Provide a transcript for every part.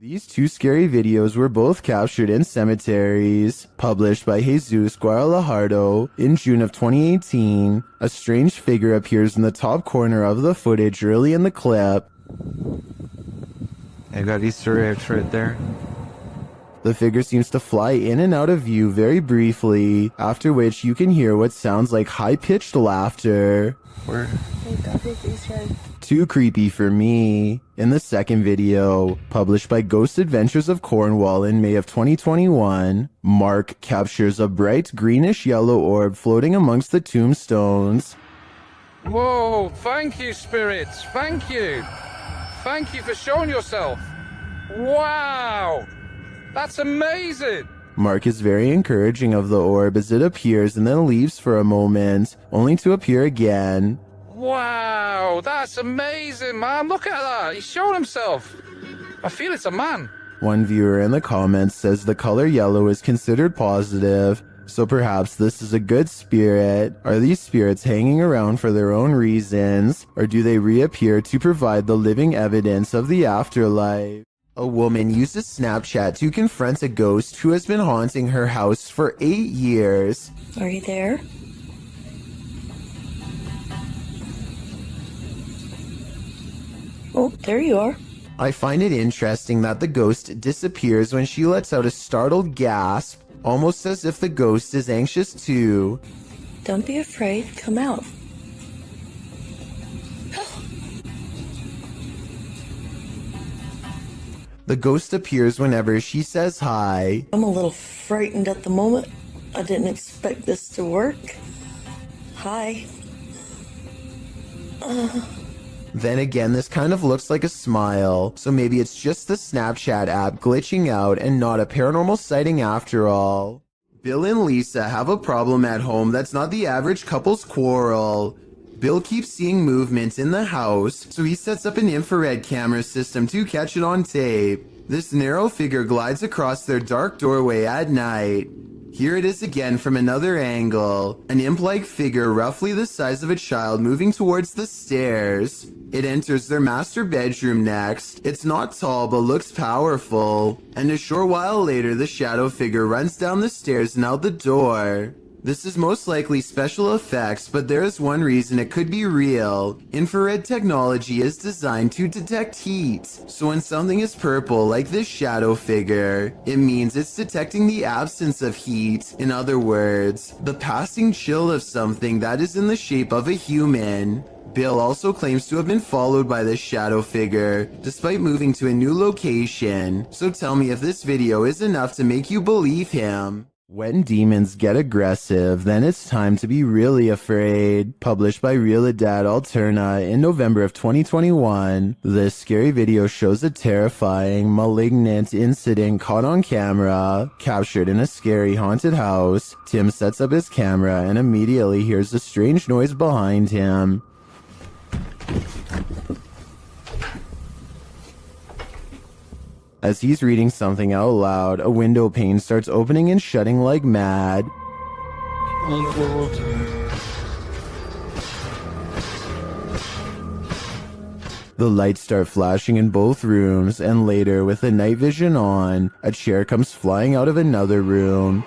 These two scary videos were both captured in cemeteries. Published by Jesus Guadalajardo in June of 2018, a strange figure appears in the top corner of the footage early in the clip. I got Easter eggs right there. The figure seems to fly in and out of view very briefly, after which you can hear what sounds like high-pitched laughter. Where? Too creepy for me. In the second video, published by Ghost Adventures of Cornwall in May of 2021, Mark captures a bright greenish-yellow orb floating amongst the tombstones. Whoa, thank you, spirits. Thank you. Thank you for showing yourself. Wow. That's amazing! Mark is very encouraging of the orb as it appears and then leaves for a moment, only to appear again. Wow, that's amazing, man. Look at that. He's showing himself. I feel it's a man. One viewer in the comments says the color yellow is considered positive, so perhaps this is a good spirit. Are these spirits hanging around for their own reasons, or do they reappear to provide the living evidence of the afterlife? A woman uses Snapchat to confront a ghost who has been haunting her house for 8 years. Are you there? Oh, there you are. I find it interesting that the ghost disappears when she lets out a startled gasp, almost as if the ghost is anxious too. Don't be afraid. Come out. The ghost appears whenever she says hi. I'm a little frightened at the moment. I didn't expect this to work. Hi. Then again, this kind of looks like a smile, so maybe it's just the Snapchat app glitching out and not a paranormal sighting after all. Bill and Lisa have a problem at home that's not the average couple's quarrel. Bill keeps seeing movement in the house, so he sets up an infrared camera system to catch it on tape. This narrow figure glides across their dark doorway at night. Here it is again from another angle, an imp-like figure roughly the size of a child moving towards the stairs. It enters their master bedroom next. It's not tall but looks powerful, and a short while later the shadow figure runs down the stairs and out the door. This is most likely special effects, but there is one reason it could be real. Infrared technology is designed to detect heat, so when something is purple like this shadow figure, it means it's detecting the absence of heat. In other words, the passing chill of something that is in the shape of a human. Bill also claims to have been followed by this shadow figure, despite moving to a new location. So tell me if this video is enough to make you believe him. When demons get aggressive, then it's time to be really afraid. Published by Realidad Alterna in November of 2021, this scary video shows a terrifying, malignant incident caught on camera. Captured in a scary haunted house, Tim sets up his camera and immediately hears a strange noise behind him. As he's reading something out loud, a window pane starts opening and shutting like mad. The lights start flashing in both rooms, and later, with the night vision on, a chair comes flying out of another room.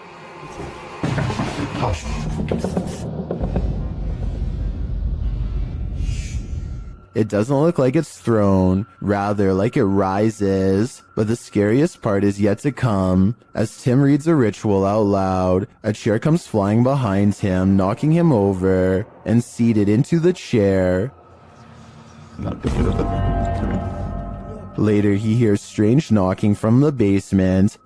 It doesn't look like it's thrown, rather like it rises. But the scariest part is yet to come. As Tim reads a ritual out loud, a chair comes flying behind him, knocking him over, and seated into the chair. Later, he hears strange knocking from the basement.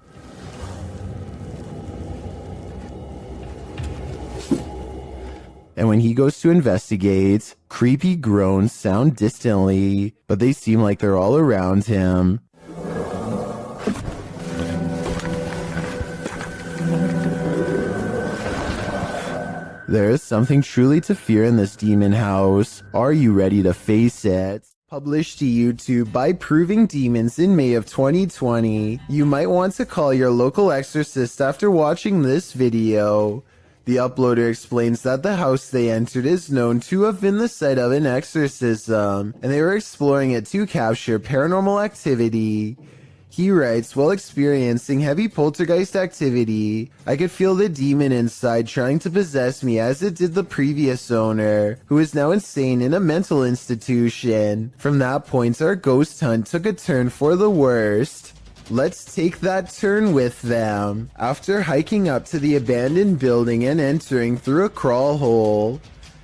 And when he goes to investigate, creepy groans sound distantly, but they seem like they're all around him. There is something truly to fear in this demon house. Are you ready to face it? Published to YouTube by Proving Demons in May of 2020. You might want to call your local exorcist after watching this video. The uploader explains that the house they entered is known to have been the site of an exorcism, and they were exploring it to capture paranormal activity. He writes, while experiencing heavy poltergeist activity, I could feel the demon inside trying to possess me as it did the previous owner, who is now insane in a mental institution. From that point, our ghost hunt took a turn for the worst. Let's take that turn with them. After hiking up to the abandoned building and entering through a crawl hole,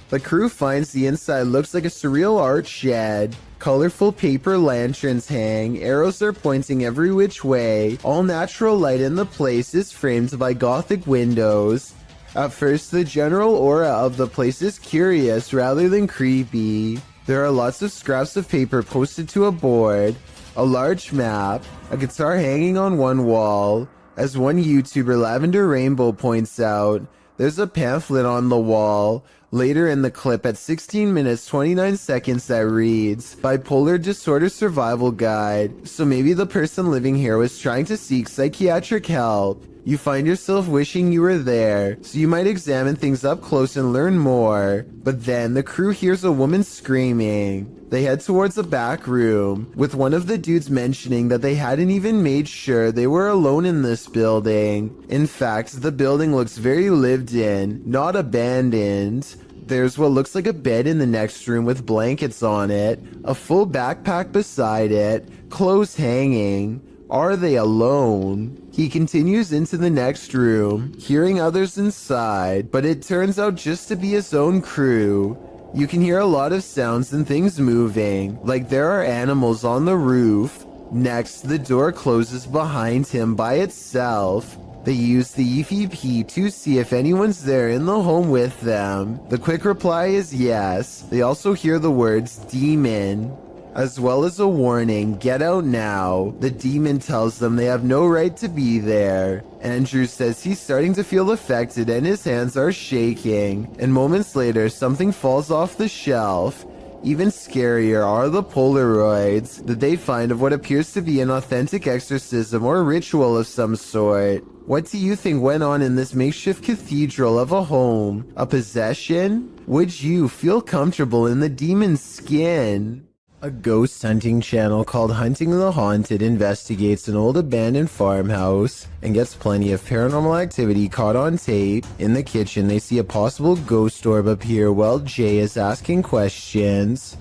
the crew finds the inside looks like a surreal art shed. Colorful paper lanterns hang, arrows are pointing every which way, all natural light in the place is framed by gothic windows. At first, the general aura of the place is curious rather than creepy. There are lots of scraps of paper posted to a board, a large map, a guitar hanging on one wall. As one YouTuber, Lavender Rainbow, points out, there's a pamphlet on the wall. Later in the clip at 16 minutes 29 seconds that reads, Bipolar Disorder Survival Guide. So maybe the person living here was trying to seek psychiatric help. You find yourself wishing you were there, so you might examine things up close and learn more. But then the crew hears a woman screaming. They head towards a back room, with one of the dudes mentioning that they hadn't even made sure they were alone in this building. In fact, the building looks very lived in, not abandoned. There's what looks like a bed in the next room with blankets on it, a full backpack beside it, clothes hanging. Are they alone? He continues into the next room, hearing others inside, but it turns out just to be his own crew. You can hear a lot of sounds and things moving, like there are animals on the roof. Next, the door closes behind him by itself. They use the EVP to see if anyone's there in the home with them. The quick reply is yes. They also hear the words demon, as well as a warning, get out now. The demon tells them they have no right to be there. Andrew says he's starting to feel affected and his hands are shaking. And moments later, something falls off the shelf. Even scarier are the Polaroids that they find of what appears to be an authentic exorcism or ritual of some sort. What do you think went on in this makeshift cathedral of a home? A possession? Would you feel comfortable in the demon's skin? A ghost hunting channel called Hunting the Haunted investigates an old abandoned farmhouse and gets plenty of paranormal activity caught on tape. In the kitchen, they see a possible ghost orb appear while Jay is asking questions.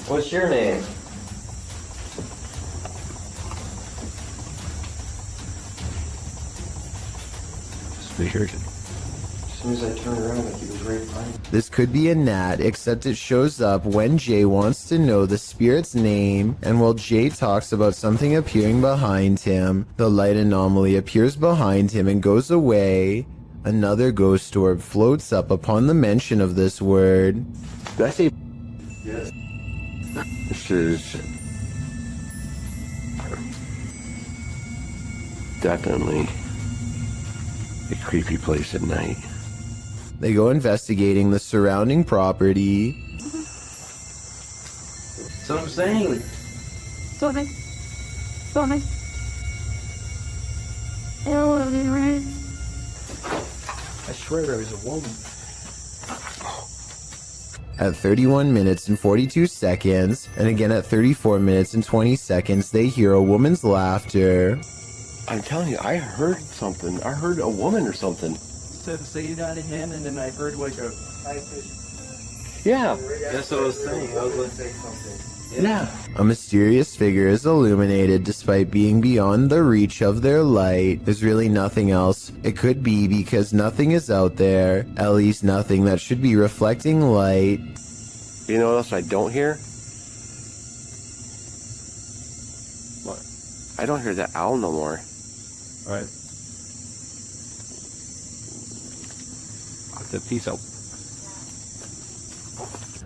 What's your name? Weird. As soon as I turned around, like he was right behind me. This could be a gnat, except it shows up when Jay wants to know the spirit's name, and while Jay talks about something appearing behind him, the light anomaly appears behind him and goes away. Another ghost orb floats up upon the mention of this word. Did I say? Yes. This is definitely a creepy place at night. They go investigating the surrounding property. That's what I'm saying. Sorry. Sorry. Right? I swear there was a woman. At 31 minutes and 42 seconds, and again at 34 minutes and 20 seconds, they hear a woman's laughter. I'm telling you, I heard something. I heard a woman or something. Said say that again, and then I heard like a high pitch. Yeah. That's what I was saying. I was gonna say something. Yeah. A mysterious figure is illuminated despite being beyond the reach of their light. There's really nothing else it could be because nothing is out there, at least nothing that should be reflecting light. You know what else I don't hear? What? I don't hear that owl no more. All right. The peace out.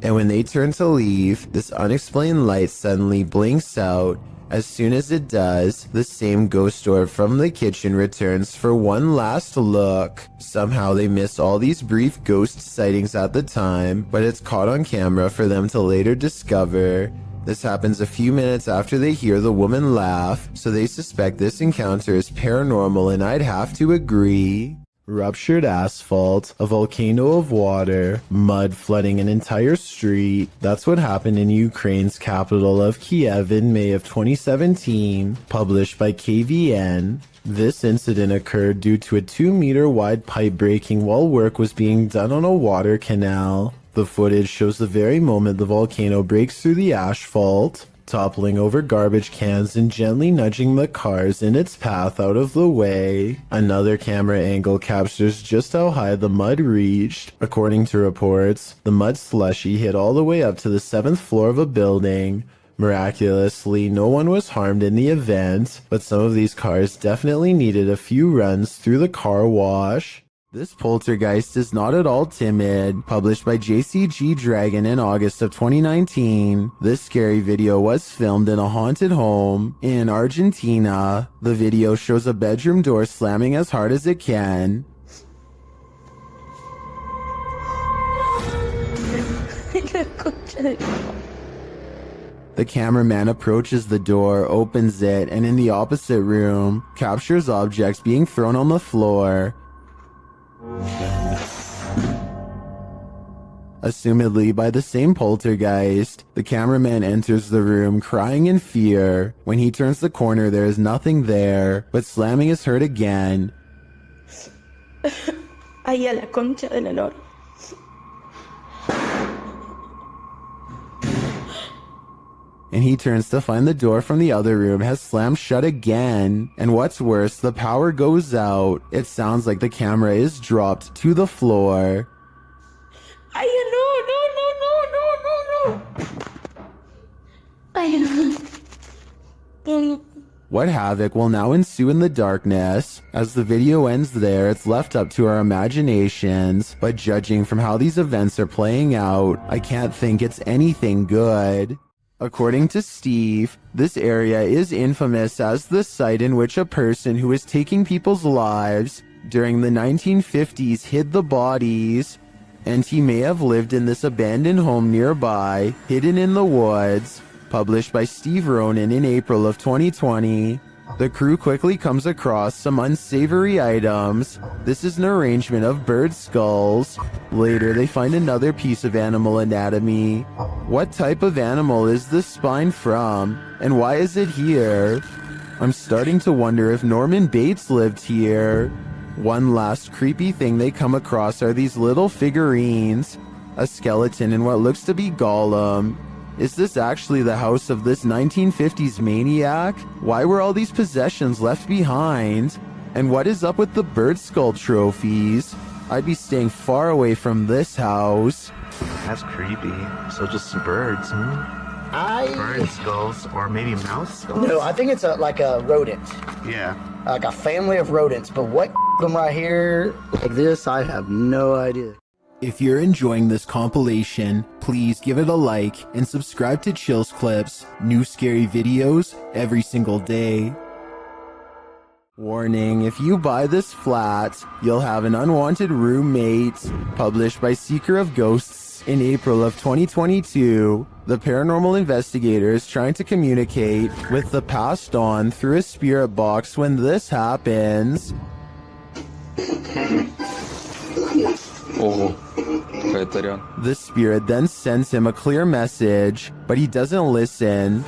And when they turn to leave, this unexplained light suddenly blinks out. As soon as it does, the same ghost orb from the kitchen returns for one last look. Somehow they miss all these brief ghost sightings at the time, but it's caught on camera for them to later discover. This happens a few minutes after they hear the woman laugh, so they suspect this encounter is paranormal, and I'd have to agree. Ruptured asphalt, a volcano of water, mud flooding an entire street. That's what happened in Ukraine's capital of Kiev in May of 2017, published by KVN. This incident occurred due to a 2-meter wide pipe breaking while work was being done on a water canal. The footage shows the very moment the volcano breaks through the asphalt, toppling over garbage cans and gently nudging the cars in its path out of the way. Another camera angle captures just how high the mud reached. According to reports, the mud slushy hit all the way up to the 7th floor of a building. Miraculously, no one was harmed in the event, but some of these cars definitely needed a few runs through the car wash. This poltergeist is not at all timid. Published by JCG Dragon in August of 2019, this scary video was filmed in a haunted home in Argentina. The video shows a bedroom door slamming as hard as it can. The cameraman approaches the door, opens it, and in the opposite room, captures objects being thrown on the floor. Assumedly by the same poltergeist, the cameraman enters the room crying in fear. When he turns the corner, there is nothing there, but slamming is heard again. Ay, a la concha de la lora. And he turns to find the door from the other room has slammed shut again. And what's worse, the power goes out. It sounds like the camera is dropped to the floor. Ay, no. Ay, no. What havoc will now ensue in the darkness? As the video ends there, it's left up to our imaginations. But judging from how these events are playing out, I can't think it's anything good. According to Steve, this area is infamous as the site in which a person who was taking people's lives during the 1950s hid the bodies, and he may have lived in this abandoned home nearby, hidden in the woods. Published by Steve Ronan in April of 2020. The crew quickly comes across some unsavory items. This is an arrangement of bird skulls. Later, they find another piece of animal anatomy. What type of animal is this spine from? And why is it here? I'm starting to wonder if Norman Bates lived here. One last creepy thing they come across are these little figurines. A skeleton and what looks to be Gollum. Is this actually the house of this 1950s maniac? Why were all these possessions left behind? And what is up with the bird skull trophies? I'd be staying far away from this house. That's creepy. So just some birds, huh? Bird skulls, or maybe mouse skulls? No, I think it's like a rodent. Yeah. Like a family of rodents. But what them right here like this, I have no idea. If you're enjoying this compilation, please give it a like and subscribe to Chills Clips, new scary videos every single day. Warning, if you buy this flat, you'll have an unwanted roommate. Published by Seeker of Ghosts in April of 2022, the paranormal investigator is trying to communicate with the passed on through a spirit box when this happens. The spirit then sends him a clear message, but he doesn't listen.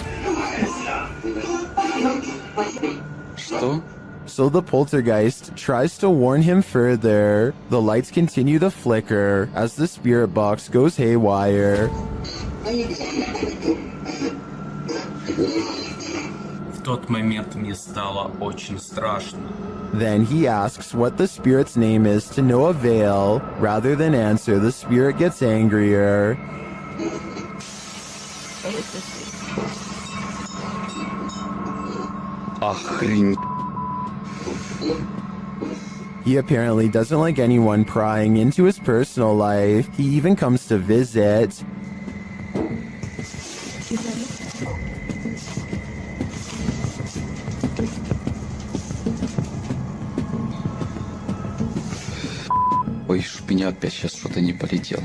So the poltergeist tries to warn him further. The lights continue to flicker as the spirit box goes haywire. В тот момент мне стало очень страшно. Then he asks what the spirit's name is to no avail. Rather than answer, the spirit gets angrier. Охренеть. He apparently doesn't like anyone prying into his personal life. He even comes to visit. Ой, чтоб меня опять сейчас что-то не полетело.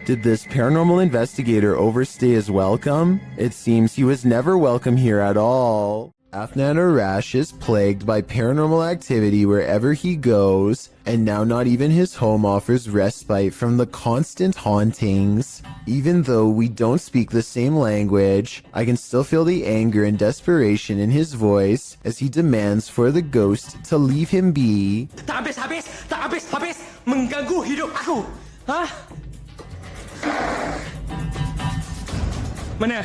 Did this paranormal investigator overstay his welcome? It seems he was never welcome here at all. Afnan Arash is plagued by paranormal activity wherever he goes, and now not even his home offers respite from the constant hauntings. Even though we don't speak the same language, I can still feel the anger and desperation in his voice as he demands for the ghost to leave him be. Tak habis. Mengganggu hidup aku. Hah? Mana?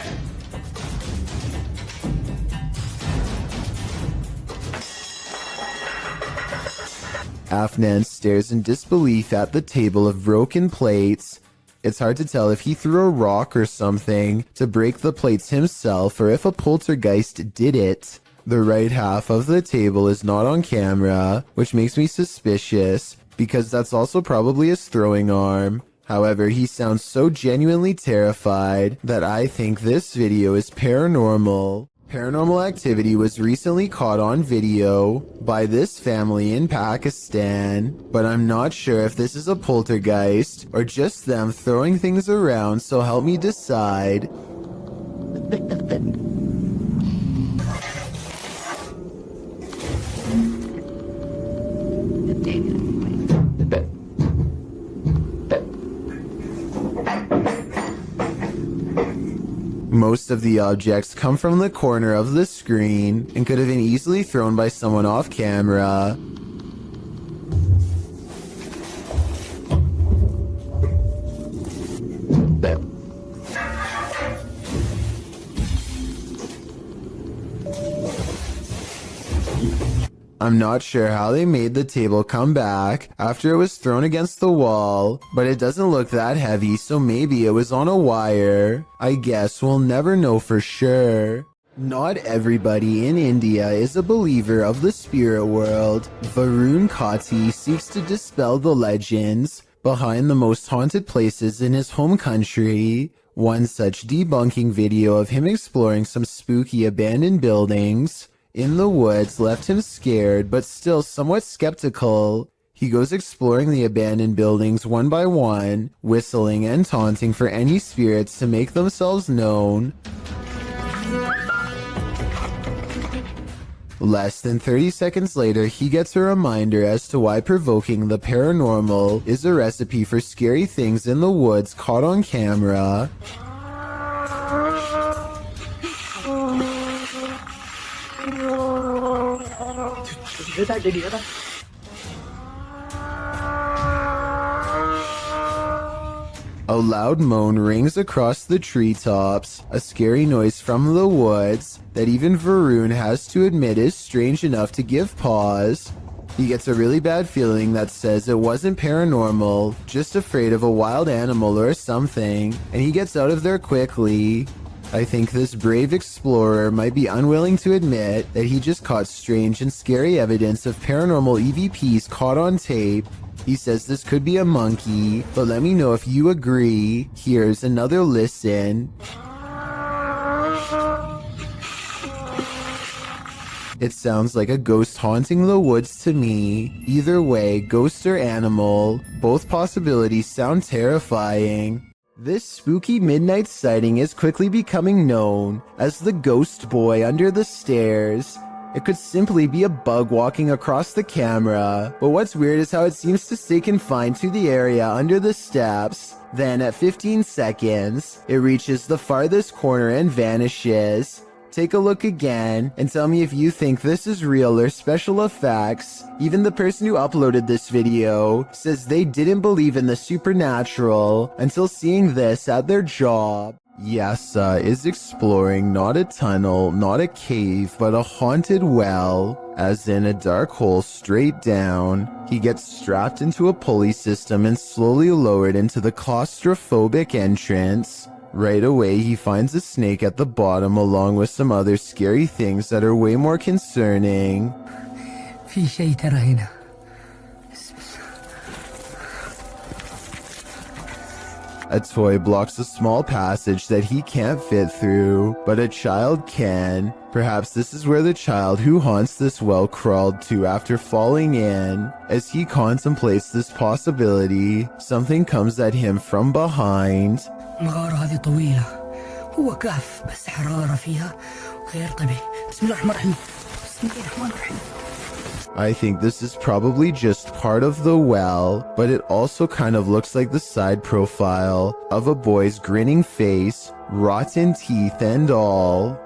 Afnan stares in disbelief at the table of broken plates. It's hard to tell if he threw a rock or something to break the plates himself or if a poltergeist did it. The right half of the table is not on camera, which makes me suspicious because that's also probably his throwing arm. However, he sounds so genuinely terrified that I think this video is paranormal. Paranormal activity was recently caught on video by this family in Pakistan, but I'm not sure if this is a poltergeist or just them throwing things around, so help me decide. Most of the objects come from the corner of the screen and could have been easily thrown by someone off camera. I'm not sure how they made the table come back after it was thrown against the wall, but it doesn't look that heavy, so maybe it was on a wire. I guess we'll never know for sure. Not everybody in India is a believer of the spirit world. Varun Kati seeks to dispel the legends behind the most haunted places in his home country. One such debunking video of him exploring some spooky abandoned buildings in the woods left him scared, but still somewhat skeptical. He goes exploring the abandoned buildings one by one, whistling and taunting for any spirits to make themselves known. Less than 30 seconds later, he gets a reminder as to why provoking the paranormal is a recipe for scary things in the woods caught on camera. A loud moan rings across the treetops, a scary noise from the woods that even Varun has to admit is strange enough to give pause. He gets a really bad feeling that says it wasn't paranormal, just afraid of a wild animal or something, and he gets out of there quickly. I think this brave explorer might be unwilling to admit that he just caught strange and scary evidence of paranormal EVPs caught on tape. He says this could be a monkey, but let me know if you agree. Here's another listen. It sounds like a ghost haunting the woods to me. Either way, ghost or animal, both possibilities sound terrifying. This spooky midnight sighting is quickly becoming known as the ghost boy under the stairs. It could simply be a bug walking across the camera, but what's weird is how it seems to stay confined to the area under the steps. Then at 15 seconds, it reaches the farthest corner and vanishes. Take a look again and tell me if you think this is real or special effects. Even the person who uploaded this video says they didn't believe in the supernatural until seeing this at their job. Yasa is exploring not a tunnel, not a cave, but a haunted well, as in a dark hole straight down. He gets strapped into a pulley system and slowly lowered into the claustrophobic entrance. Right away, he finds a snake at the bottom along with some other scary things that are way more concerning. في شيء ترى هنا. A toy blocks a small passage that he can't fit through, but a child can. Perhaps this is where the child who haunts this well crawled to after falling in. As he contemplates this possibility, something comes at him from behind. المغارة هذه طويلة هو كهف بس حرارة فيها غير طبيعي. بسم الله الرحمن الرحيم. بسم الله الرحمن الرحيم. I think this is probably just part of the well, but it also kind of looks like the side profile of a boy's grinning face, rotten teeth and all.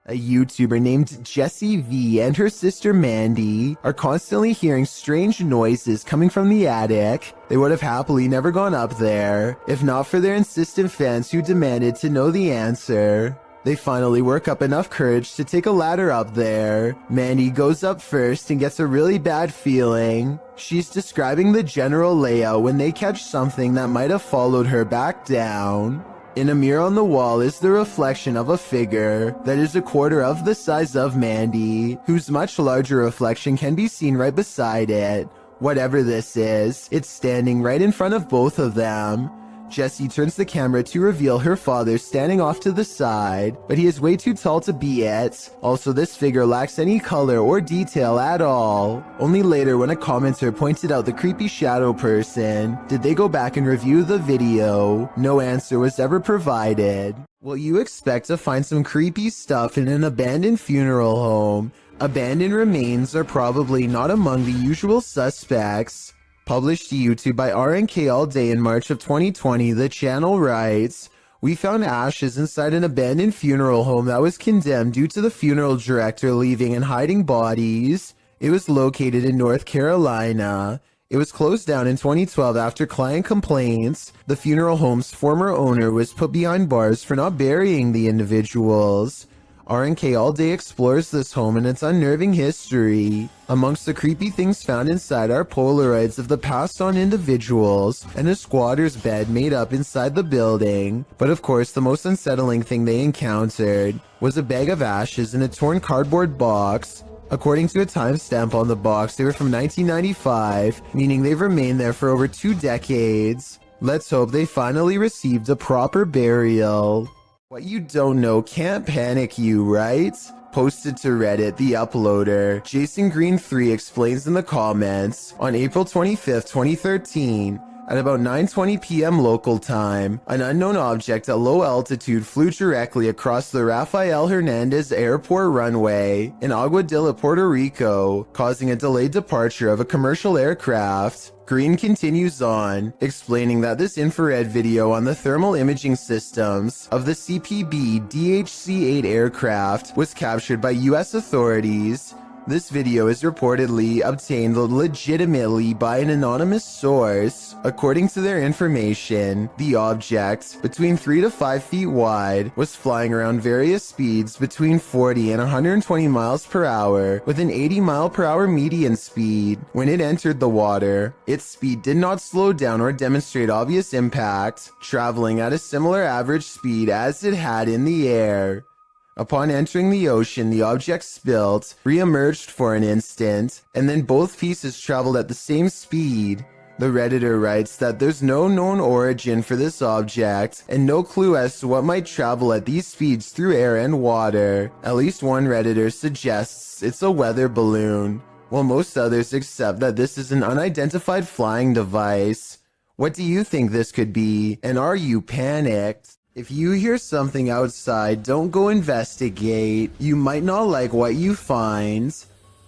A YouTuber named Jessie V and her sister Mandy are constantly hearing strange noises coming from the attic. They would have happily never gone up there, if not for their insistent fans who demanded to know the answer. They finally work up enough courage to take a ladder up there. Mandy goes up first and gets a really bad feeling. She's describing the general layout when they catch something that might have followed her back down. In a mirror on the wall is the reflection of a figure that is a quarter of the size of Mandy, whose much larger reflection can be seen right beside it. Whatever this is, it's standing right in front of both of them. Jessie turns the camera to reveal her father standing off to the side, but he is way too tall to be it. Also, this figure lacks any color or detail at all. Only later, when a commenter pointed out the creepy shadow person, did they go back and review the video. No answer was ever provided. Well, you expect to find some creepy stuff in an abandoned funeral home. Abandoned remains are probably not among the usual suspects. Published to YouTube by RNK All Day in March of 2020, the channel writes, "We found ashes inside an abandoned funeral home that was condemned due to the funeral director leaving and hiding bodies. It was located in North Carolina. It was closed down in 2012 after client complaints. The funeral home's former owner was put behind bars for not burying the individuals." RNK All Day explores this home and its unnerving history. Amongst the creepy things found inside are Polaroids of the passed on individuals and a squatter's bed made up inside the building. But of course, the most unsettling thing they encountered was a bag of ashes in a torn cardboard box. According to a timestamp on the box, they were from 1995, meaning they've remained there for over 2 decades. Let's hope they finally received a proper burial. What you don't know can't panic you, right? Posted to Reddit, the uploader, Jason Green 3 explains in the comments, on April 25th, 2013, at about 9:20 p.m. local time, an unknown object at low altitude flew directly across the Rafael Hernandez Airport runway in Aguadilla, Puerto Rico, causing a delayed departure of a commercial aircraft. Green continues on, explaining that this infrared video on the thermal imaging systems of the CPB DHC-8 aircraft was captured by U.S. authorities. This video is reportedly obtained legitimately by an anonymous source. According to their information, the object, between 3 to 5 feet wide, was flying around various speeds between 40 and 120 miles per hour with an 80 mile per hour median speed. When it entered the water, its speed did not slow down or demonstrate obvious impact, traveling at a similar average speed as it had in the air. Upon entering the ocean, the object spilt, re-emerged for an instant, and then both pieces traveled at the same speed. The Redditor writes that there's no known origin for this object, and no clue as to what might travel at these speeds through air and water. At least one Redditor suggests it's a weather balloon, while most others accept that this is an unidentified flying device. What do you think this could be, and are you panicked? If you hear something outside, don't go investigate. You might not like what you find.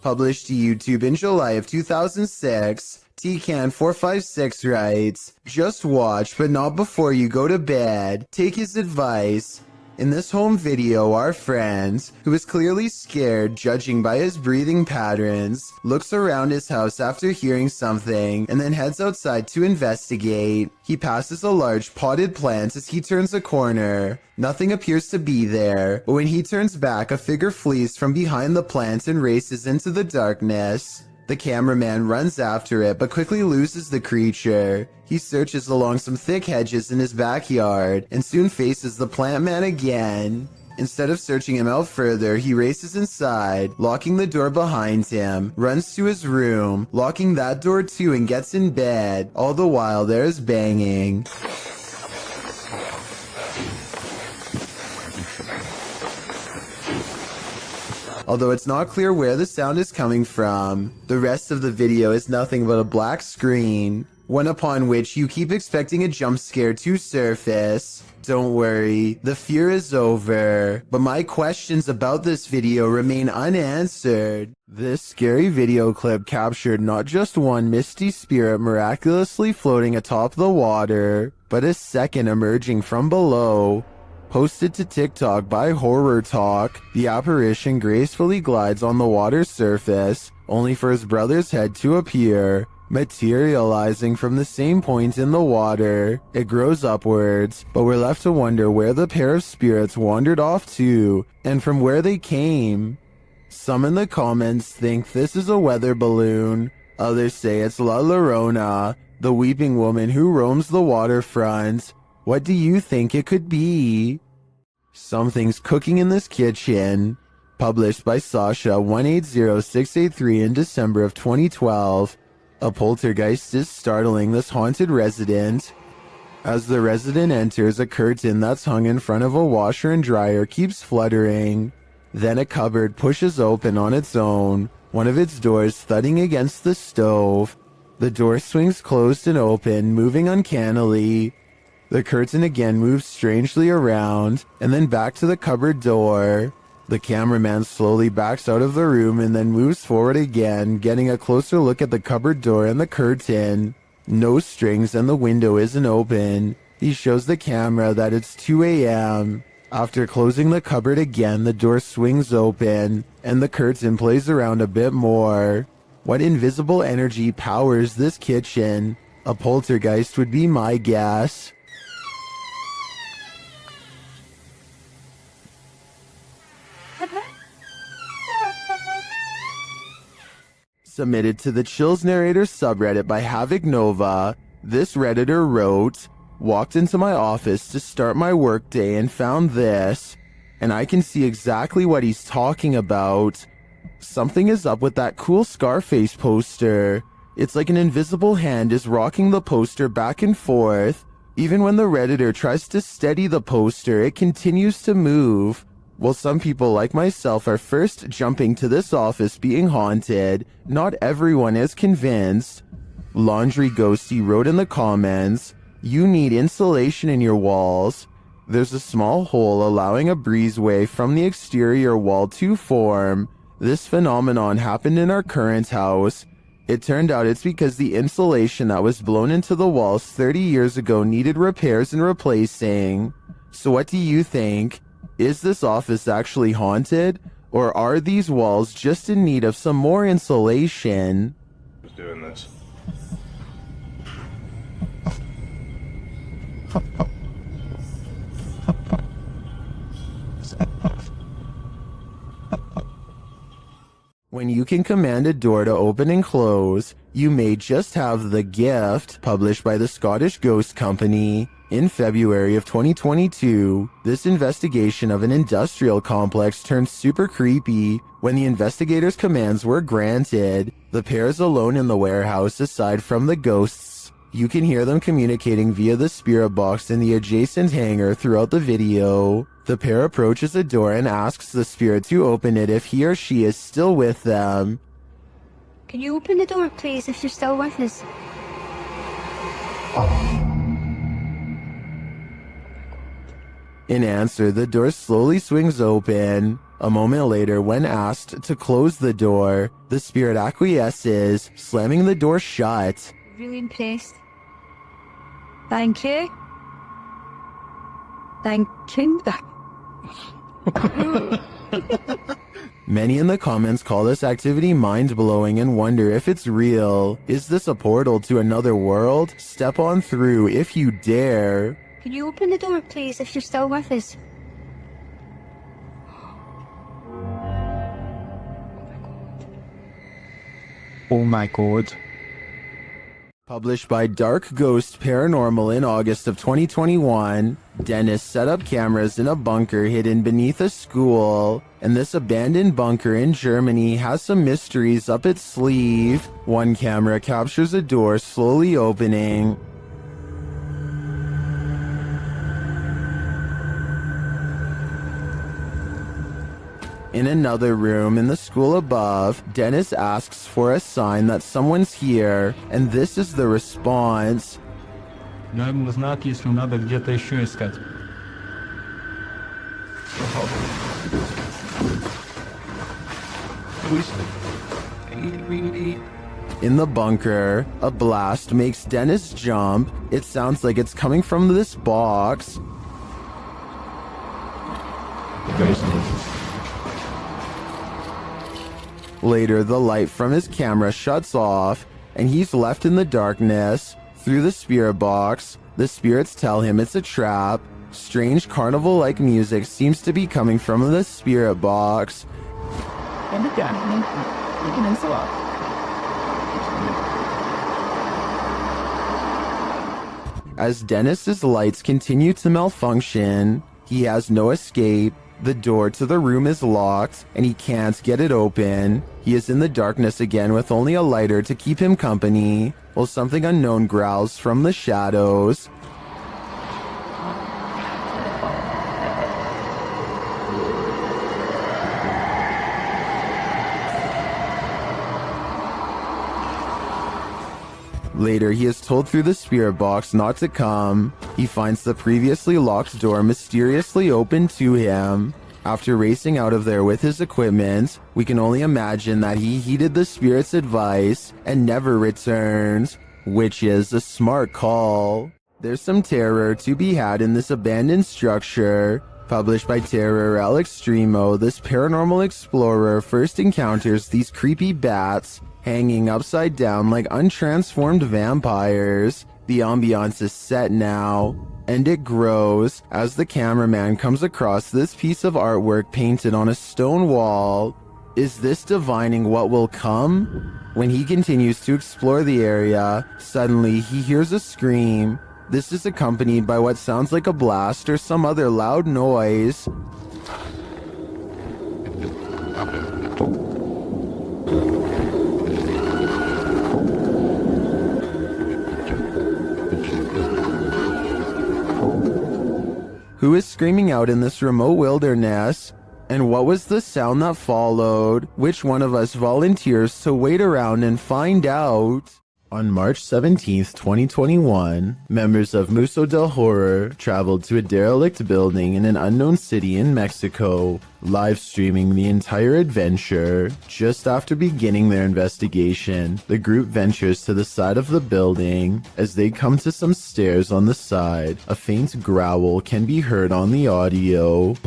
Published to YouTube in July of 2006, TCan456 writes, "Just watch, but not before you go to bed. Take his advice." In this home video, our friend, who is clearly scared judging by his breathing patterns, looks around his house after hearing something and then heads outside to investigate. He passes a large potted plant as he turns a corner. Nothing appears to be there, but when he turns back, a figure flees from behind the plant and races into the darkness. The cameraman runs after it, but quickly loses the creature. He searches along some thick hedges in his backyard, and soon faces the plant man again. Instead of searching him out further, he races inside, locking the door behind him, runs to his room, locking that door too, and gets in bed. All the while there is banging. Although it's not clear where the sound is coming from, the rest of the video is nothing but a black screen. one upon which you keep expecting a jump scare to surface. Don't worry, the fear is over, but my questions about this video remain unanswered. This scary video clip captured not just one misty spirit miraculously floating atop the water, but a second emerging from below. Posted to TikTok by Horror Talk, the apparition gracefully glides on the water's surface, only for his brother's head to appear, materializing from the same point in the water. It grows upwards, but we're left to wonder where the pair of spirits wandered off to, and from where they came. Some in the comments think this is a weather balloon, others say it's La Llorona, the weeping woman who roams the waterfront. What do you think it could be? Something's cooking in this kitchen. Published by Sasha 180683 in December of 2012. A poltergeist is startling this haunted resident. As the resident enters, a curtain that's hung in front of a washer and dryer keeps fluttering. Then a cupboard pushes open on its own, one of its doors thudding against the stove. The door swings closed and open, moving uncannily. The curtain again moves strangely around, and then back to the cupboard door. The cameraman slowly backs out of the room and then moves forward again, getting a closer look at the cupboard door and the curtain. No strings and the window isn't open. He shows the camera that it's 2 a.m. After closing the cupboard again, the door swings open, and the curtain plays around a bit more. What invisible energy powers this kitchen? A poltergeist would be my guess. Submitted to the Chills Narrator subreddit by Havoc Nova, this Redditor wrote, "Walked into my office to start my workday and found this, and I can see exactly what he's talking about. Something is up with that cool Scarface poster. It's like an invisible hand is rocking the poster back and forth. Even when the Redditor tries to steady the poster, it continues to move. While some people like myself are first jumping to this office being haunted, not everyone is convinced." Laundry Ghosty wrote in the comments, "You need insulation in your walls. There's a small hole allowing a breezeway from the exterior wall to form. This phenomenon happened in our current house. It turned out it's because the insulation that was blown into the walls 30 years ago needed repairs and replacing. So what do you think? Is this office actually haunted, or are these walls just in need of some more insulation?" Who's doing this? When you can command a door to open and close, you may just have the gift. Published by the Scottish Ghost Company. In February of 2022, this investigation of an industrial complex turned super creepy when the investigators' commands were granted. The pair is alone in the warehouse aside from the ghosts. You can hear them communicating via the spirit box in the adjacent hangar throughout the video. The pair approaches a door and asks the spirit to open it if he or she is still with them. Can you open the door, please, if you're still with us? In answer, the door slowly swings open. A moment later, when asked to close the door, the spirit acquiesces, slamming the door shut. Really impressed. Thank you. Thank you. Many in the comments call this activity mind-blowing and wonder if it's real. Is this a portal to another world? Step on through if you dare. Can you open the door, please, if you're still with us? Oh my god. Published by Dark Ghost Paranormal in August of 2021, Dennis set up cameras in a bunker hidden beneath a school, and this abandoned bunker in Germany has some mysteries up its sleeve. One camera captures a door slowly opening. In another room in the school above, Dennis asks for a sign that someone's here, and this is the response. Знак, если надо где-то еще искать. In the bunker, a blast makes Dennis jump. It sounds like it's coming from this box. Later, the light from his camera shuts off, and he's left in the darkness. Through the spirit box, the spirits tell him it's a trap. Strange carnival-like music seems to be coming from the spirit box. As Dennis's lights continue to malfunction, he has no escape. The door to the room is locked, and he can't get it open. He is in the darkness again with only a lighter to keep him company, while something unknown growls from the shadows. Later, he is told through the spirit box not to come. He finds the previously locked door mysteriously open to him. After racing out of there with his equipment, we can only imagine that he heeded the spirit's advice and never returned, which is a smart call. There's some terror to be had in this abandoned structure. Published by Terror El Extremo, this paranormal explorer first encounters these creepy bats hanging upside down like untransformed vampires. The ambiance is set now, and it grows as the cameraman comes across this piece of artwork painted on a stone wall. Is this divining what will come? When he continues to explore the area, suddenly he hears a scream. This is accompanied by what sounds like a blast or some other loud noise. Who is screaming out in this remote wilderness? And what was the sound that followed? Which one of us volunteers to wait around and find out? On March 17th, 2021, members of Museo del Horror traveled to a derelict building in an unknown city in Mexico, live streaming the entire adventure. Just after beginning their investigation, the group ventures to the side of the building. As they come to some stairs on the side, a faint growl can be heard on the audio.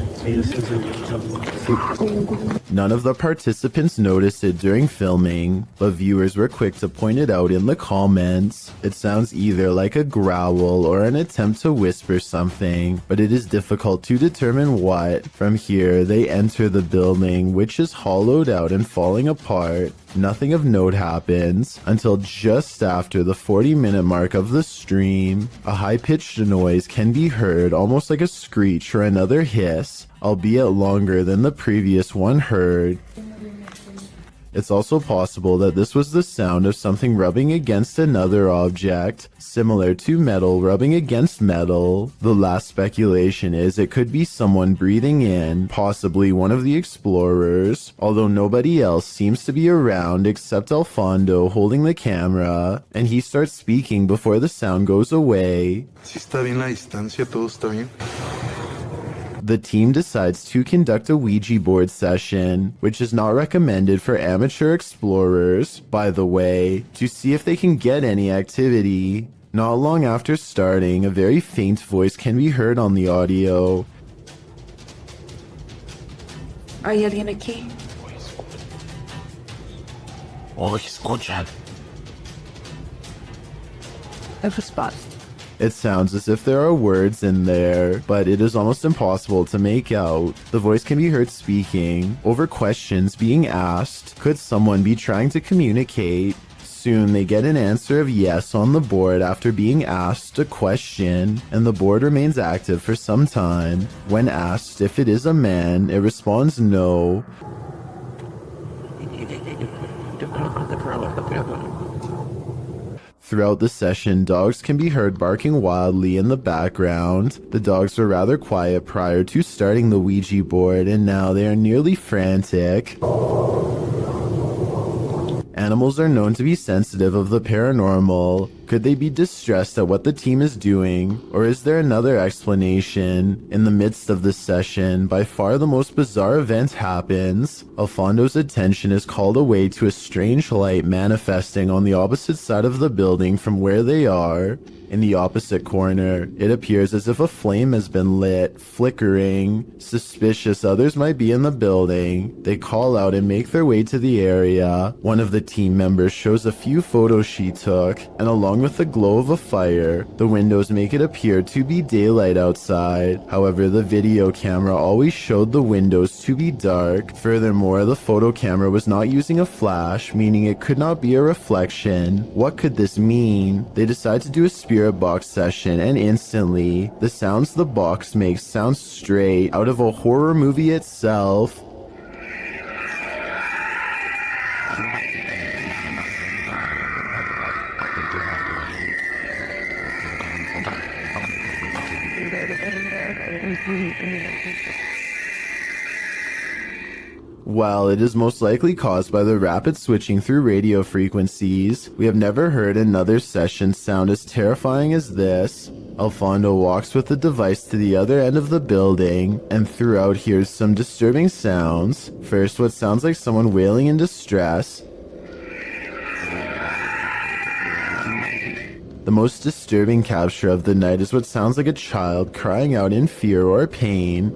None of the participants noticed it during filming, but viewers were quick to point it out in the comments. It sounds either like a growl or an attempt to whisper something, but it is difficult to determine what. From here, they enter the building, which is hollowed out and falling apart. Nothing of note happens until just after the 40-minute mark of the stream. A high-pitched noise can be heard, almost like a screech or another hiss, albeit longer than the previous one heard. It's also possible that this was the sound of something rubbing against another object, similar to metal rubbing against metal. The last speculation is it could be someone breathing in, possibly one of the explorers, although nobody else seems to be around except Alfondo holding the camera, and he starts speaking before the sound goes away. Si está bien la distancia, todo está bien. The team decides to conduct a Ouija board session, which is not recommended for amateur explorers, by the way, to see if they can get any activity. Not long after starting, a very faint voice can be heard on the audio. ¿Hay alguien aquí? Oh, escuchan. Have a spot. It sounds as if there are words in there, but it is almost impossible to make out. The voice can be heard speaking over questions being asked. Could someone be trying to communicate? Soon they get an answer of yes on the board after being asked a question, and the board remains active for some time. When asked if it is a man, it responds no. Throughout the session, dogs can be heard barking wildly in the background. The dogs were rather quiet prior to starting the Ouija board, and now they are nearly frantic. Animals are known to be sensitive of the paranormal. Could they be distressed at what the team is doing? Or is there another explanation? In the midst of this session, by far the most bizarre event happens. Alfondo's attention is called away to a strange light manifesting on the opposite side of the building from where they are. In the opposite corner, it appears as if a flame has been lit, flickering. Suspicious others might be in the building. They call out and make their way to the area. One of the team members shows a few photos she took, and along with the glow of a fire, the windows make it appear to be daylight outside. However, the video camera always showed the windows to be dark. Furthermore, the photo camera was not using a flash, meaning it could not be a reflection. What could this mean? They decide to do a spirit box session, and instantly, the sounds the box makes sound straight out of a horror movie itself. While it is most likely caused by the rapid switching through radio frequencies, we have never heard another session sound as terrifying as this. Alfondo walks with the device to the other end of the building, and throughout hears some disturbing sounds. First, what sounds like someone wailing in distress. The most disturbing capture of the night is what sounds like a child crying out in fear or pain.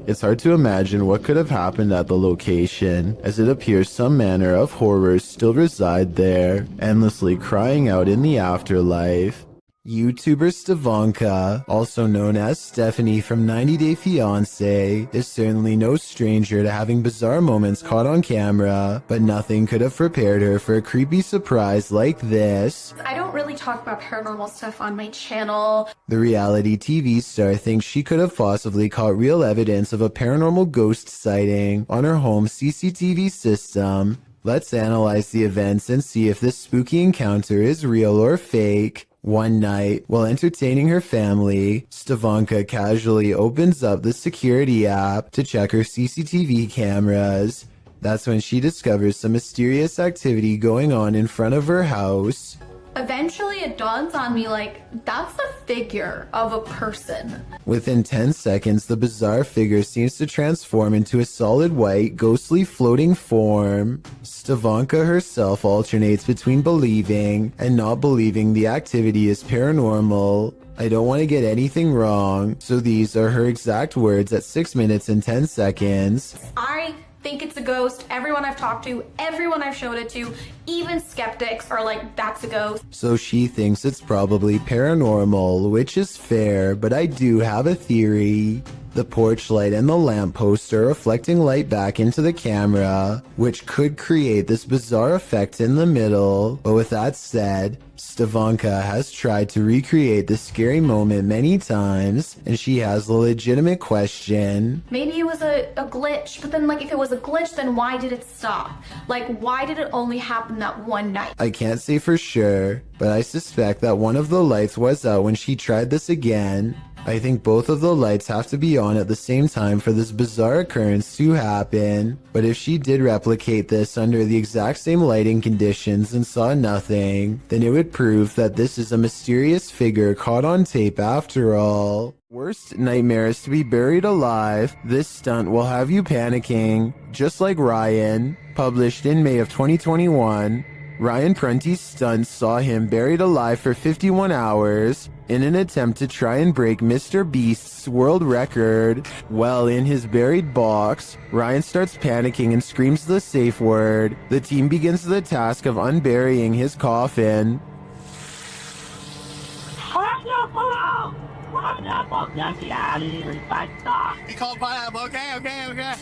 It's hard to imagine what could have happened at the location, as it appears some manner of horrors still reside there, endlessly crying out in the afterlife. YouTuber Stevanka, also known as Stephanie from 90 Day Fiancé, is certainly no stranger to having bizarre moments caught on camera, but nothing could have prepared her for a creepy surprise like this. I don't really talk about paranormal stuff on my channel. The reality TV star thinks she could have possibly caught real evidence of a paranormal ghost sighting on her home CCTV system. Let's analyze the events and see if this spooky encounter is real or fake. One night, while entertaining her family, Stevanka casually opens up the security app to check her CCTV cameras. That's when she discovers some mysterious activity going on in front of her house. Eventually it dawns on me like, that's a figure of a person. Within 10 seconds, the bizarre figure seems to transform into a solid white, ghostly floating form. Stevanka herself alternates between believing and not believing the activity is paranormal. I don't want to get anything wrong, so these are her exact words at 6 minutes and 10 seconds. I think it's a ghost. Everyone I've talked to, everyone I've showed it to, even skeptics are like, that's a ghost. So she thinks it's probably paranormal, which is fair, but I do have a theory. The porch light and the lamppost are reflecting light back into the camera, which could create this bizarre effect in the middle. But with that said, Stevanka has tried to recreate this scary moment many times, and she has a legitimate question. Maybe it was a glitch, but then if it was a glitch, then why did it stop? Why did it only happen that one night? I can't say for sure, but I suspect that one of the lights was out when she tried this again. I think both of the lights have to be on at the same time for this bizarre occurrence to happen. But if she did replicate this under the exact same lighting conditions and saw nothing, then it would prove that this is a mysterious figure caught on tape after all. Worst nightmare is to be buried alive. This stunt will have you panicking, just like Ryan. Published in May of 2021. Ryan Prunty's stunt saw him buried alive for 51 hours in an attempt to try and break Mr. Beast's world record. Well, in his buried box, Ryan starts panicking and screams the safe word. The team begins the task of unburying his coffin. He called pineapple. Okay.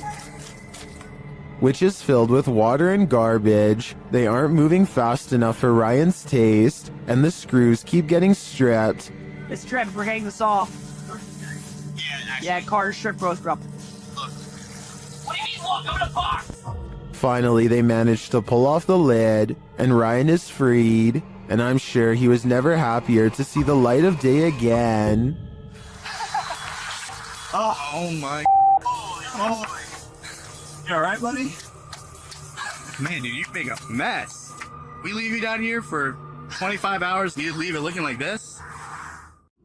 Which is filled with water and garbage. They aren't moving fast enough for Ryan's taste, and the screws keep getting stripped. It's Trent, we're getting this off. Yeah, Carter's strip both up. Look. What do you mean, look? I'm in a box! Finally, they managed to pull off the lid, and Ryan is freed, and I'm sure he was never happier to see the light of day again. Oh my. Oh. You alright, buddy? Man, dude, you make a mess. We leave you down here for 25 hours, you just leave it looking like this?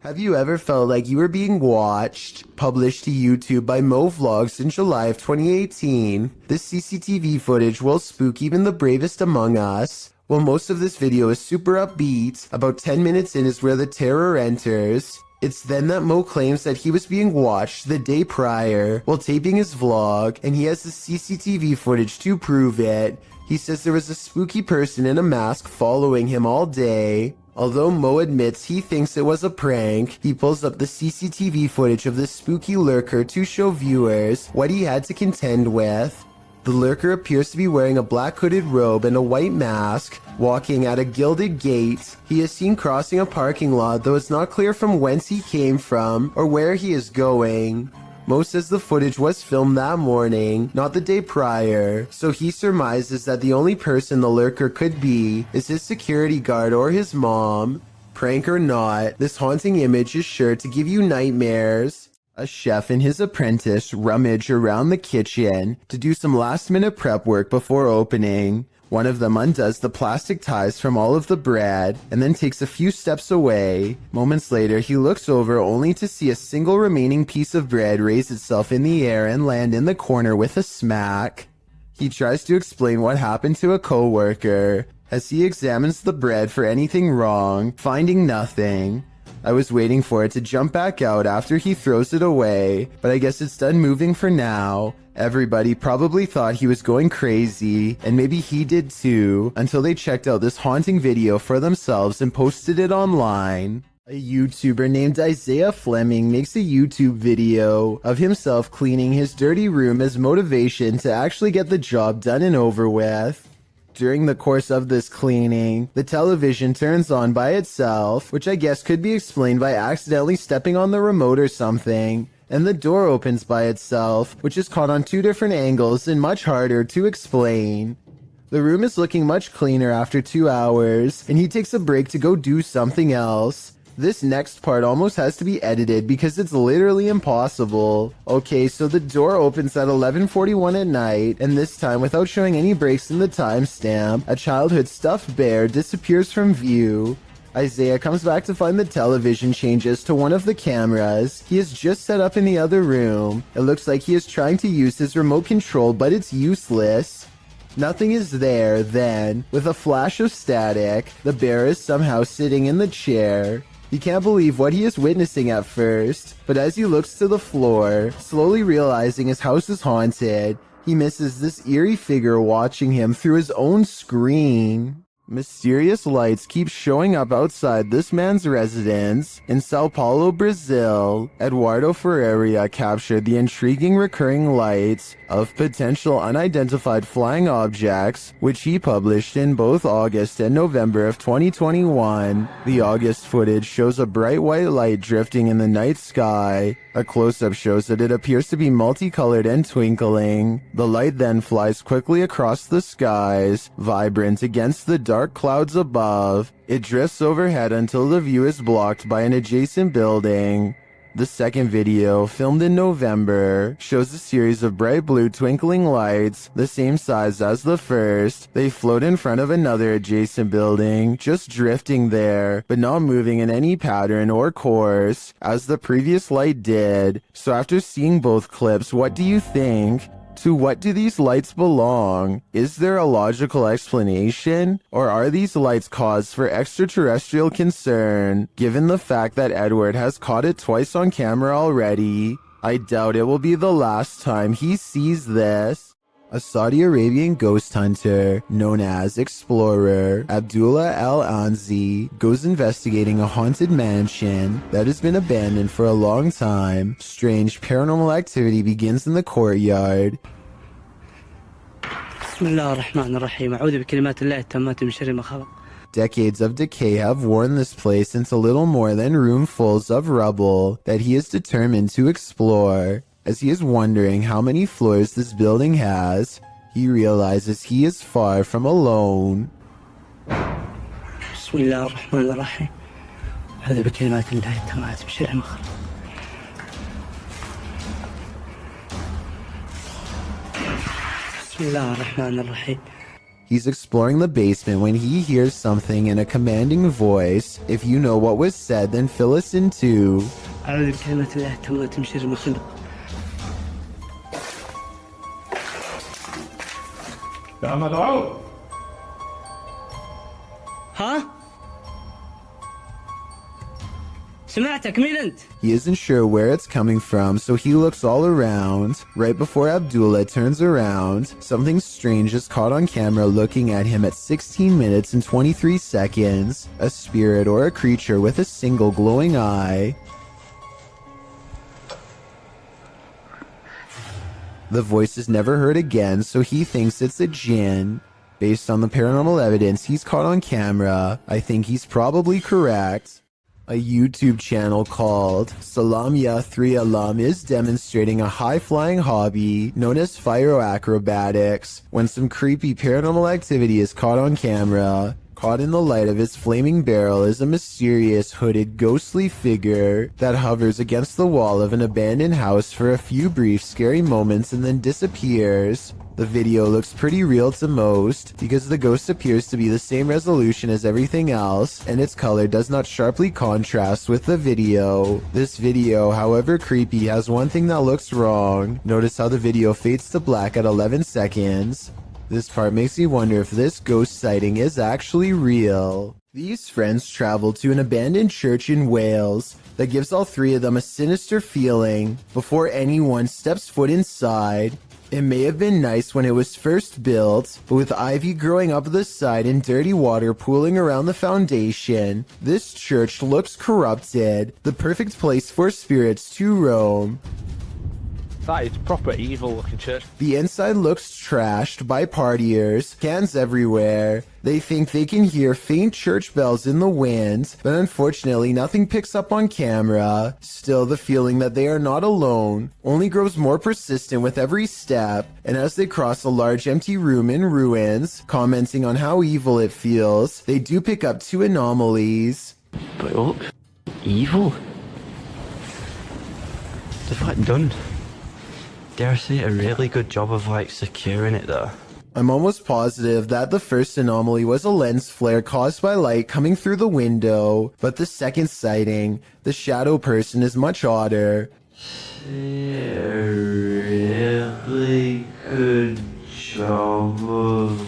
Have you ever felt like you were being watched? Published to YouTube by Mo Vlogs in July of 2018. This CCTV footage will spook even the bravest among us. While most of this video is super upbeat, about 10 minutes in is where the terror enters. It's then that Mo claims that he was being watched the day prior while taping his vlog, and he has the CCTV footage to prove it. He says there was a spooky person in a mask following him all day. Although Mo admits he thinks it was a prank, he pulls up the CCTV footage of the spooky lurker to show viewers what he had to contend with. The lurker appears to be wearing a black hooded robe and a white mask, walking at a gilded gate. He is seen crossing a parking lot, though it's not clear from whence he came from or where he is going. Mo says the footage was filmed that morning, not the day prior, so he surmises that the only person the lurker could be is his security guard or his mom. Prank or not, this haunting image is sure to give you nightmares. A chef and his apprentice rummage around the kitchen to do some last-minute prep work before opening. One of them undoes the plastic ties from all of the bread and then takes a few steps away. Moments later, he looks over only to see a single remaining piece of bread raise itself in the air and land in the corner with a smack. He tries to explain what happened to a coworker as he examines the bread for anything wrong, finding nothing. I was waiting for it to jump back out after he throws it away, but I guess it's done moving for now. Everybody probably thought he was going crazy, and maybe he did too, until they checked out this haunting video for themselves and posted it online. A YouTuber named Isaiah Fleming makes a YouTube video of himself cleaning his dirty room as motivation to actually get the job done and over with. During the course of this cleaning, the television turns on by itself, which I guess could be explained by accidentally stepping on the remote or something, and the door opens by itself, which is caught on two different angles and much harder to explain. The room is looking much cleaner after 2 hours, and he takes a break to go do something else. This next part almost has to be edited because it's literally impossible. Okay, so the door opens at 11:41 at night, and this time, without showing any breaks in the timestamp, a childhood stuffed bear disappears from view. Isaiah comes back to find the television changes to one of the cameras he has just set up in the other room. It looks like he is trying to use his remote control, but it's useless. Nothing is there then. With a flash of static, the bear is somehow sitting in the chair. He can't believe what he is witnessing at first, but as he looks to the floor, slowly realizing his house is haunted, he misses this eerie figure watching him through his own screen. Mysterious lights keep showing up outside this man's residence in Sao Paulo, Brazil. Eduardo Ferreira captured the intriguing recurring lights of potential unidentified flying objects, which he published in both August and November of 2021. The August footage shows a bright white light drifting in the night sky. A close-up shows that it appears to be multicolored and twinkling. The light then flies quickly across the skies, vibrant against the dark clouds above. It drifts overhead until the view is blocked by an adjacent building. The second video, filmed in November, shows a series of bright blue twinkling lights, the same size as the first. They float in front of another adjacent building, just drifting there, but not moving in any pattern or course, as the previous light did. So after seeing both clips, what do you think? To what do these lights belong? Is there a logical explanation? Or are these lights cause for extraterrestrial concern, given the fact that Edward has caught it twice on camera already? I doubt it will be the last time he sees this. A Saudi Arabian ghost hunter, known as Explorer Abdullah Al-Anzi, goes investigating a haunted mansion that has been abandoned for a long time. Strange paranormal activity begins in the courtyard. Decades of decay have worn this place into little more than roomfuls of rubble that he is determined to explore. As he is wondering how many floors this building has, He realizes he is far from alone. بسم الله الرحمن الرحيم هذا بكلمات الله التامات من شر ما خلق بسم الله الرحمن الرحيم. He's exploring the basement when he hears something in a commanding voice. If you know what was said, then fill us in too. أعوذ بكلمات الله التامات من شر ما خلق. ها؟ سمعتك مين أنت؟ He isn't sure where it's coming from, so he looks all around. Right before Abdullah turns around, something strange is caught on camera looking at him at 16 minutes and 23 seconds. A spirit or a creature with a single glowing eye. The voice is never heard again, so he thinks it's a jinn. Based on the paranormal evidence he's caught on camera, I think he's probably correct. A YouTube channel called Salam Ya 3 Alam is demonstrating a high-flying hobby known as pyroacrobatics when some creepy paranormal activity is caught on camera. Caught in the light of his flaming barrel is a mysterious hooded ghostly figure that hovers against the wall of an abandoned house for a few brief scary moments and then disappears. The video looks pretty real to most because the ghost appears to be the same resolution as everything else and its color does not sharply contrast with the video. This video, however creepy, has one thing that looks wrong. Notice how the video fades to black at 11 seconds. This part makes me wonder if this ghost sighting is actually real. These friends travel to an abandoned church in Wales that gives all three of them a sinister feeling before anyone steps foot inside. It may have been nice when it was first built, but with ivy growing up the side and dirty water pooling around the foundation, this church looks corrupted, the perfect place for spirits to roam. That is proper evil looking church. The inside looks trashed by partiers, cans everywhere. They think they can hear faint church bells in the wind, but unfortunately nothing picks up on camera. Still, the feeling that they are not alone only grows more persistent with every step, and as they cross a large empty room in ruins, commenting on how evil it feels, they do pick up two anomalies. But look, evil? They've done, dare I say, a really good job of securing it there. I'm almost positive that the first anomaly was a lens flare caused by light coming through the window, but the second sighting, the shadow person, is much odder. Really good job of...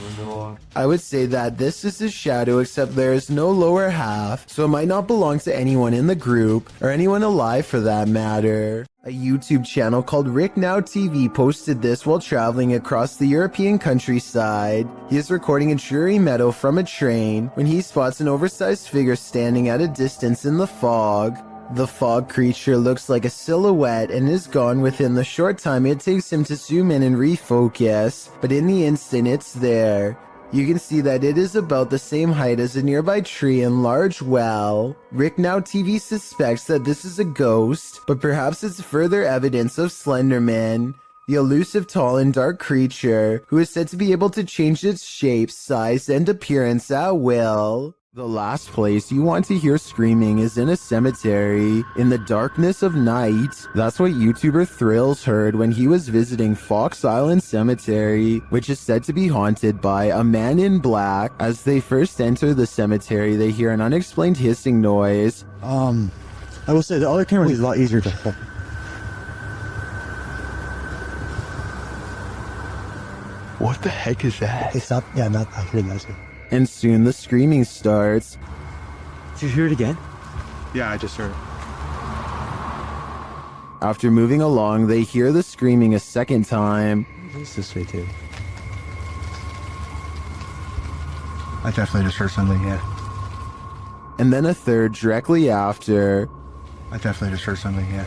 I would say that this is his shadow, except there is no lower half, so it might not belong to anyone in the group, or anyone alive for that matter. A YouTube channel called Rick Now TV posted this while traveling across the European countryside. He is recording a dreary meadow from a train when he spots an oversized figure standing at a distance in the fog. The fog creature looks like a silhouette and is gone within the short time it takes him to zoom in and refocus, but in the instant it's there. You can see that it is about the same height as a nearby tree and large well. Rick Now TV suspects that this is a ghost, but perhaps it's further evidence of Slenderman, the elusive tall and dark creature who is said to be able to change its shape, size, and appearance at will. The last place you want to hear screaming is in a cemetery, in the darkness of night. That's what YouTuber Thrills heard when he was visiting Fox Island Cemetery, which is said to be haunted by a man in black. As they first enter the cemetery, they hear an unexplained hissing noise. I will say the other camera is a lot easier to hold. What the heck is that? It's not, yeah, not, I heard that too. And soon the screaming starts. Did you hear it again? Yeah, I just heard it. After moving along, they hear the screaming a second time. It's this way too. I definitely just heard something, yeah. And then a third directly after. I definitely just heard something, yeah.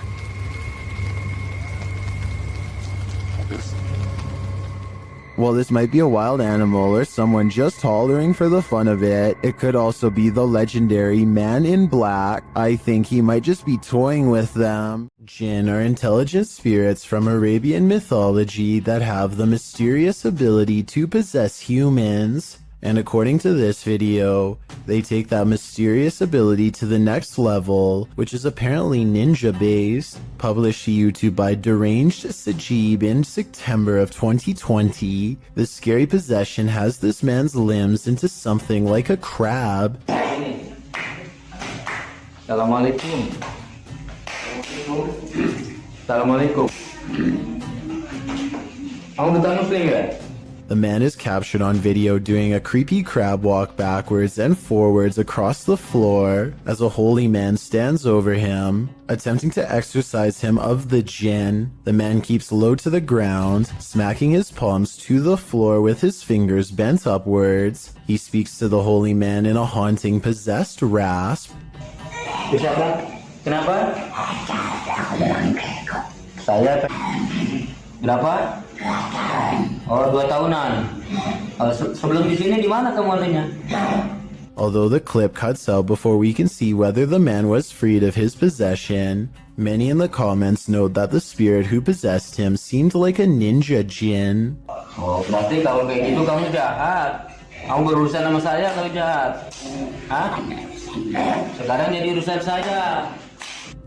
While this might be a wild animal or someone just hollering for the fun of it, it could also be the legendary Man in Black. I think he might just be toying with them. Jinn are intelligent spirits from Arabian mythology that have the mysterious ability to possess humans. And according to this video, they take that mysterious ability to the next level, which is apparently ninja based. Published to YouTube by Deranged Sajib in September of 2020, the scary possession has this man's limbs into something like a crab. Assalamualaikum. Assalamualaikum. Kamu betah Muslim ya? The man is captured on video doing a creepy crab walk backwards and forwards across the floor as a holy man stands over him, attempting to exorcise him of the jinn. The man keeps low to the ground, smacking his palms to the floor with his fingers bent upwards. He speaks to the holy man in a haunting, possessed rasp. Kenapa? Saya berapa? Oh, 2 tahunan. Sebelum di sini di mana kamu adanya? Although the clip cuts out before we can see whether the man was freed of his possession, many in the comments note that the spirit who possessed him seemed like a ninja jinn. Oh, berarti kalau kayak gitu kamu jahat. Kamu berurusan sama saya kalau jahat. Hah? Sekarang jadi urusan saya.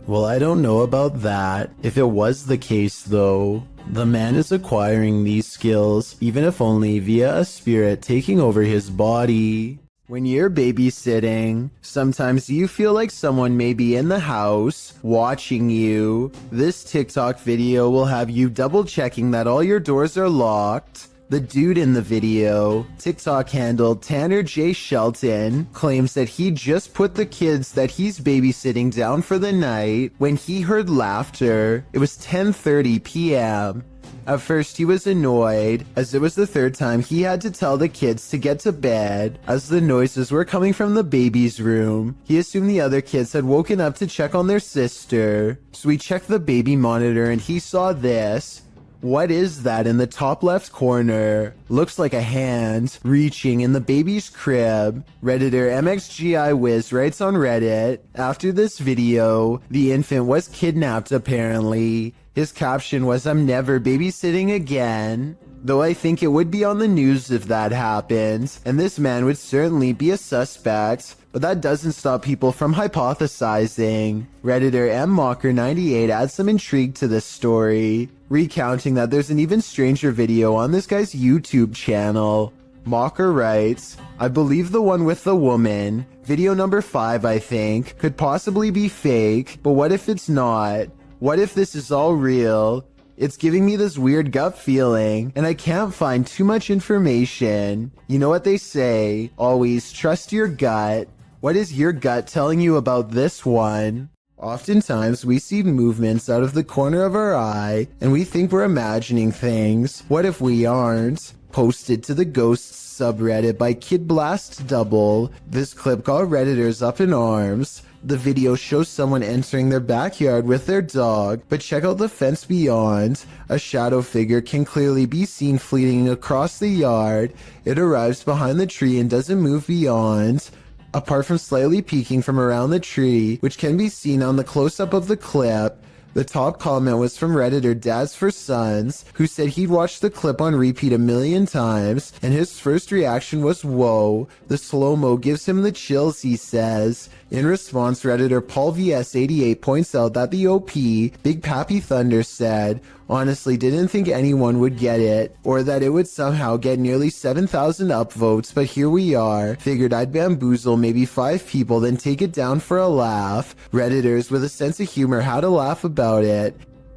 Well, I don't know about that. If it was the case, though, the man is acquiring these skills, even if only via a spirit taking over his body. When you're babysitting, sometimes you feel like someone may be in the house, watching you. This TikTok video will have you double checking that all your doors are locked. The dude in the video, TikTok handle Tanner J. Shelton, claims that he just put the kids that he's babysitting down for the night when he heard laughter. It was 10:30 p.m. At first he was annoyed, as it was the third time he had to tell the kids to get to bed, as the noises were coming from the baby's room. He assumed the other kids had woken up to check on their sister, so he checked the baby monitor and he saw this. What is that in the top left corner? Looks like a hand reaching in the baby's crib. Redditor MXGI Wiz writes on Reddit, after this video, the infant was kidnapped apparently. His caption was, "I'm never babysitting again." Though I think it would be on the news if that happened, and this man would certainly be a suspect. But that doesn't stop people from hypothesizing. Redditor MMocker98 adds some intrigue to this story, recounting that there's an even stranger video on this guy's YouTube channel. Mocker writes, "I believe the one with the woman, video number 5 I think, could possibly be fake, but what if it's not? What if this is all real? It's giving me this weird gut feeling, and I can't find too much information. You know what they say, always trust your gut. What is your gut telling you about this one?" Oftentimes, we see movements out of the corner of our eye, and we think we're imagining things. What if we aren't? Posted to the Ghosts subreddit by Kid Blast Double, this clip got Redditors up in arms. The video shows someone entering their backyard with their dog, but check out the fence beyond. A shadow figure can clearly be seen fleeting across the yard. It arrives behind the tree and doesn't move beyond. Apart from slightly peeking from around the tree, which can be seen on the close-up of the clip, the top comment was from Redditor Dads for Sons, who said he'd watched the clip on repeat a million times, and his first reaction was, "Whoa, the slow-mo gives him the chills," he says. In response, Redditor Paul VS88 points out that the OP, Big Pappy Thunder, said, "Honestly didn't think anyone would get it, or that it would somehow get nearly 7,000 upvotes, but here we are. Figured I'd bamboozle maybe 5 people, then take it down for a laugh." Redditors with a sense of humor had a laugh about it.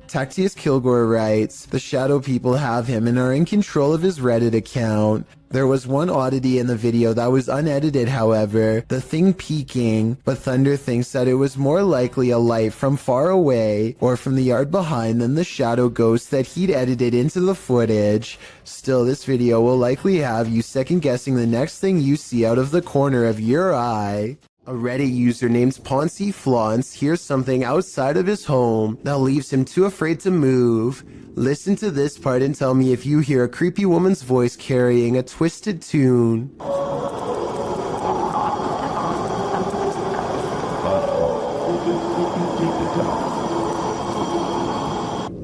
Tactius Kilgore writes, "The shadow people have him and are in control of his Reddit account. There was one oddity in the video that was unedited, however, the thing peeking, but Thunder thinks that it was more likely a light from far away or from the yard behind than the shadow ghost that he'd edited into the footage. Still, this video will likely have you second guessing the next thing you see out of the corner of your eye." A Reddit user named Poncy Flauns hears something outside of his home that leaves him too afraid to move. Listen to this part and tell me if you hear a creepy woman's voice carrying a twisted tune.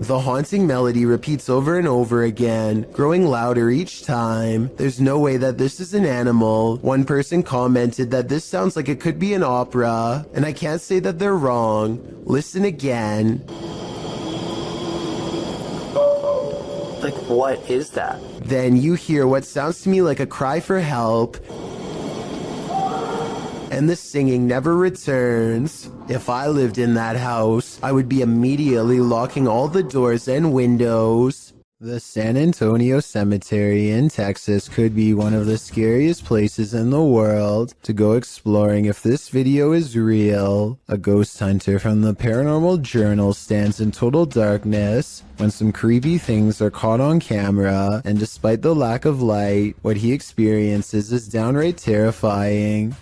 The haunting melody repeats over and over again, growing louder each time. There's no way that this is an animal. One person commented that this sounds like it could be an opera, and I can't say that they're wrong. Listen again. Like, what is that? Then you hear what sounds to me like a cry for help, and the singing never returns. If I lived in that house, I would be immediately locking all the doors and windows. The San Antonio Cemetery in Texas could be one of the scariest places in the world to go exploring if this video is real. A ghost hunter from the Paranormal Journal stands in total darkness when some creepy things are caught on camera, and despite the lack of light, what he experiences is downright terrifying.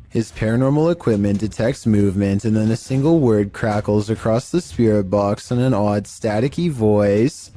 His paranormal equipment detects movement, and then a single word crackles across the spirit box in an odd staticky voice.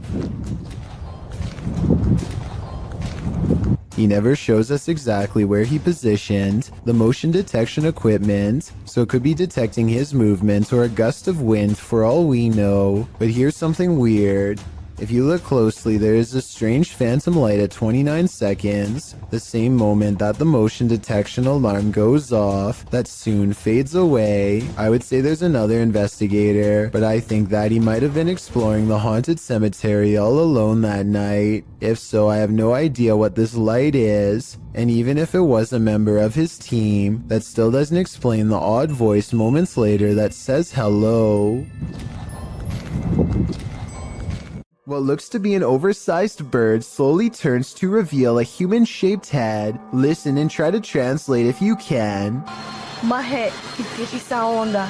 He never shows us exactly where he positioned the motion detection equipment, so it could be detecting his movement or a gust of wind for all we know. But here's something weird. If you look closely, there is a strange phantom light at 29 seconds, the same moment that the motion detection alarm goes off, that soon fades away. I would say there's another investigator, but I think that he might have been exploring the haunted cemetery all alone that night. If so, I have no idea what this light is, and even if it was a member of his team, that still doesn't explain the odd voice moments later that says hello. What looks to be an oversized bird slowly turns to reveal a human-shaped head. Listen and try to translate if you can. Maje, ¿qué es esa onda?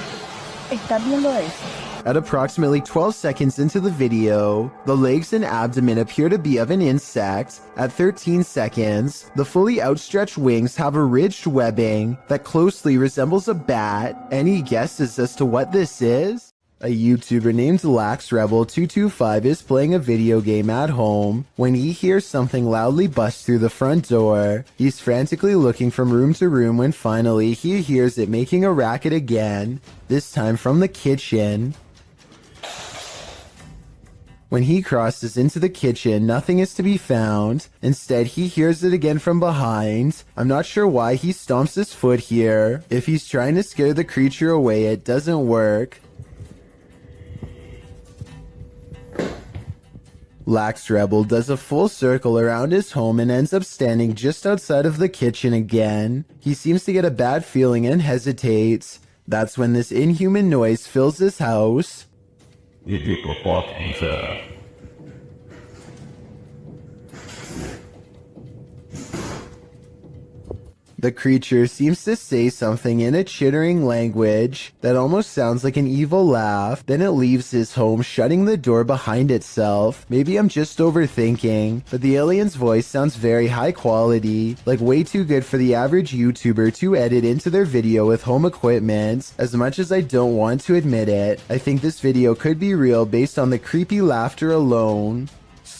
¿Estás viendo eso? At approximately 12 seconds into the video, the legs and abdomen appear to be of an insect. At 13 seconds, the fully outstretched wings have a ridged webbing that closely resembles a bat. Any guesses as to what this is? A YouTuber named LaxRebel225 is playing a video game at home when he hears something loudly bust through the front door. He's frantically looking from room to room when finally he hears it making a racket again, this time from the kitchen. When he crosses into the kitchen, nothing is to be found. Instead, he hears it again from behind. I'm not sure why he stomps his foot here. If he's trying to scare the creature away, it doesn't work. LaxRebel does a full circle around his home and ends up standing just outside of the kitchen again. He seems to get a bad feeling and hesitates. That's when this inhuman noise fills his house. The creature seems to say something in a chittering language that almost sounds like an evil laugh. Then it leaves his home, shutting the door behind itself. Maybe I'm just overthinking, but the alien's voice sounds very high quality, like way too good for the average YouTuber to edit into their video with home equipment. As much as I don't want to admit it, I think this video could be real based on the creepy laughter alone.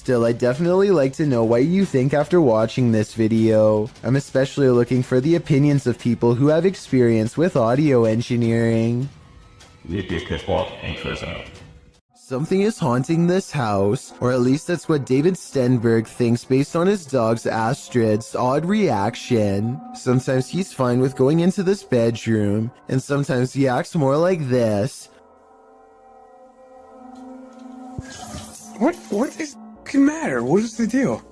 Still, I'd definitely like to know what you think after watching this video. I'm especially looking for the opinions of people who have experience with audio engineering. Something is haunting this house, or at least that's what David Stenberg thinks based on his dog's Astrid's odd reaction. Sometimes he's fine with going into this bedroom, and sometimes he acts more like this. What is matter? What is the deal?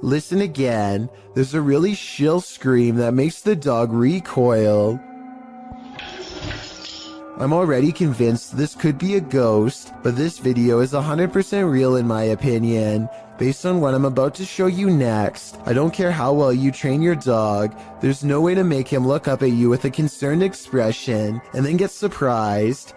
Listen again. There's a really shrill scream that makes the dog recoil. I'm already convinced this could be a ghost, but this video is 100% real in my opinion, based on what I'm about to show you next. I don't care how well you train your dog, there's no way to make him look up at you with a concerned expression and then get surprised.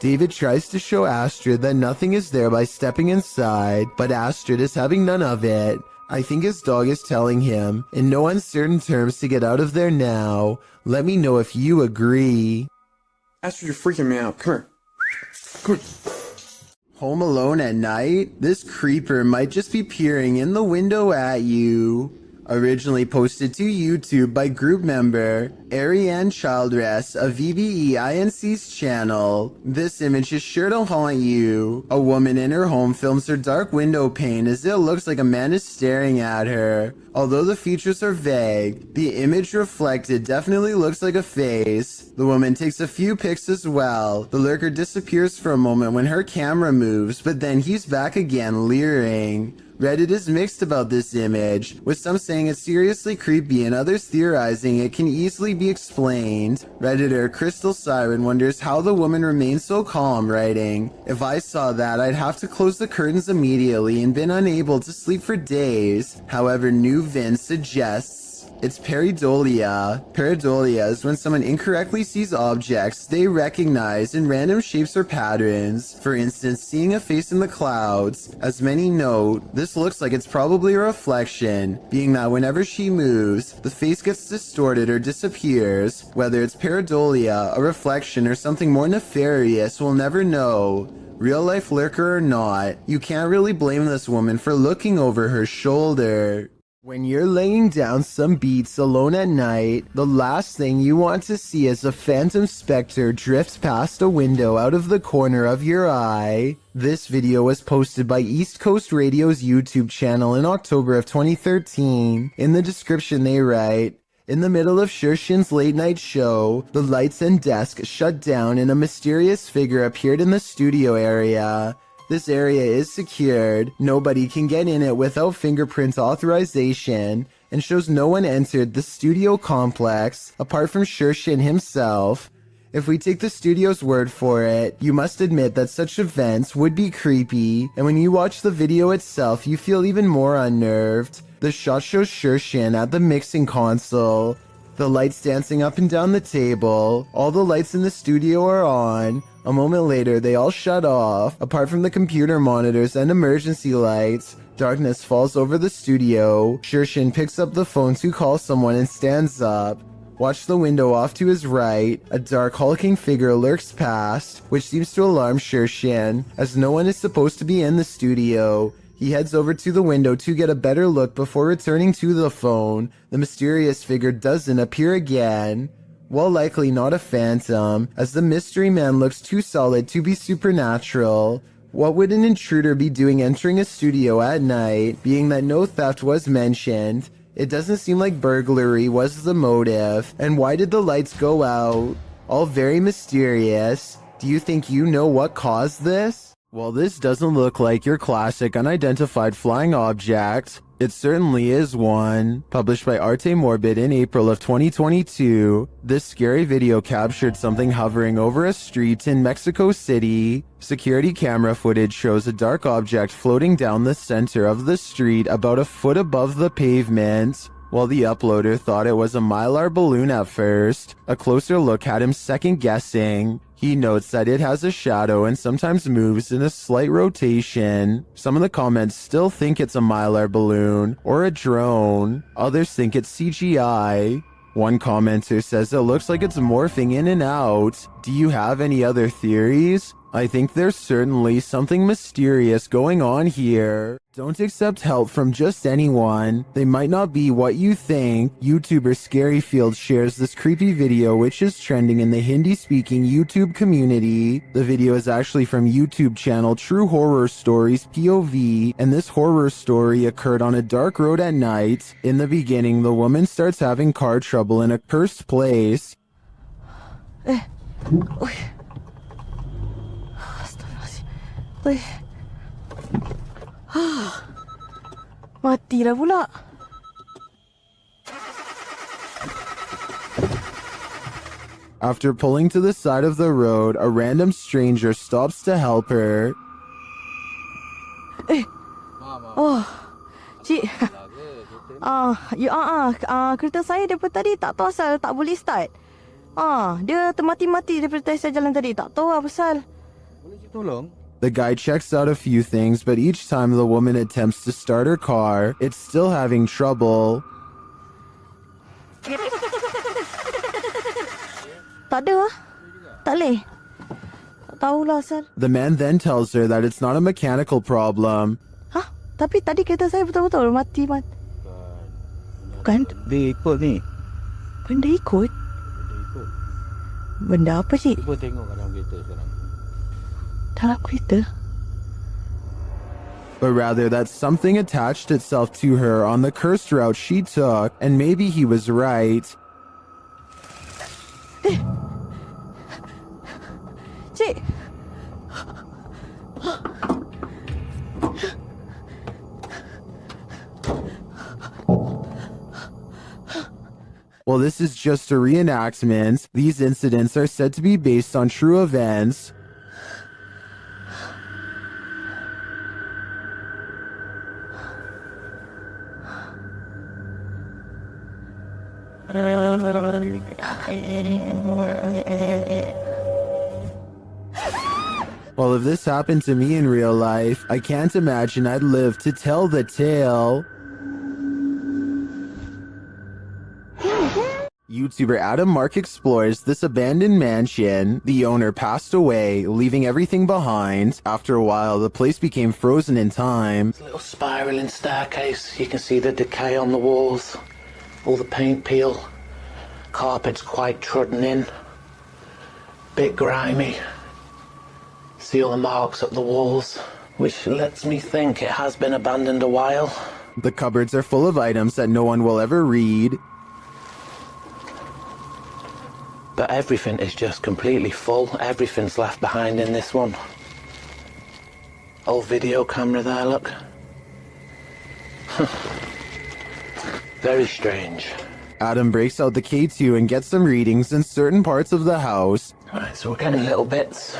David tries to show Astrid that nothing is there by stepping inside, but Astrid is having none of it. I think his dog is telling him, in no uncertain terms, to get out of there now. Let me know if you agree. Astrid, you're freaking me out. Come here. Come here. Home alone at night? This creeper might just be peering in the window at you. Originally posted to YouTube by group member Ariane Childress of VBEINC's channel. This image is sure to haunt you. A woman in her home films her dark window pane as it looks like a man is staring at her. Although the features are vague, the image reflected definitely looks like a face. The woman takes a few pics as well. The lurker disappears for a moment when her camera moves, but then he's back again, leering. Reddit is mixed about this image, with some saying it's seriously creepy and others theorizing it can easily be explained. Redditor Crystal Siren wonders how the woman remains so calm, writing, "If I saw that, I'd have to close the curtains immediately and been unable to sleep for days." However, New Vin suggests it's pareidolia. Pareidolia is when someone incorrectly sees objects they recognize in random shapes or patterns. For instance, seeing a face in the clouds. As many note, this looks like it's probably a reflection, being that whenever she moves, the face gets distorted or disappears. Whether it's pareidolia, a reflection, or something more nefarious, we'll never know. Real life lurker or not, you can't really blame this woman for looking over her shoulder. When you're laying down some beats alone at night, the last thing you want to see is a phantom specter drift past a window out of the corner of your eye. This video was posted by East Coast Radio's YouTube channel in October of 2013. In the description they write, "In the middle of Shershin's late night show, the lights and desk shut down and a mysterious figure appeared in the studio area. This area is secured, nobody can get in it without fingerprint authorization, and shows no one entered the studio complex apart from Shershin himself. If we take the studio's word for it, you must admit that such events would be creepy, and when you watch the video itself, you feel even more unnerved. The shot shows Shershin at the mixing console, the lights dancing up and down the table, all the lights in the studio are on. A moment later, they all shut off, apart from the computer monitors and emergency lights. Darkness falls over the studio. Shershin picks up the phone to call someone and stands up. Watch the window off to his right. A dark hulking figure lurks past, which seems to alarm Shershin, as no one is supposed to be in the studio. He heads over to the window to get a better look before returning to the phone. The mysterious figure doesn't appear again. While likely not a phantom, as the mystery man looks too solid to be supernatural. What would an intruder be doing entering a studio at night, being that no theft was mentioned? It doesn't seem like burglary was the motive. And why did the lights go out? All very mysterious. Do you think you know what caused this? Well, this doesn't look like your classic unidentified flying object. It certainly is one. Published by Arte Morbid in April of 2022, this scary video captured something hovering over a street in Mexico City. Security camera footage shows a dark object floating down the center of the street about a foot above the pavement. While the uploader thought it was a Mylar balloon at first, a closer look had him second-guessing. He notes that it has a shadow and sometimes moves in a slight rotation. Some of the comments still think it's a Mylar balloon or a drone. Others think it's CGI. One commenter says it looks like it's morphing in and out. Do you have any other theories? I think there's certainly something mysterious going on here. Don't accept help from just anyone. They might not be what you think. YouTuber Scaryfield shares this creepy video which is trending in the Hindi-speaking YouTube community. The video is actually from YouTube channel True Horror Stories POV, and this horror story occurred on a dark road at night. In the beginning, the woman starts having car trouble in a cursed place. Mati dah pula. After pulling to the side of the road, a random stranger stops to help her. Oh, cik. Kereta saya daripada tadi tak tahu asal tak boleh start. Dia termati-mati daripada saya jalan tadi. Tak tahu apa pasal. The guy checks out a few things, but each time the woman attempts to start her car, it's still having trouble. Tak ada. Tak boleh. Tak tahulah, sir. The man then tells her that it's not a mechanical problem. Hah? Tapi tadi kereta saya betul-betul mati, man. Bukan? Dia ikut ni. Benda ikut? Benda apa, cik? Cuba tengok kat dalam kereta sekarang. Dalam kereta? But rather that something attached itself to her on the cursed route she took, and maybe he was right. Cik! While this is just a reenactment, these incidents are said to be based on true events. Well, if this happened to me in real life, I can't imagine I'd live to tell the tale. YouTuber Adam Mark explores this abandoned mansion. The owner passed away, leaving everything behind. After a while, the place became frozen in time. Little spiraling staircase. You can see the decay on the walls. All the paint peel. Carpet's quite trodden in. Bit grimy. See all the marks up the walls, which lets me think it has been abandoned a while. The cupboards are full of items that no one will ever read. But everything is just completely full. Everything's left behind in this one. Old video camera there, look. Very strange. Adam breaks out the K2 and gets some readings in certain parts of the house. Alright, so we're getting little bits.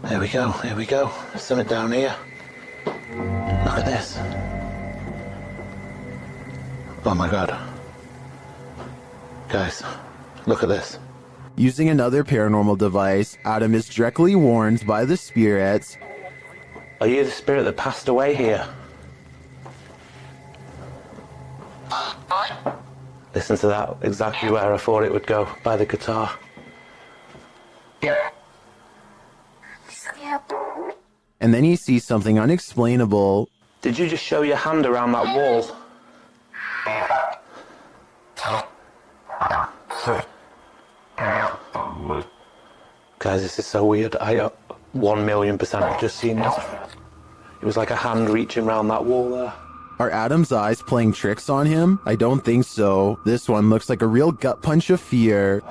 There we go, there we go. There's something down here. Look at this. Oh my god. Guys, look at this. Using another paranormal device, Adam is directly warned by the spirits. Are you the spirit that passed away here? Listen to that, exactly where I thought it would go, by the guitar. And then he sees something unexplainable. Did you just show your hand around that wall? Guys, this is so weird. I 1,000,000% have just seen this. It was like a hand reaching around that wall there. Are Adam's eyes playing tricks on him? I don't think so. This one looks like a real gut punch of fear.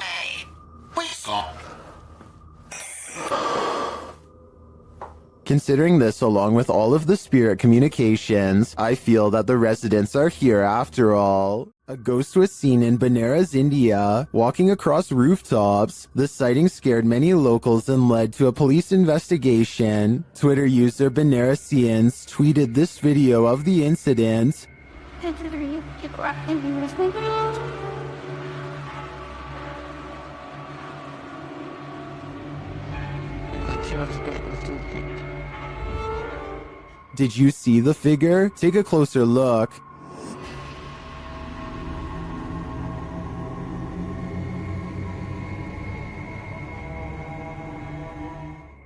Considering this along with all of the spirit communications, I feel that the residents are here after all. A ghost was seen in Benares, India, walking across rooftops. The sighting scared many locals and led to a police investigation. Twitter user Benaresians tweeted this video of the incident. Did you see the figure? Take a closer look.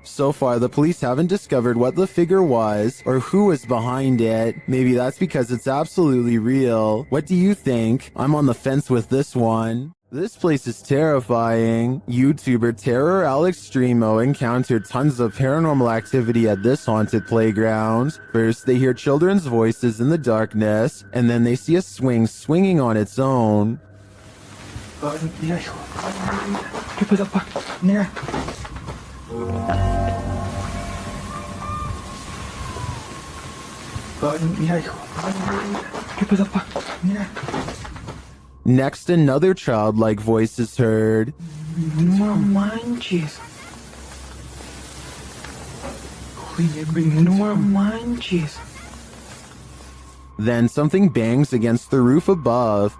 So far, the police haven't discovered what the figure was or who was behind it. Maybe that's because it's absolutely real. What do you think? I'm on the fence with this one. This place is terrifying. YouTuber Terror Alex Streamo encountered tons of paranormal activity at this haunted playground. First, they hear children's voices in the darkness, and then they see a swing swinging on its own. Next, another childlike voice is heard. No manches. No manches. Then something bangs against the roof above.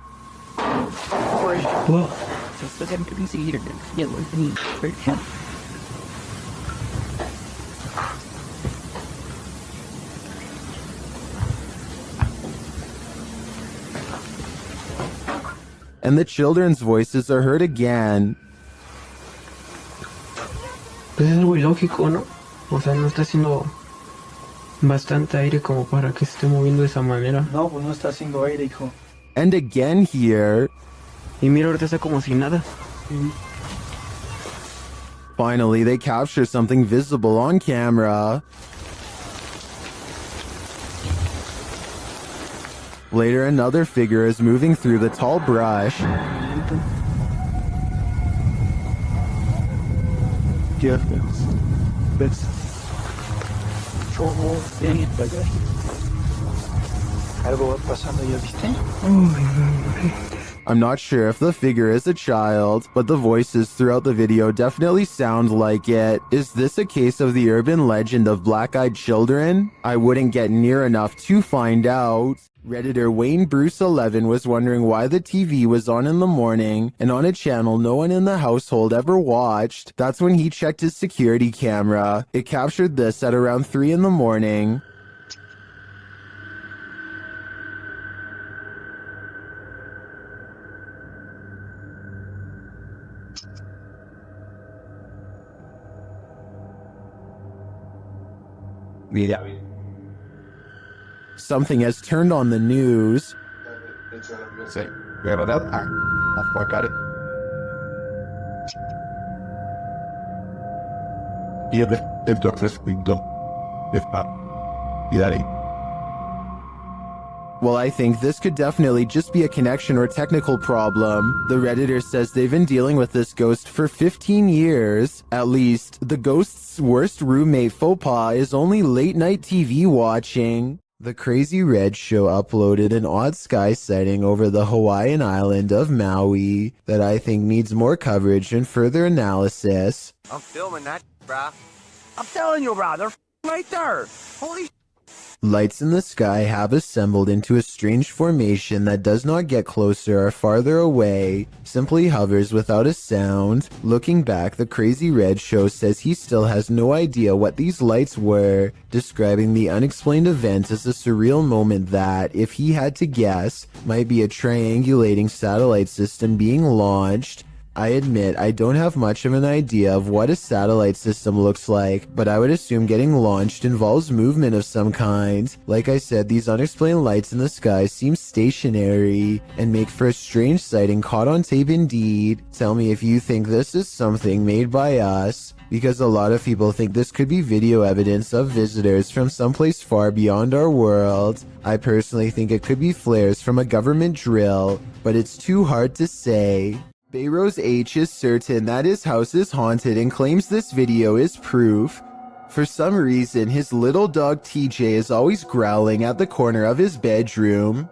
and the children's voices are heard again. Pues es algo ilógico, ¿no? O sea, no está haciendo bastante aire como para que se esté moviendo de esa manera. No, pues no está haciendo aire, hijo. And again here. Y mira, ahorita está como si nada. Finally, they capture something visible on camera. Later, another figure is moving through the tall brush. Jeff, that's algo va pasando, ¿ya viste? I'm not sure if the figure is a child, but the voices throughout the video definitely sound like it. Is this a case of the urban legend of black-eyed children? I wouldn't get near enough to find out. Redditor Wayne Bruce 11 was wondering why the TV was on in the morning and on a channel no one in the household ever watched. That's when he checked his security camera. It captured this at around 3 in the morning. Something has turned on the news. Got it. Yeah, if darkness we don't. If not, that ain't. Well, I think this could definitely just be a connection or technical problem. The Redditor says they've been dealing with this ghost for 15 years. At least, the ghost's worst roommate faux pas is only late night TV watching. The Crazy Red Show uploaded an odd sky sighting over the Hawaiian island of Maui that I think needs more coverage and further analysis. I'm filming that, bruh. I'm telling you, bruh, they're right there. Holy Lights in the sky have assembled into a strange formation that does not get closer or farther away, simply hovers without a sound. Looking back, the Crazy Red Show says he still has no idea what these lights were, describing the unexplained event as a surreal moment that, if he had to guess, might be a triangulating satellite system being launched. I admit I don't have much of an idea of what a satellite system looks like, but I would assume getting launched involves movement of some kind. Like I said, these unexplained lights in the sky seem stationary and make for a strange sighting caught on tape indeed. Tell me if you think this is something made by us, because a lot of people think this could be video evidence of visitors from someplace far beyond our world. I personally think it could be flares from a government drill, but it's too hard to say. Bayros H is certain that his house is haunted and claims this video is proof. For some reason, his little dog TJ is always growling at the corner of his bedroom.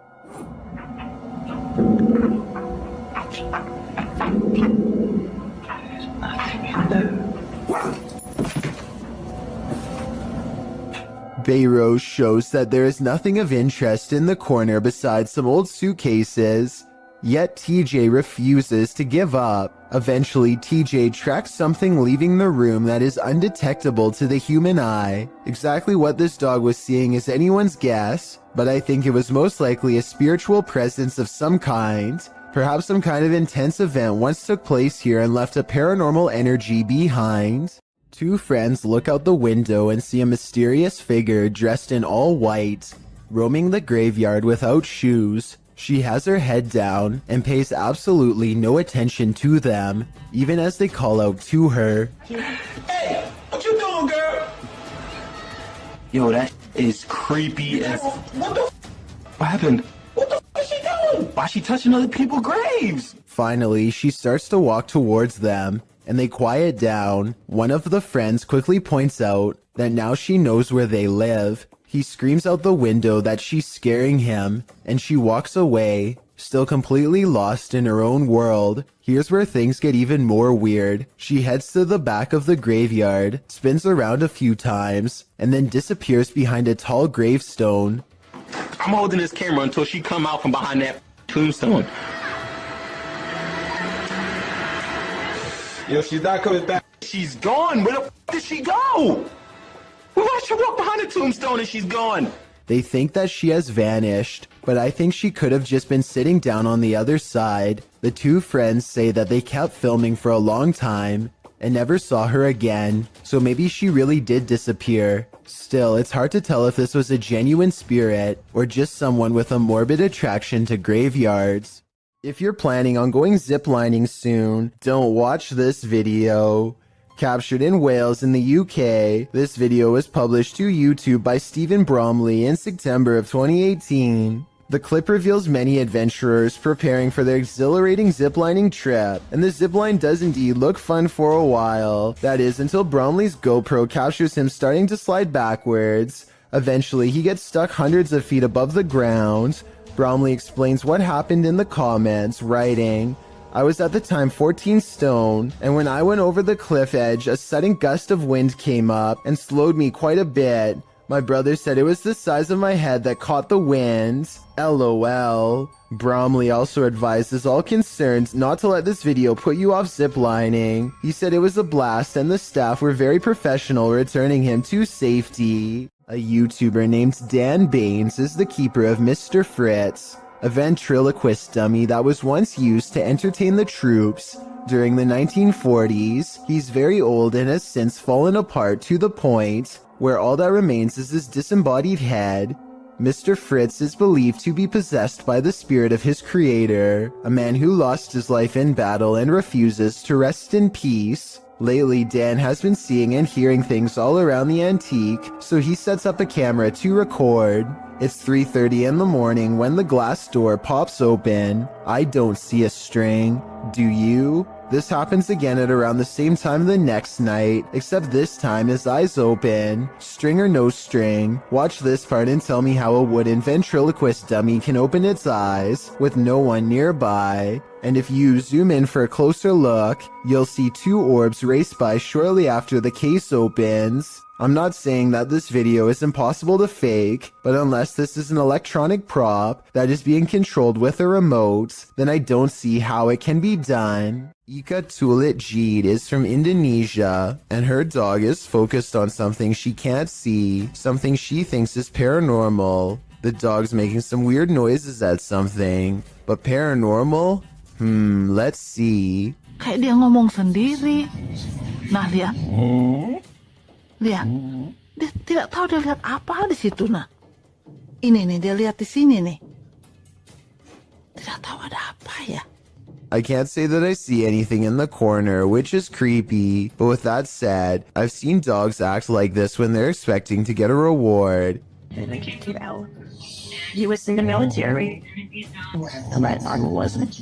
Bayros shows that there is nothing of interest in the corner besides some old suitcases. Yet TJ refuses to give up. Eventually, TJ tracks something leaving the room that is undetectable to the human eye. Exactly what this dog was seeing is anyone's guess, but I think it was most likely a spiritual presence of some kind. Perhaps some kind of intense event once took place here and left a paranormal energy behind. Two friends look out the window and see a mysterious figure dressed in all white, roaming the graveyard without shoes. She has her head down and pays absolutely no attention to them, even as they call out to her. Hey, what you doing, girl? Yo, that is creepy as... What happened? What the f is she doing? Why is she touching other people's graves? Finally, she starts to walk towards them, and they quiet down. One of the friends quickly points out that now she knows where they live. He screams out the window that she's scaring him, and she walks away, still completely lost in her own world. Here's where things get even more weird. She heads to the back of the graveyard, spins around a few times, and then disappears behind a tall gravestone. I'm holding this camera until she come out from behind that tombstone. Yo, she's not coming back. She's gone. Where the f did she go? Why she walk behind the tombstone and she's gone? They think that she has vanished, but I think she could have just been sitting down on the other side. The two friends say that they kept filming for a long time and never saw her again, so maybe she really did disappear. Still, it's hard to tell if this was a genuine spirit or just someone with a morbid attraction to graveyards. If you're planning on going ziplining soon, don't watch this video. Captured in Wales in the UK, this video was published to YouTube by Stephen Bromley in September of 2018. The clip reveals many adventurers preparing for their exhilarating ziplining trip, and the zipline does indeed look fun for a while. That is, until Bromley's GoPro captures him starting to slide backwards. Eventually, he gets stuck hundreds of feet above the ground. Bromley explains what happened in the comments, writing, "I was at the time 14 stone, and when I went over the cliff edge, a sudden gust of wind came up and slowed me quite a bit. My brother said it was the size of my head that caught the wind. LOL. Bromley also advises all concerned not to let this video put you off ziplining. He said it was a blast and the staff were very professional returning him to safety. A YouTuber named Dan Baines is the keeper of Mr. Fritz, a ventriloquist dummy that was once used to entertain the troops. During the 1940s, he's very old and has since fallen apart to the point where all that remains is his disembodied head. Mr. Fritz is believed to be possessed by the spirit of his creator, a man who lost his life in battle and refuses to rest in peace. Lately, Dan has been seeing and hearing things all around the antique, so he sets up a camera to record. It's 3:30 in the morning when the glass door pops open. I don't see a string. Do you? This happens again at around the same time the next night, except this time his eyes open. String or no string, watch this part and tell me how a wooden ventriloquist dummy can open its eyes with no one nearby. And if you zoom in for a closer look, you'll see two orbs race by shortly after the case opens. I'm not saying that this video is impossible to fake, but unless this is an electronic prop that is being controlled with a remote, then I don't see how it can be done. Ika Tulit Jeed is from Indonesia, and her dog is focused on something she can't see, something she thinks is paranormal. The dog's making some weird noises at something, but paranormal? Let's see. Kayak dia ngomong sendiri. Nah, lihat. Lihat. Dia tidak tahu dia lihat apa di situ, nah. Ini nih, dia lihat di sini nih. Tidak tahu ada apa ya. I can't say that I see anything in the corner, which is creepy, but with that said, I've seen dogs act like this when they're expecting to get a reward. He was in the military. My dog wasn't.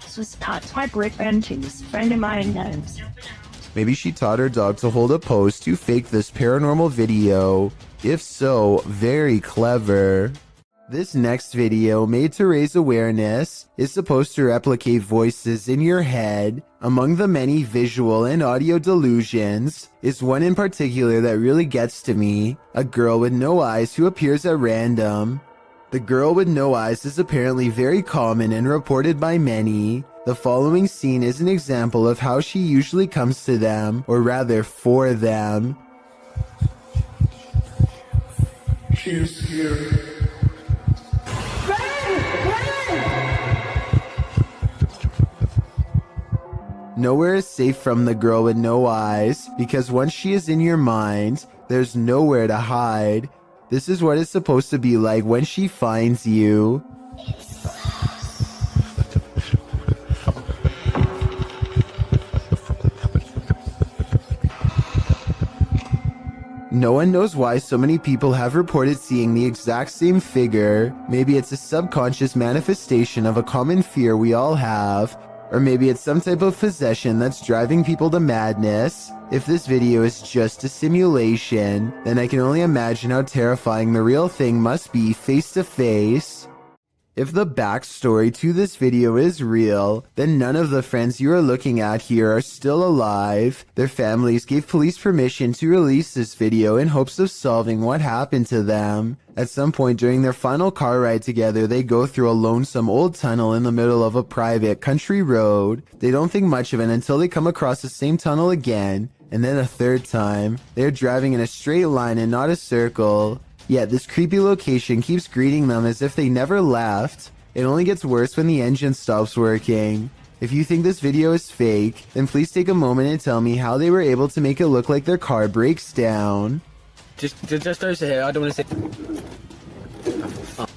This was taught by boyfriend. She was a friend of mine. Maybe she taught her dog to hold a pose to fake this paranormal video. If so, very clever. This next video, made to raise awareness, is supposed to replicate voices in your head. Among the many visual and audio delusions is one in particular that really gets to me. A girl with no eyes who appears at random. The girl with no eyes is apparently very common and reported by many. The following scene is an example of how she usually comes to them, or rather for them. She is here. Nowhere is safe from the girl with no eyes, because once she is in your mind, there's nowhere to hide. This is what it's supposed to be like when she finds you. No one knows why so many people have reported seeing the exact same figure. Maybe it's a subconscious manifestation of a common fear we all have. Or maybe it's some type of possession that's driving people to madness. If this video is just a simulation, then I can only imagine how terrifying the real thing must be face to face. If the backstory to this video is real, then none of the friends you are looking at here are still alive. Their families gave police permission to release this video in hopes of solving what happened to them. At some point during their final car ride together, they go through a lonesome old tunnel in the middle of a private country road. They don't think much of it until they come across the same tunnel again, and then a third time. They're driving in a straight line and not a circle. Yet this creepy location keeps greeting them as if they never left. It only gets worse when the engine stops working. If you think this video is fake, then please take a moment and tell me how they were able to make it look like their car breaks down. Just over here. I don't want to say.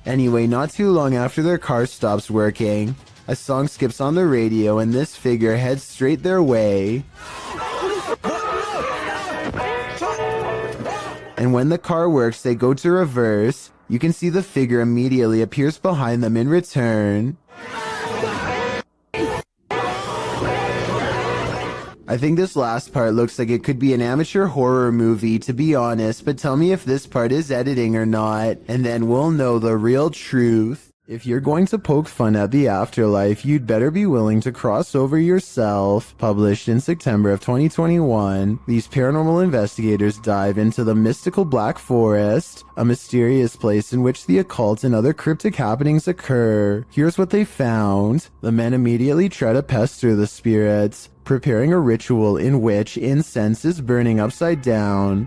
Anyway, not too long after their car stops working, a song skips on the radio and this figure heads straight their way. And when the car works, they go to reverse. You can see the figure immediately appears behind them in return. I think this last part looks like it could be an amateur horror movie, to be honest, but tell me if this part is editing or not, and then we'll know the real truth. If you're going to poke fun at the afterlife, you'd better be willing to cross over yourself. Published in September of 2021, these paranormal investigators dive into the mystical Black Forest, a mysterious place in which the occult and other cryptic happenings occur. Here's what they found. The men immediately try to pester the spirits, preparing a ritual in which incense is burning upside down.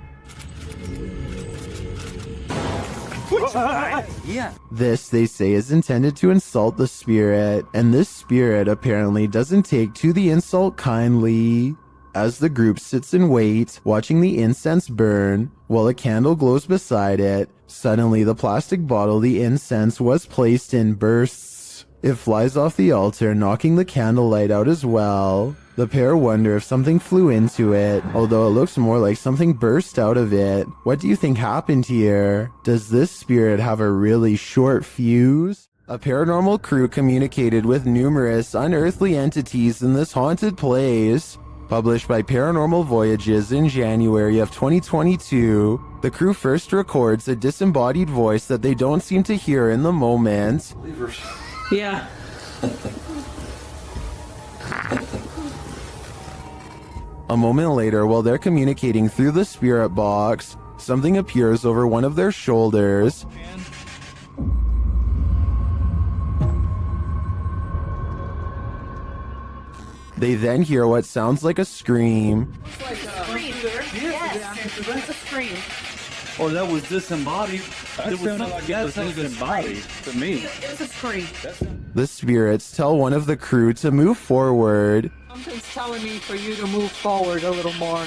This, they say, is intended to insult the spirit, and this spirit apparently doesn't take to the insult kindly. As the group sits and waits, watching the incense burn, while a candle glows beside it, suddenly the plastic bottle the incense was placed in bursts. It flies off the altar, knocking the candlelight out as well. The pair wonder if something flew into it, although it looks more like something burst out of it. What do you think happened here? Does this spirit have a really short fuse? A paranormal crew communicated with numerous unearthly entities in this haunted place. Published by Paranormal Voyages in January of 2022, the crew first records a disembodied voice that they don't seem to hear in the moment. Yeah. A moment later, while they're communicating through the spirit box, something appears over one of their shoulders. They then hear what sounds like a scream. Yes, it's a scream. Oh, that was disembodied. It was like disembodied to me. It's a scream. The spirits tell one of the crew to move forward. Something's telling me for you to move forward a little more.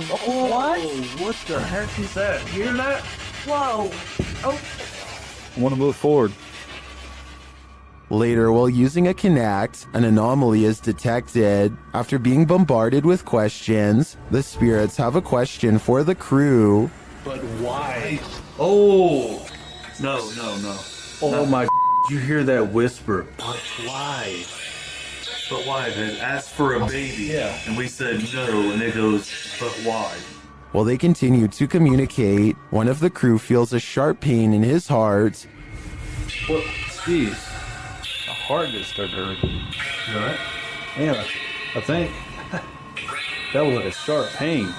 What? What the heck is that? You hear that? Whoa. Oh. I want to move forward. Later, while using a Kinect, an anomaly is detected. After being bombarded with questions, the spirits have a question for the crew. But why? Oh! No. Oh my! You hear that whisper? But why? But why? They asked for a baby. Yeah. And we said no, and it goes, but why? While they continue to communicate, one of the crew feels a sharp pain in his heart. What? Jeez. My heart just started hurting. You alright? Yeah, I think that was like a sharp pain.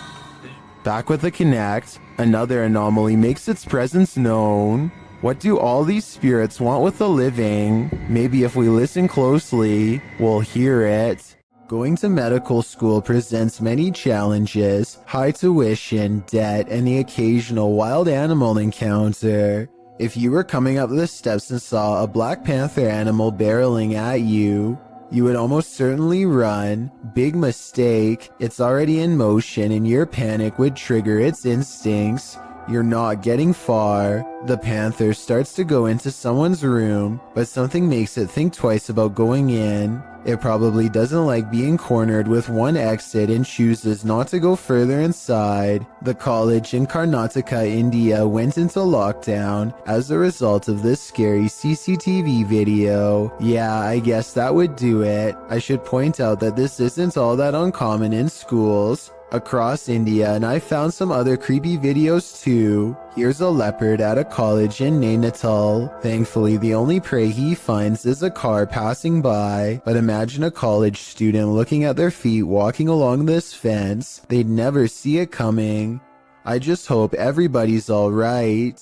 Back with the Kinect, another anomaly makes its presence known. What do all these spirits want with the living? Maybe if we listen closely, we'll hear it. Going to medical school presents many challenges: high tuition, debt, and the occasional wild animal encounter. If you were coming up the steps and saw a Black Panther animal barreling at you, you would almost certainly run. Big mistake. It's already in motion and your panic would trigger its instincts. You're not getting far. The panther starts to go into someone's room, but something makes it think twice about going in. It probably doesn't like being cornered with one exit and chooses not to go further inside. The college in Karnataka, India went into lockdown as a result of this scary CCTV video. Yeah, I guess that would do it. I should point out that this isn't all that uncommon in schools across India, and I found some other creepy videos too. Here's a leopard at a college in Nainital. Thankfully, the only prey he finds is a car passing by, but imagine a college student looking at their feet walking along this fence. They'd never see it coming. I just hope everybody's alright.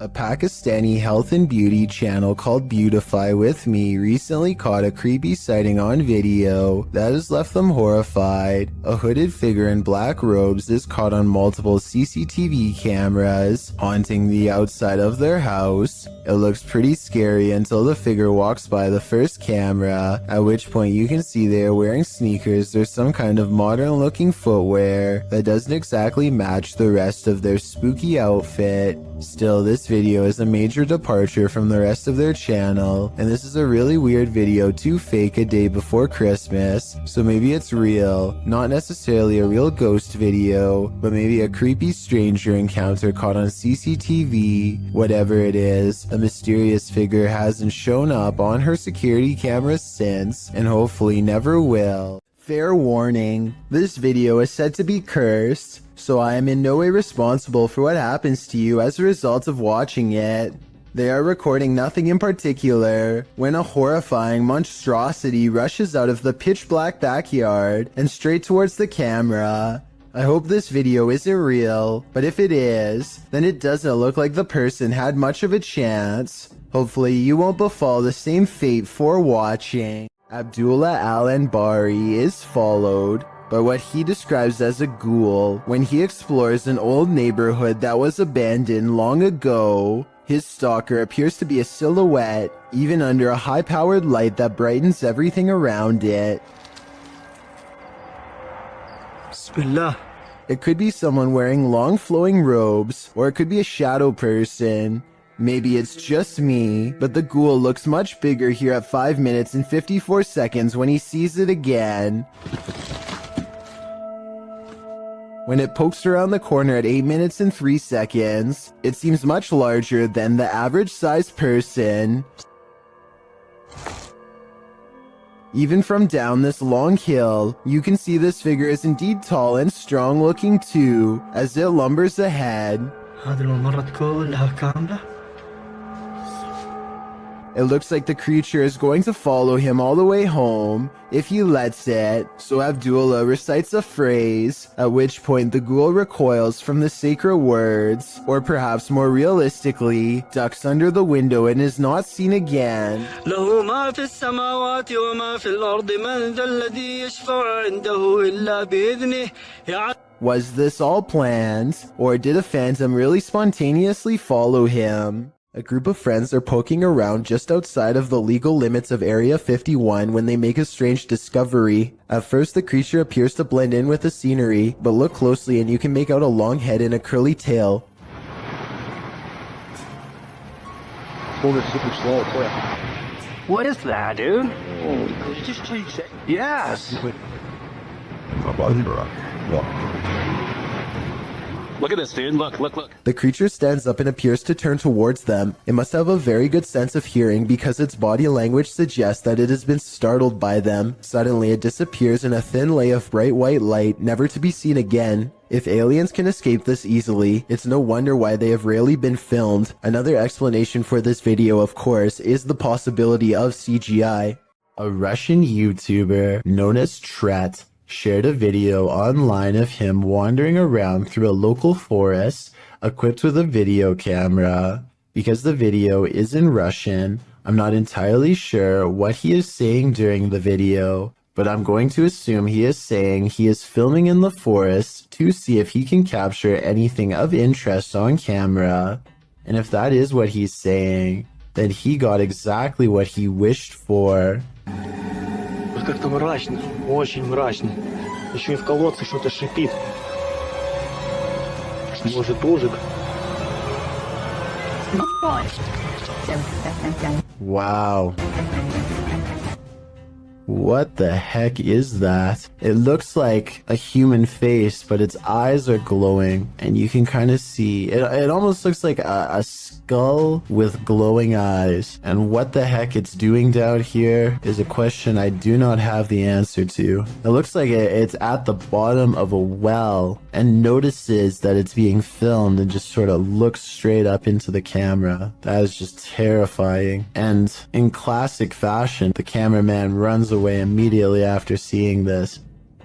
A Pakistani health and beauty channel called Beautify With Me recently caught a creepy sighting on video that has left them horrified. A hooded figure in black robes is caught on multiple CCTV cameras haunting the outside of their house. It looks pretty scary until the figure walks by the first camera, at which point you can see they are wearing sneakers or some kind of modern looking footwear that doesn't exactly match the rest of their spooky outfit. Still, this video is a major departure from the rest of their channel, and this is a really weird video to fake a day before Christmas, so maybe it's real, not necessarily a real ghost video, but maybe a creepy stranger encounter caught on CCTV. Whatever it is, a mysterious figure hasn't shown up on her security cameras since, and hopefully never will. Fair warning, this video is said to be cursed, so I am in no way responsible for what happens to you as a result of watching it. They are recording nothing in particular when a horrifying monstrosity rushes out of the pitch black backyard and straight towards the camera. I hope this video isn't real, but if it is, then it doesn't look like the person had much of a chance. Hopefully you won't befall the same fate for watching. Abdullah Al-Anbari is followed by what he describes as a ghoul when he explores an old neighborhood that was abandoned long ago. His stalker appears to be a silhouette, even under a high-powered light that brightens everything around it. Bismillah. It could be someone wearing long flowing robes, or it could be a shadow person. Maybe it's just me, but the ghoul looks much bigger here at 5 minutes and 54 seconds when he sees it again. When it pokes around the corner at 8 minutes and 3 seconds, it seems much larger than the average sized person. Even from down this long hill, you can see this figure is indeed tall and strong looking too, as it lumbers ahead. It looks like the creature is going to follow him all the way home, if he lets it, so Abdullah recites a phrase, at which point the ghoul recoils from the sacred words, or perhaps more realistically, ducks under the window and is not seen again. Was this all planned, or did a phantom really spontaneously follow him? A group of friends are poking around just outside of the legal limits of Area 51 when they make a strange discovery. At first, the creature appears to blend in with the scenery, but look closely and you can make out a long head and a curly tail. What is that, dude? Did you just change it? Yes. Look at this, dude. Look. The creature stands up and appears to turn towards them. It must have a very good sense of hearing because its body language suggests that it has been startled by them. Suddenly, it disappears in a thin lay of bright white light, never to be seen again. If aliens can escape this easily, it's no wonder why they have rarely been filmed. Another explanation for this video, of course, is the possibility of CGI. A Russian YouTuber known as Tret shared a video online of him wandering around through a local forest equipped with a video camera. Because the video is in Russian, I'm not entirely sure what he is saying during the video, but I'm going to assume he is saying he is filming in the forest to see if he can capture anything of interest on camera. And if that is what he's saying, then he got exactly what he wished for. Как-то мрачно, очень мрачно. Еще и в колодце что-то шипит. Может, ужик? Wow. What the heck is that? It looks like a human face, but its eyes are glowing, and you can kind of see, it almost looks like a skull with glowing eyes. And what the heck it's doing down here is a question I do not have the answer to. It looks like it's at the bottom of a well and notices that it's being filmed and just sort of looks straight up into the camera. That is just terrifying. And in classic fashion, the cameraman runs away immediately after seeing this.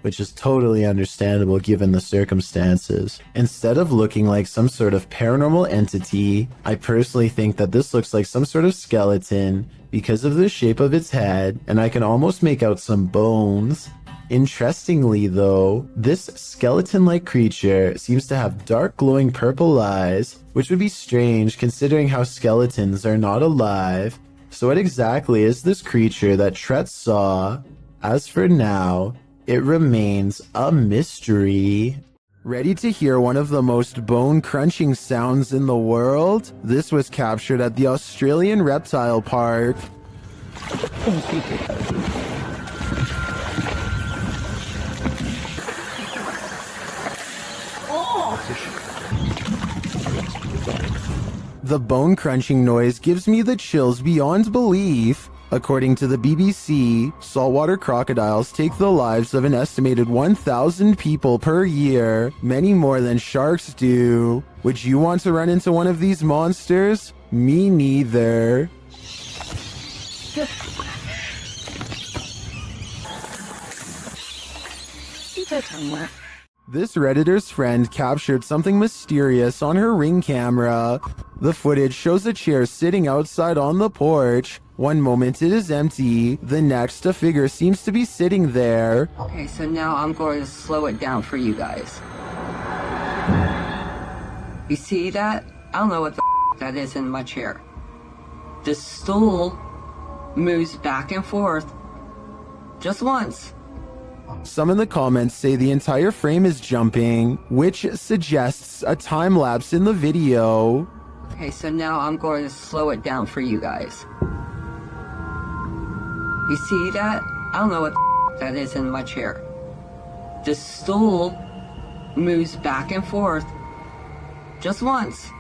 which is totally understandable given the circumstances. Instead of looking like some sort of paranormal entity, I personally think that this looks like some sort of skeleton because of the shape of its head, and I can almost make out some bones. Interestingly though, this skeleton-like creature seems to have dark glowing purple eyes, which would be strange considering how skeletons are not alive. So what exactly is this creature that Tret saw? As for now, it remains a mystery. Ready to hear one of the most bone-crunching sounds in the world? This was captured at the Australian Reptile Park. The bone-crunching noise gives me the chills beyond belief. According to the BBC, saltwater crocodiles take the lives of an estimated 1,000 people per year, many more than sharks do. Would you want to run into one of these monsters? Me neither. This Redditor's friend captured something mysterious on her Ring camera. The footage shows a chair sitting outside on the porch. One moment it is empty, the next a figure seems to be sitting there. Okay, so now I'm going to slow it down for you guys. You see that? I don't know what the that is in my chair. The stool moves back and forth just once. Some in the comments say the entire frame is jumping, which suggests a time lapse in the video. Okay, so now I'm going to slow it down for you guys. You see that? I don't know what that is in my chair. The stool moves back and forth just once.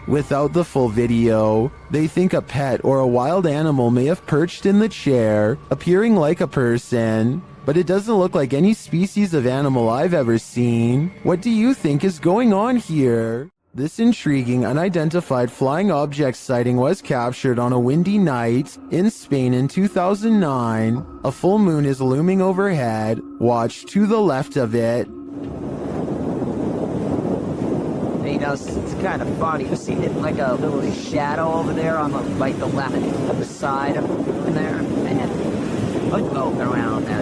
Without the full video, they think a pet or a wild animal may have perched in the chair, appearing like a person. But it doesn't look like any species of animal I've ever seen. What do you think is going on here? This intriguing unidentified flying object sighting was captured on a windy night in Spain in 2009. A full moon is looming overhead. Watch to the left of it. You know, it's kind of funny. You see it like a little shadow over there on the like the left side of there. Oh, around there. I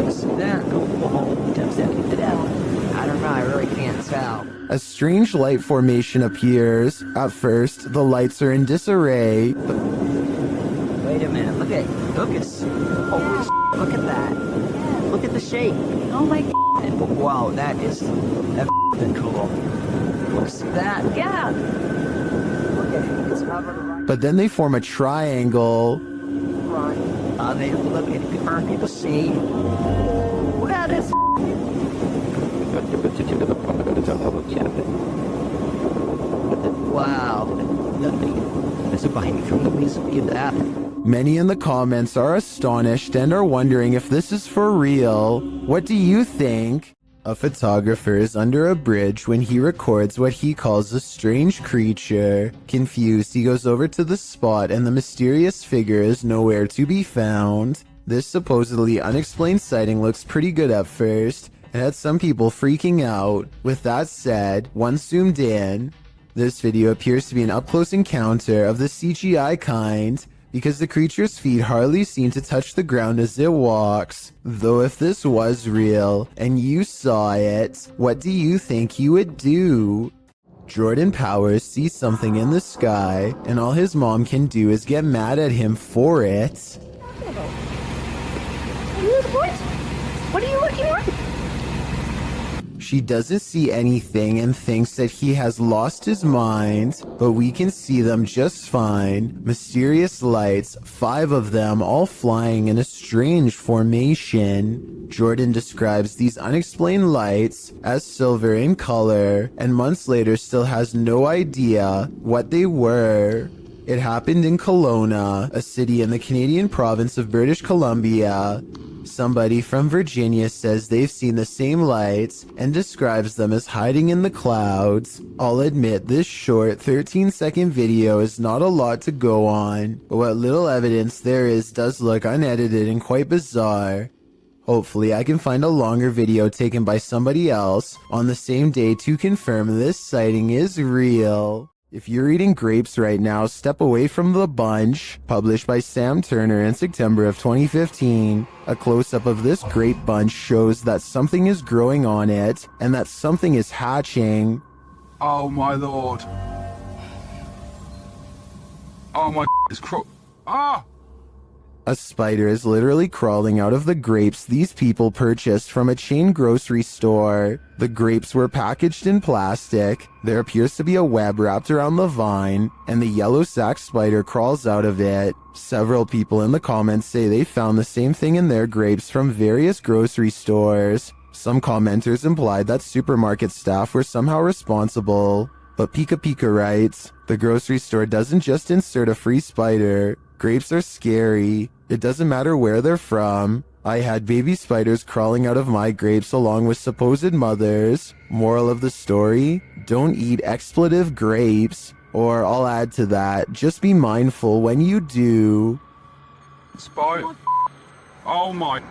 don't know, I really can't tell. A strange light formation appears. At first, the lights are in disarray. Wait a minute, look at look at that. Look at the shape. Oh my god. Wow, that's cool. See that? Yeah. Look at it, it's covered right. But then they form a triangle. They look at people see. What is wow. Many in the comments are astonished and are wondering if this is for real. What do you think? A photographer is under a bridge when he records what he calls a strange creature. Confused, he goes over to the spot and the mysterious figure is nowhere to be found. This supposedly unexplained sighting looks pretty good at first and had some people freaking out. With that said, once zoomed in, this video appears to be an up-close encounter of the CGI kind, because the creature's feet hardly seem to touch the ground as it walks. Though if this was real, and you saw it, what do you think you would do? Jordan Powers sees something in the sky, and all his mom can do is get mad at him for it. What are you looking at? She doesn't see anything and thinks that he has lost his mind, but we can see them just fine. Mysterious lights, 5 of them all flying in a strange formation. Jordan describes these unexplained lights as silver in color, and months later still has no idea what they were. It happened in Kelowna, a city in the Canadian province of British Columbia. Somebody from Virginia says they've seen the same lights and describes them as hiding in the clouds. I'll admit this short 13-second video is not a lot to go on, but what little evidence there is does look unedited and quite bizarre. Hopefully I can find a longer video taken by somebody else on the same day to confirm this sighting is real. If you're eating grapes right now, step away from the bunch. Published by Sam Turner in September of 2015. A close-up of this grape bunch shows that something is growing on it and that something is hatching. Oh my lord. Oh my it's Ah! A spider is literally crawling out of the grapes these people purchased from a chain grocery store. The grapes were packaged in plastic. There appears to be a web wrapped around the vine, and the yellow sac spider crawls out of it. Several people in the comments say they found the same thing in their grapes from various grocery stores. Some commenters implied that supermarket staff were somehow responsible. But Pika Pika writes, the grocery store doesn't just insert a free spider. Grapes are scary. It doesn't matter where they're from. I had baby spiders crawling out of my grapes along with supposed mothers. Moral of the story, don't eat expletive grapes. Or I'll add to that, just be mindful when you do. Spider. Oh my.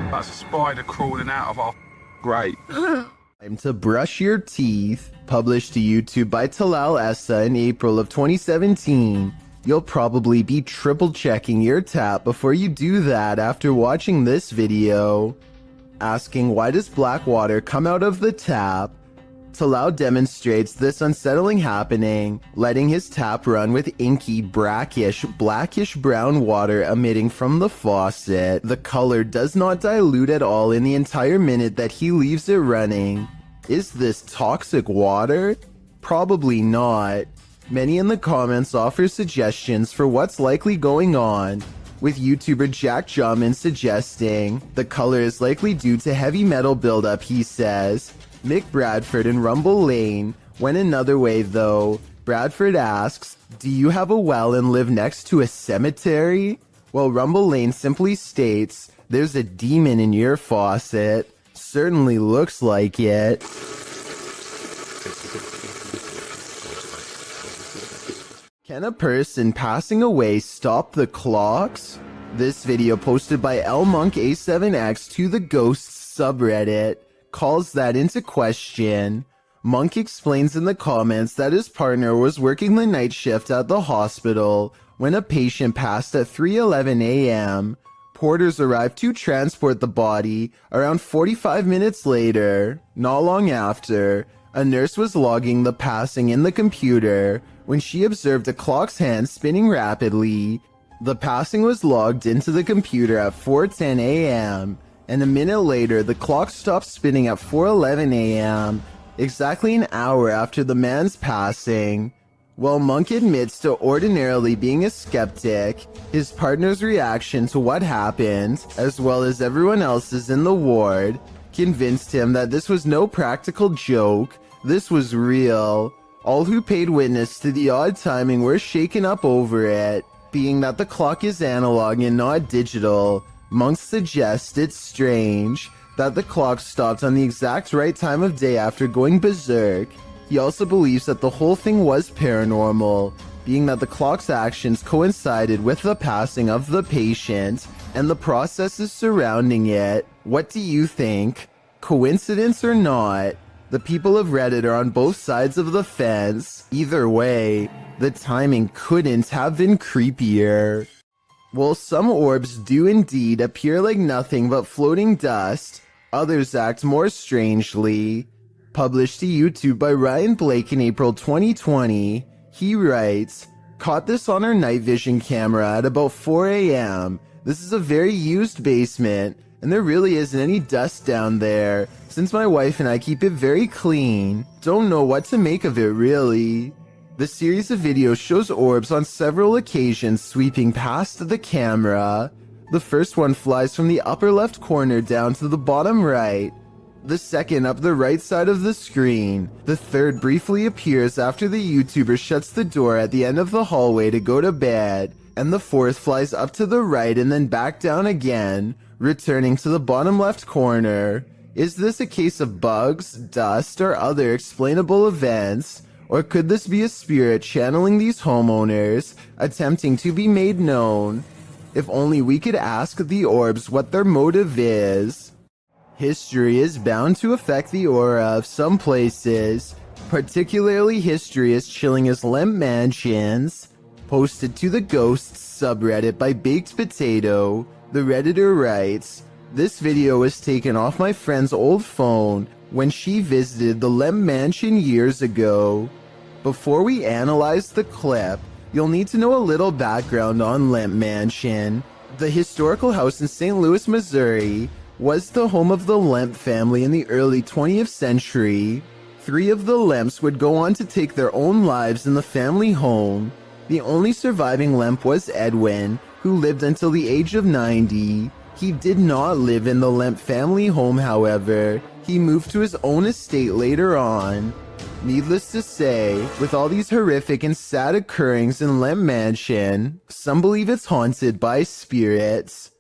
That's a spider crawling out of our grape. Time to brush your teeth. Published to YouTube by Talal Essa in April of 2017. You'll probably be triple checking your tap before you do that after watching this video. Asking why does black water come out of the tap? Talal demonstrates this unsettling happening, letting his tap run with inky, brackish, blackish brown water emitting from the faucet. The color does not dilute at all in the entire minute that he leaves it running. Is this toxic water? Probably not. Many in the comments offer suggestions for what's likely going on, with YouTuber Jack Jamin suggesting the color is likely due to heavy metal buildup, he says. Mick Bradford and Rumble Lane went another way though. Bradford asks, do you have a well and live next to a cemetery? Well, Rumble Lane simply states, there's a demon in your faucet. Certainly looks like it. Can a person passing away stop the clocks? This video posted by LMonkA7X to the Ghosts subreddit calls that into question. Monk explains in the comments that his partner was working the night shift at the hospital when a patient passed at 3:11 a.m. Porters arrived to transport the body around 45 minutes later. Not long after, a nurse was logging the passing in the computer when she observed a clock's hand spinning rapidly. The passing was logged into the computer at 4:10 a.m., and a minute later the clock stopped spinning at 4:11 a.m., exactly an hour after the man's passing. While Monk admits to ordinarily being a skeptic, his partner's reaction to what happened, as well as everyone else's in the ward, convinced him that this was no practical joke, this was real. All who paid witness to the odd timing were shaken up over it. Being that the clock is analog and not digital, Monk suggests it's strange that the clock stopped on the exact right time of day after going berserk. He also believes that the whole thing was paranormal, being that the clock's actions coincided with the passing of the patient and the processes surrounding it. What do you think? Coincidence or not? The people of Reddit are on both sides of the fence. Either way, the timing couldn't have been creepier. While some orbs do indeed appear like nothing but floating dust, others act more strangely. Published to YouTube by Ryan Blake in April 2020, he writes, caught this on our night vision camera at about 4 a.m. This is a very used basement, and there really isn't any dust down there, since my wife and I keep it very clean. Don't know what to make of it really. The series of videos shows orbs on several occasions sweeping past the camera. The first one flies from the upper left corner down to the bottom right. The second up the right side of the screen. The third briefly appears after the YouTuber shuts the door at the end of the hallway to go to bed. And the fourth flies up to the right and then back down again, returning to the bottom left corner. Is this a case of bugs, dust, or other explainable events? Or could this be a spirit channeling these homeowners, attempting to be made known? If only we could ask the orbs what their motive is. History is bound to affect the aura of some places. Particularly history is chilling as Lemp Mansions. Posted to the Ghosts subreddit by Baked Potato, the Redditor writes, "This video was taken off my friend's old phone when she visited the Lemp Mansion years ago. Before we analyze the clip, you'll need to know a little background on Lemp Mansion. The historical house in St. Louis, Missouri, was the home of the Lemp family in the early 20th century. 3 of the Lemps would go on to take their own lives in the family home. The only surviving Lemp was Edwin, who lived until the age of 90. He did not live in the Lemp family home, however. He moved to his own estate later on. Needless to say, with all these horrific and sad occurrings in Lemp Mansion, some believe it's haunted by spirits.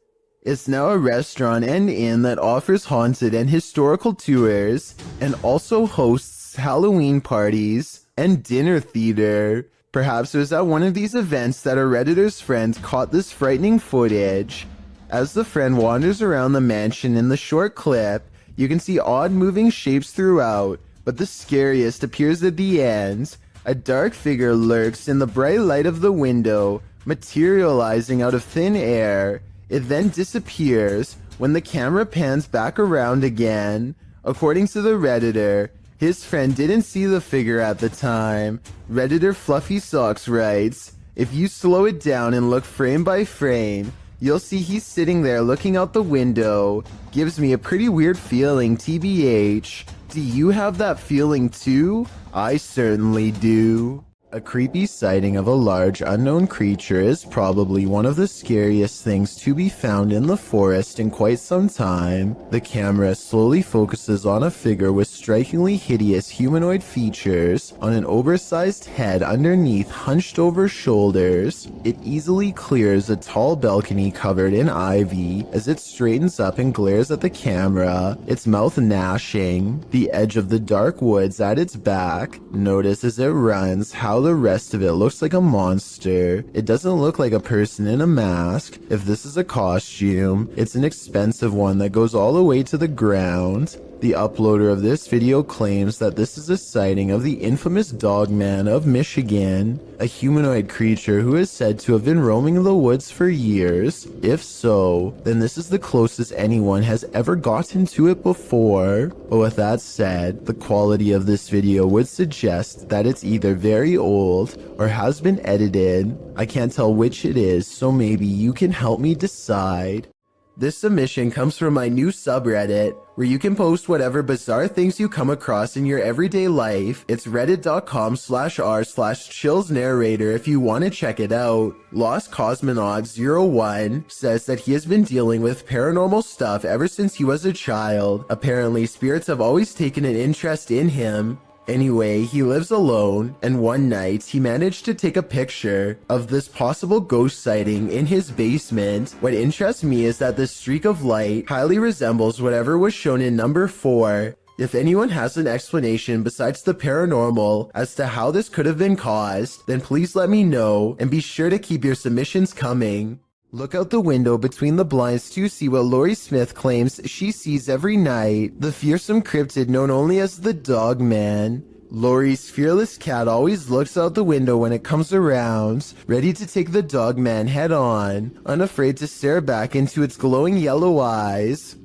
It's now a restaurant and inn that offers haunted and historical tours, and also hosts Halloween parties and dinner theater. Perhaps it was at one of these events that a Redditor's friend caught this frightening footage. As the friend wanders around the mansion in the short clip, you can see odd moving shapes throughout, but the scariest appears at the end. A dark figure lurks in the bright light of the window, materializing out of thin air. It then disappears when the camera pans back around again. According to the Redditor, his friend didn't see the figure at the time. Redditor Fluffy Socks writes, "If you slow it down and look frame by frame, you'll see he's sitting there looking out the window. Gives me a pretty weird feeling, TBH. Do you have that feeling too? I certainly do." A creepy sighting of a large unknown creature is probably one of the scariest things to be found in the forest in quite some time. The camera slowly focuses on a figure with strikingly hideous humanoid features on an oversized head underneath hunched over shoulders. It easily clears a tall balcony covered in ivy as it straightens up and glares at the camera, its mouth gnashing. The edge of the dark woods at its back. Notice as it runs how the rest of it looks like a monster. It doesn't look like a person in a mask. If this is a costume, it's an expensive one that goes all the way to the ground. The uploader of this video claims that this is a sighting of the infamous Dogman of Michigan, a humanoid creature who is said to have been roaming the woods for years. If so, then this is the closest anyone has ever gotten to it before. But with that said, the quality of this video would suggest that it's either very old or has been edited. I can't tell which it is, so maybe you can help me decide. This submission comes from my new subreddit, where you can post whatever bizarre things you come across in your everyday life. It's reddit.com/r/chillsnarrator if you want to check it out. Lost Cosmonaut 01 says that he has been dealing with paranormal stuff ever since he was a child. Apparently, spirits have always taken an interest in him. Anyway, he lives alone, and one night he managed to take a picture of this possible ghost sighting in his basement. What interests me is that this streak of light highly resembles whatever was shown in number 4. If anyone has an explanation besides the paranormal as to how this could have been caused, then please let me know, and be sure to keep your submissions coming. Look out the window between the blinds to see what Lori Smith claims she sees every night, the fearsome cryptid known only as the Dogman. Lori's fearless cat always looks out the window when it comes around, ready to take the Dogman head on, unafraid to stare back into its glowing yellow eyes.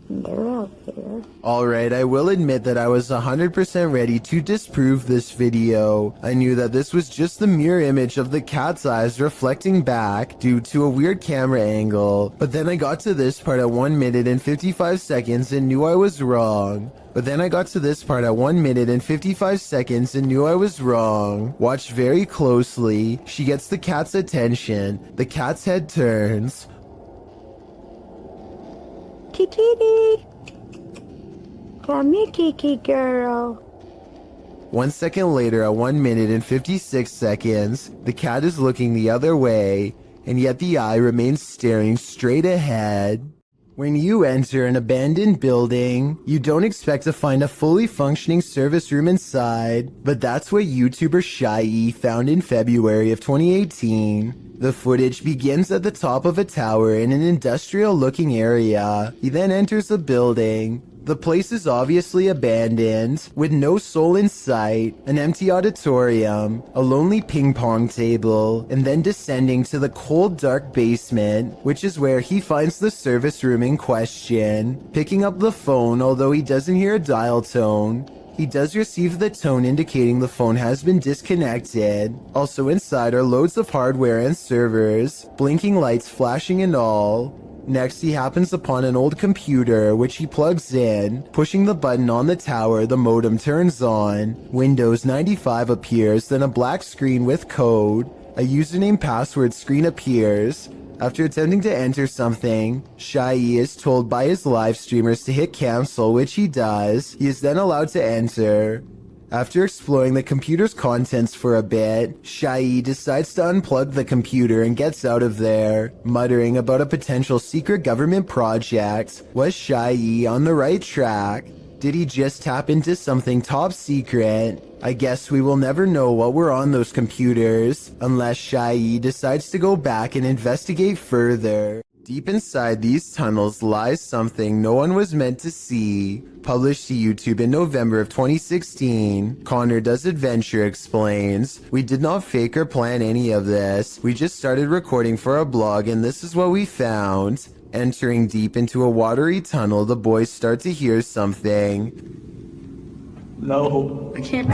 They're out there. Alright, I will admit that I was 100% ready to disprove this video. I knew that this was just the mirror image of the cat's eyes reflecting back due to a weird camera angle. But then I got to this part at 1 minute and 55 seconds and knew I was wrong. Watch very closely. She gets the cat's attention. The cat's head turns. Kitty, come here, Kiki girl. 1 second later, at 1 minute and 56 seconds, the cat is looking the other way, and yet the eye remains staring straight ahead. When you enter an abandoned building, you don't expect to find a fully functioning service room inside, but that's what YouTuber Shy found in February of 2018. The footage begins at the top of a tower in an industrial-looking area. He then enters the building. The place is obviously abandoned, with no soul in sight, an empty auditorium, a lonely ping pong table, and then descending to the cold, dark basement, which is where he finds the service room in question. Picking up the phone, although he doesn't hear a dial tone, he does receive the tone indicating the phone has been disconnected. Also inside are loads of hardware and servers, blinking lights flashing and all. Next, he happens upon an old computer, which he plugs in. Pushing the button on the tower, the modem turns on. Windows 95 appears, then a black screen with code. A username password screen appears. After attempting to enter something, Shy is told by his live streamers to hit cancel, which he does. He is then allowed to enter. After exploring the computer's contents for a bit, Shy decides to unplug the computer and gets out of there, muttering about a potential secret government project. Was Shy on the right track? Did he just tap into something top secret? I guess we will never know what were on those computers, unless Shy decides to go back and investigate further. Deep inside these tunnels lies something no one was meant to see. Published to YouTube in November of 2016, Connor Does Adventure explains, "We did not fake or plan any of this. We just started recording for a blog and this is what we found." Entering deep into a watery tunnel, the boys start to hear something. No, I can't.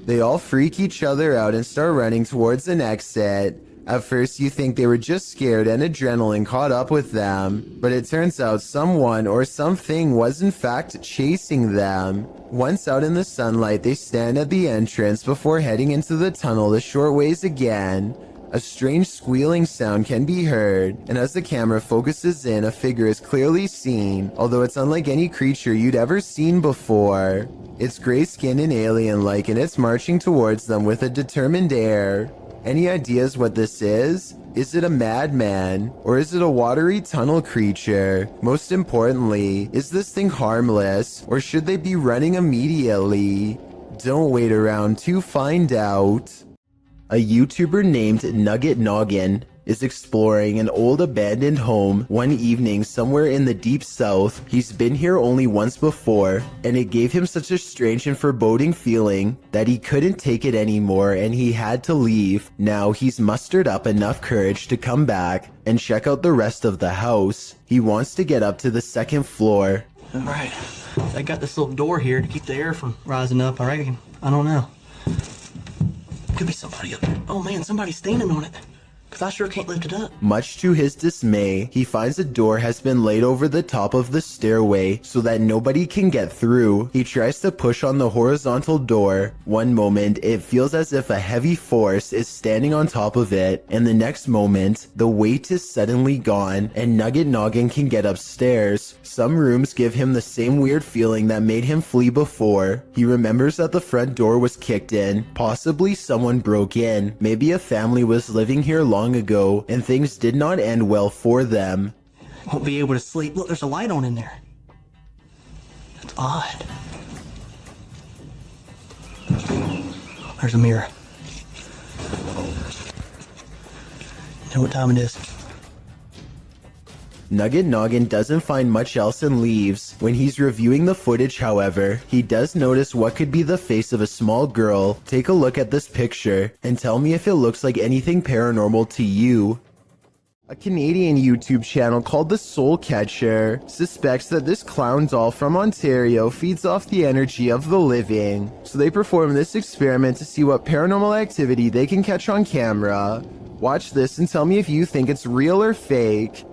They all freak each other out and start running towards an exit. At first you think they were just scared and adrenaline caught up with them, but it turns out someone or something was in fact chasing them. Once out in the sunlight, they stand at the entrance before heading into the tunnel a short ways again. A strange squealing sound can be heard, and as the camera focuses in, a figure is clearly seen, although it's unlike any creature you'd ever seen before. It's gray-skinned and alien-like, and it's marching towards them with a determined air. Any ideas what this is? Is it a madman? Or is it a watery tunnel creature? Most importantly, is this thing harmless? Or should they be running immediately? Don't wait around to find out. A YouTuber named Nugget Noggin is exploring an old abandoned home one evening somewhere in the deep south. He's been here only once before, and it gave him such a strange and foreboding feeling that he couldn't take it anymore and he had to leave. Now he's mustered up enough courage to come back and check out the rest of the house. He wants to get up to the second floor. Alright, I got this little door here to keep the air from rising up, I reckon. I don't know. Could be somebody up there. Oh man, somebody's standing on it. Cause I sure can't lift it up. Much to his dismay, he finds a door has been laid over the top of the stairway so that nobody can get through. He tries to push on the horizontal door. One moment, it feels as if a heavy force is standing on top of it, and the next moment, the weight is suddenly gone, and Nugget Noggin can get upstairs. Some rooms give him the same weird feeling that made him flee before. He remembers that the front door was kicked in. Possibly someone broke in. Maybe a family was living here long ago, and things did not end well for them. Won't be able to sleep. Look, there's a light on in there. That's odd. There's a mirror. You know what time it is? Nugget Noggin doesn't find much else and leaves. When he's reviewing the footage, however, he does notice what could be the face of a small girl. Take a look at this picture and tell me if it looks like anything paranormal to you. A Canadian YouTube channel called The Soul Catcher suspects that this clown doll from Ontario feeds off the energy of the living. So they perform this experiment to see what paranormal activity they can catch on camera. Watch this and tell me if you think it's real or fake.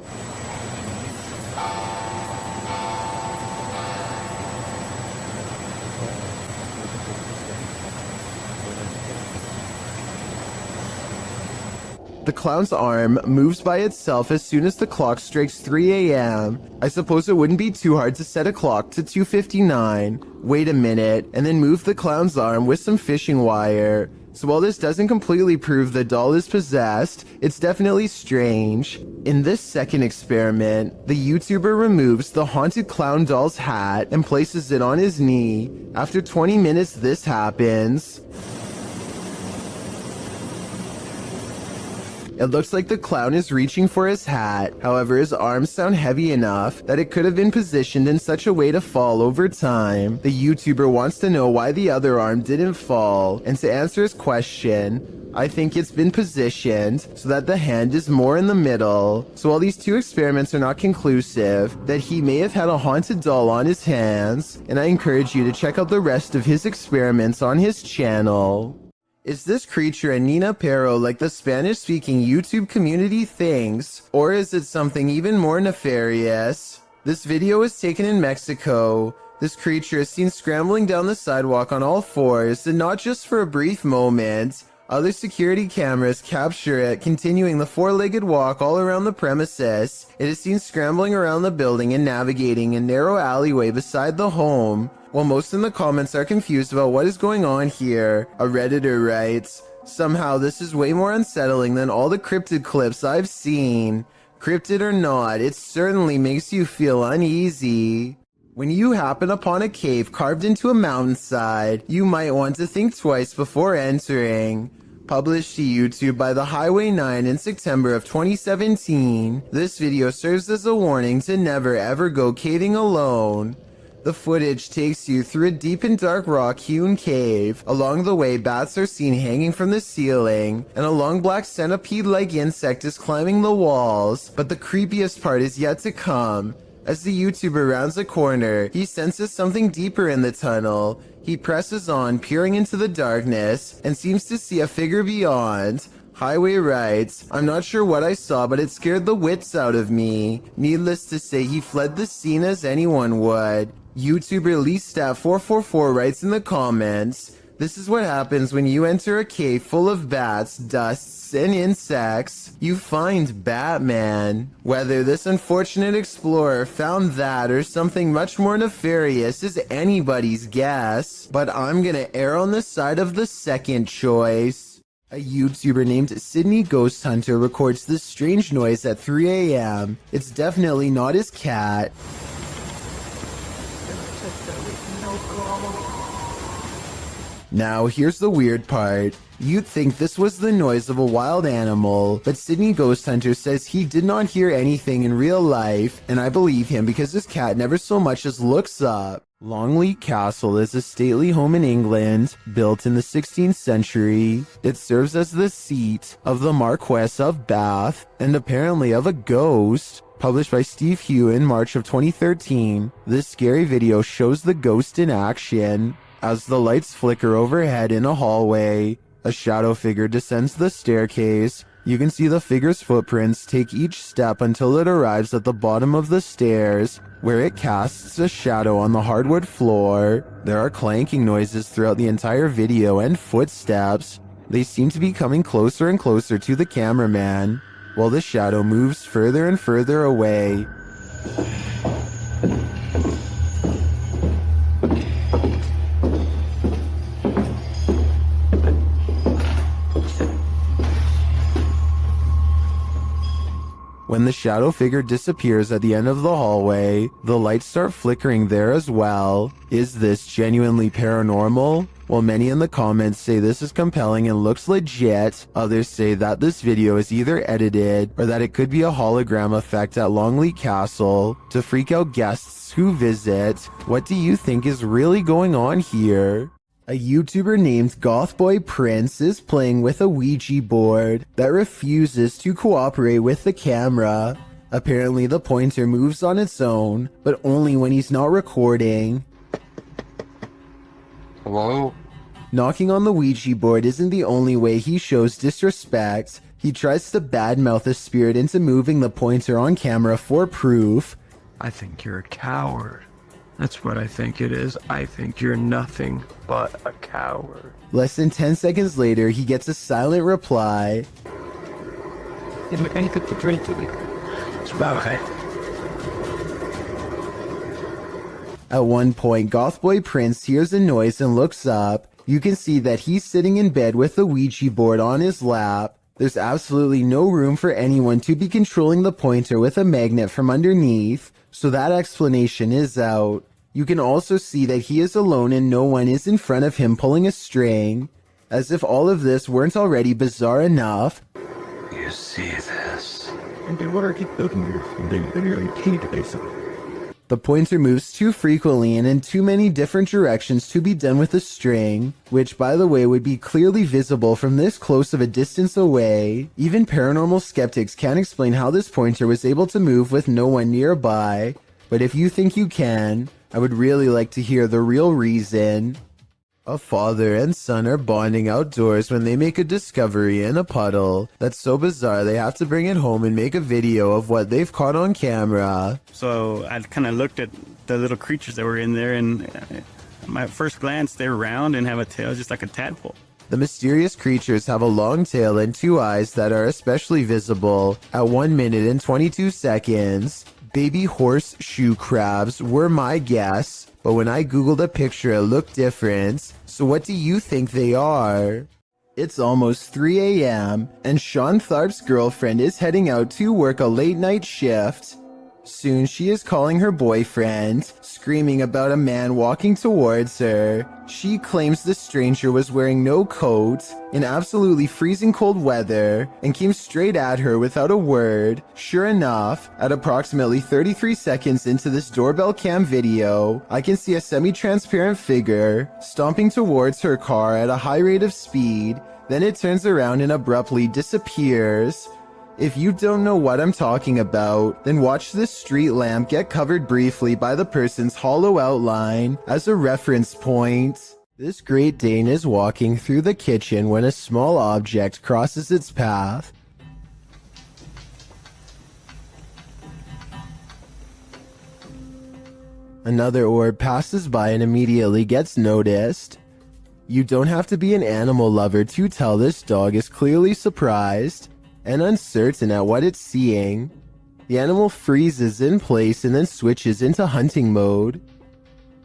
The clown's arm moves by itself as soon as the clock strikes 3 a.m. I suppose it wouldn't be too hard to set a clock to 2:59. Wait a minute, and then move the clown's arm with some fishing wire. So while this doesn't completely prove the doll is possessed, it's definitely strange. In this second experiment, the YouTuber removes the haunted clown doll's hat and places it on his knee. After 20 minutes, this happens. It looks like the clown is reaching for his hat. However, his arms sound heavy enough that it could have been positioned in such a way to fall over time. The YouTuber wants to know why the other arm didn't fall, and to answer his question, I think it's been positioned so that the hand is more in the middle. So while these two experiments are not conclusive, that he may have had a haunted doll on his hands, and I encourage you to check out the rest of his experiments on his channel. Is this creature a Nina Pero like the Spanish-speaking YouTube community thinks, or is it something even more nefarious? This video was taken in Mexico. This creature is seen scrambling down the sidewalk on all fours, and not just for a brief moment. Other security cameras capture it continuing the four-legged walk all around the premises. It is seen scrambling around the building and navigating a narrow alleyway beside the home. While most in the comments are confused about what is going on here, a Redditor writes, "Somehow this is way more unsettling than all the cryptid clips I've seen. Cryptid or not, it certainly makes you feel uneasy." When you happen upon a cave carved into a mountainside, you might want to think twice before entering. Published to YouTube by the Highway 9 in September of 2017, this video serves as a warning to never ever go caving alone. The footage takes you through a deep and dark rock-hewn cave. Along the way, bats are seen hanging from the ceiling, and a long black centipede-like insect is climbing the walls. But the creepiest part is yet to come. As the YouTuber rounds a corner, he senses something deeper in the tunnel. He presses on, peering into the darkness, and seems to see a figure beyond. Highway writes, "I'm not sure what I saw, but it scared the wits out of me." Needless to say, he fled the scene as anyone would. YouTuber LeeStat444 writes in the comments, "This is what happens when you enter a cave full of bats, dusts, and insects. You find Batman." Whether this unfortunate explorer found that or something much more nefarious is anybody's guess, but I'm gonna err on the side of the second choice. A YouTuber named Sydney Ghost Hunter records this strange noise at 3 a.m. It's definitely not his cat. Now, here's the weird part. You'd think this was the noise of a wild animal, but Sydney Ghost Hunter says he did not hear anything in real life, and I believe him because his cat never so much as looks up. Longleat Castle is a stately home in England, built in the 16th century. It serves as the seat of the Marquess of Bath, and apparently of a ghost. Published by Steve Hugh in March of 2013, this scary video shows the ghost in action. As the lights flicker overhead in a hallway, a shadow figure descends the staircase. You can see the figure's footprints take each step until it arrives at the bottom of the stairs, where it casts a shadow on the hardwood floor. There are clanking noises throughout the entire video and footsteps. They seem to be coming closer and closer to the cameraman, while the shadow moves further and further away. When the shadow figure disappears at the end of the hallway, the lights start flickering there as well. Is this genuinely paranormal? While many in the comments say this is compelling and looks legit, others say that this video is either edited or that it could be a hologram effect at Longleat Castle to freak out guests who visit. What do you think is really going on here? A YouTuber named Gothboy Prince is playing with a Ouija board that refuses to cooperate with the camera. Apparently the pointer moves on its own, but only when he's not recording. Hello? Knocking on the Ouija board isn't the only way he shows disrespect. He tries to badmouth a spirit into moving the pointer on camera for proof. "I think you're a coward. That's what I think it is. I think you're nothing but a coward." Less than 10 seconds later, he gets a silent reply. At one point, Gothboy Prince hears a noise and looks up. You can see that he's sitting in bed with the Ouija board on his lap. There's absolutely no room for anyone to be controlling the pointer with a magnet from underneath, so that explanation is out. You can also see that he is alone and no one is in front of him pulling a string. As if all of this weren't already bizarre enough. You see this? The pointer moves too frequently and in too many different directions to be done with a string, which by the way would be clearly visible from this close of a distance away. Even paranormal skeptics can't explain how this pointer was able to move with no one nearby, but if you think you can, I would really like to hear the real reason. A father and son are bonding outdoors when they make a discovery in a puddle that's so bizarre they have to bring it home and make a video of what they've caught on camera. So I kind of looked at the little creatures that were in there, and my first glance, they're round and have a tail just like a tadpole. The mysterious creatures have a long tail and two eyes that are especially visible at 1 minute and 22 seconds. Baby horseshoe crabs were my guess, but when I googled a picture it looked different. So what do you think they are? It's almost 3 a.m. and Sean Tharp's girlfriend is heading out to work a late night shift. Soon she is calling her boyfriend, screaming about a man walking towards her. She claims the stranger was wearing no coat in absolutely freezing cold weather and came straight at her without a word. Sure enough, at approximately 33 seconds into this doorbell cam video, I can see a semi-transparent figure stomping towards her car at a high rate of speed. Then it turns around and abruptly disappears. If you don't know what I'm talking about, then watch this street lamp get covered briefly by the person's hollow outline as a reference point. This Great Dane is walking through the kitchen when a small object crosses its path. Another orb passes by and immediately gets noticed. You don't have to be an animal lover to tell this dog is clearly surprised and uncertain at what it's seeing. The animal freezes in place and then switches into hunting mode,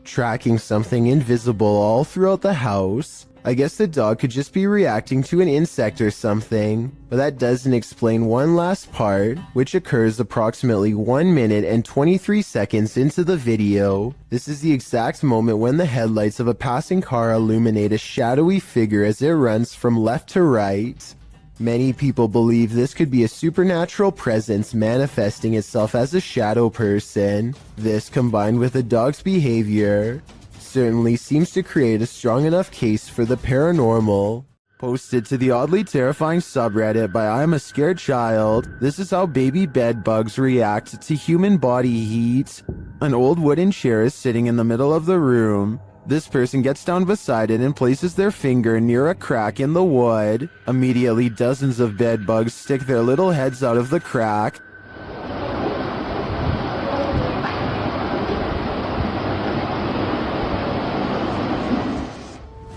tracking something invisible all throughout the house. I guess the dog could just be reacting to an insect or something, but that doesn't explain one last part, which occurs approximately 1 minute and 23 seconds into the video. This is the exact moment when the headlights of a passing car illuminate a shadowy figure as it runs from left to right. Many people believe this could be a supernatural presence manifesting itself as a shadow person. This, combined with the dog's behavior, certainly seems to create a strong enough case for the paranormal. Posted to the oddly terrifying subreddit by I'm a Scared Child, this is how baby bed bugs react to human body heat. An old wooden chair is sitting in the middle of the room. This person gets down beside it and places their finger near a crack in the wood. Immediately, dozens of bed bugs stick their little heads out of the crack.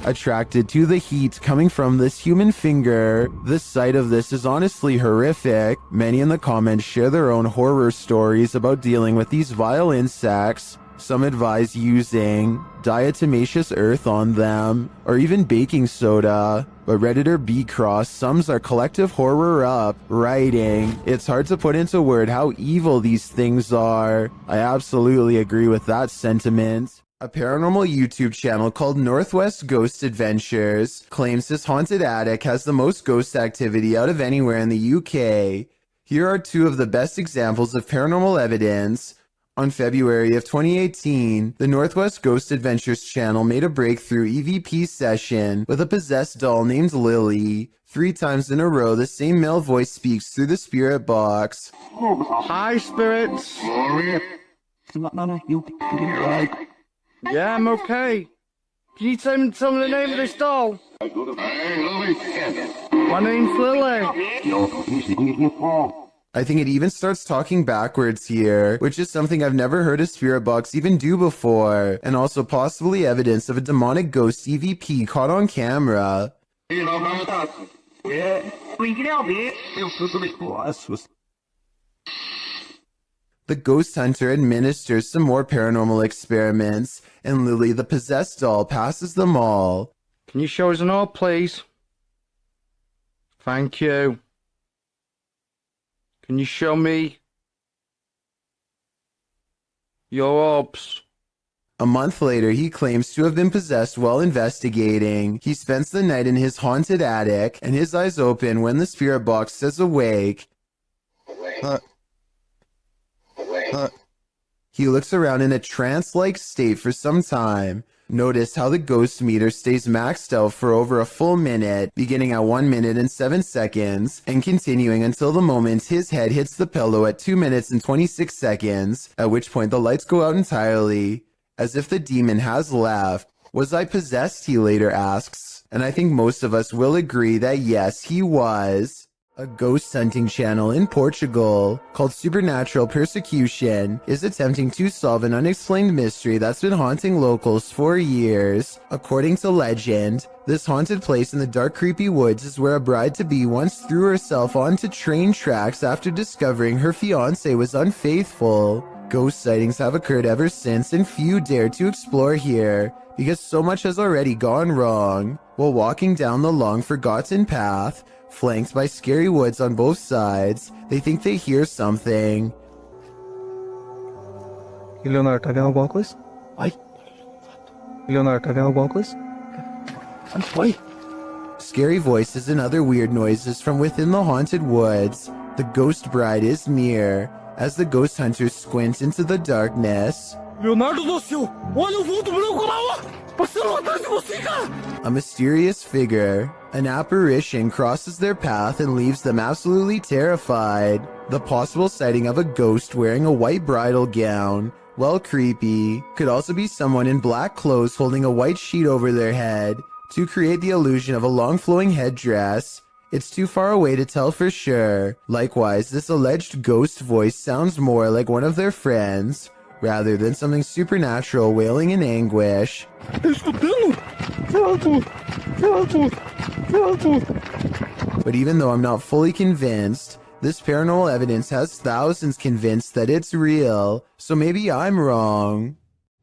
Attracted to the heat coming from this human finger. The sight of this is honestly horrific. Many in the comments share their own horror stories about dealing with these vile insects. Some advise using diatomaceous earth on them, or even baking soda. But Redditor B Cross sums our collective horror up, writing, "It's hard to put into word how evil these things are." I absolutely agree with that sentiment. A paranormal YouTube channel called Northwest Ghost Adventures claims his haunted attic has the most ghost activity out of anywhere in the UK. Here are two of the best examples of paranormal evidence. On February of 2018, the Northwest Ghost Adventures channel made a breakthrough EVP session with a possessed doll named Lily. 3 times in a row, the same male voice speaks through the spirit box. Hi, spirits. Yeah, I'm okay. Can you tell me the name of this doll? My name's Lily. I think it even starts talking backwards here, which is something I've never heard a spirit box even do before, and also possibly evidence of a demonic ghost EVP caught on camera. The ghost hunter administers some more paranormal experiments, and Lily the possessed doll passes them all. Can you show us an orb, please? Thank you. Can you show me your orbs? A month later, he claims to have been possessed while investigating. He spends the night in his haunted attic, and his eyes open when the spirit box says awake. He looks around in a trance-like state for some time. Notice how the ghost meter stays maxed out for over a full minute, beginning at 1 minute and 7 seconds, and continuing until the moment his head hits the pillow at 2 minutes and 26 seconds, at which point the lights go out entirely. As if the demon has left. Was I possessed, he later asks, and I think most of us will agree that yes, he was. A ghost hunting channel in Portugal called Supernatural Persecution is attempting to solve an unexplained mystery that's been haunting locals for years. According to legend, this haunted place in the dark, creepy woods is where a bride-to-be once threw herself onto train tracks after discovering her fiancé was unfaithful. Ghost sightings have occurred ever since, and few dare to explore here because so much has already gone wrong. While walking down the long forgotten path, flanked by scary woods on both sides, they think they hear something. Leonardo, tá vendo alguma coisa? Ai. Leonardo, tá vendo alguma coisa? Onde foi? Scary voices and other weird noises from within the haunted woods. The ghost bride is near. As the ghost hunters squint into the darkness, Leonardo do céu! Olha o vulto branco lá, ó! Passando atrás de você, cara! a mysterious figure, an apparition, crosses their path and leaves them absolutely terrified. The possible sighting of a ghost wearing a white bridal gown, while creepy, could also be someone in black clothes holding a white sheet over their head to create the illusion of a long flowing headdress. It's too far away to tell for sure. Likewise, this alleged ghost voice sounds more like one of their friends, rather than something supernatural wailing in anguish. But even though I'm not fully convinced, this paranormal evidence has thousands convinced that it's real, so maybe I'm wrong.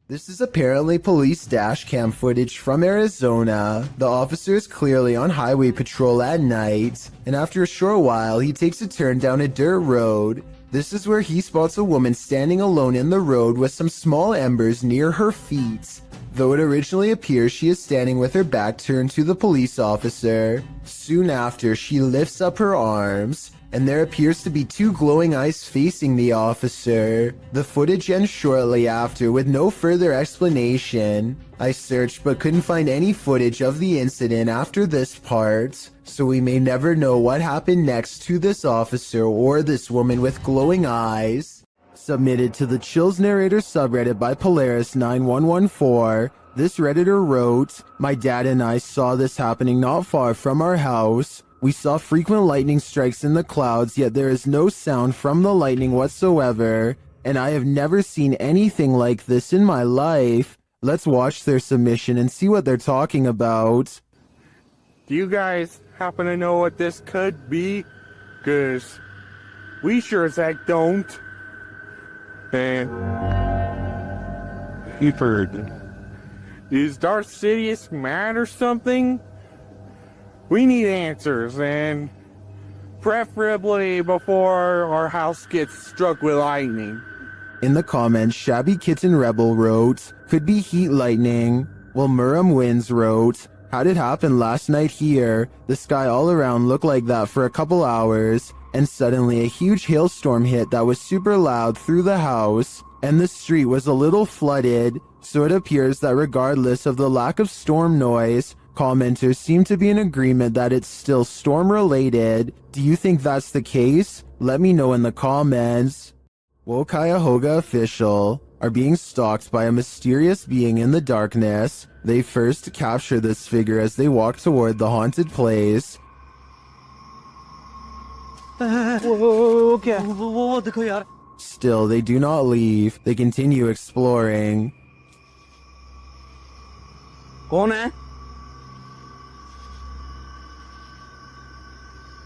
This is apparently police dash cam footage from Arizona. The officer is clearly on highway patrol at night, and after a short while, he takes a turn down a dirt road. This is where he spots a woman standing alone in the road with some small embers near her feet. Though it originally appears she is standing with her back turned to the police officer. Soon after, she lifts up her arms, and there appears to be two glowing eyes facing the officer. The footage ends shortly after with no further explanation. I searched but couldn't find any footage of the incident after this part, so we may never know what happened next to this officer or this woman with glowing eyes. Submitted to the Chills Narrator subreddit by Polaris9114, this redditor wrote, "My dad and I saw this happening not far from our house. We saw frequent lightning strikes in the clouds, yet there is no sound from the lightning whatsoever, and I have never seen anything like this in my life." Let's watch their submission and see what they're talking about. Do you guys happen to know what this could be? 'Cause we sure as heck don't. And you've heard. Is Darth Sidious mad or something? We need answers, and preferably before our house gets struck with lightning. In the comments, Shabby Kitten Rebel wrote, "Could be heat lightning," while Muram Wins wrote, "How'd it happen last night here? The sky all around looked like that for a couple hours, and suddenly a huge hailstorm hit that was super loud through the house, and the street was a little flooded, so it appears that regardless of the lack of storm noise, commenters seem to be in agreement that it's still storm-related. Do you think that's the case? Let me know in the comments." Cuyahoga official are being stalked by a mysterious being in the darkness. They first capture this figure as they walk toward the haunted place. Still, they do not leave. They continue exploring. कौन है?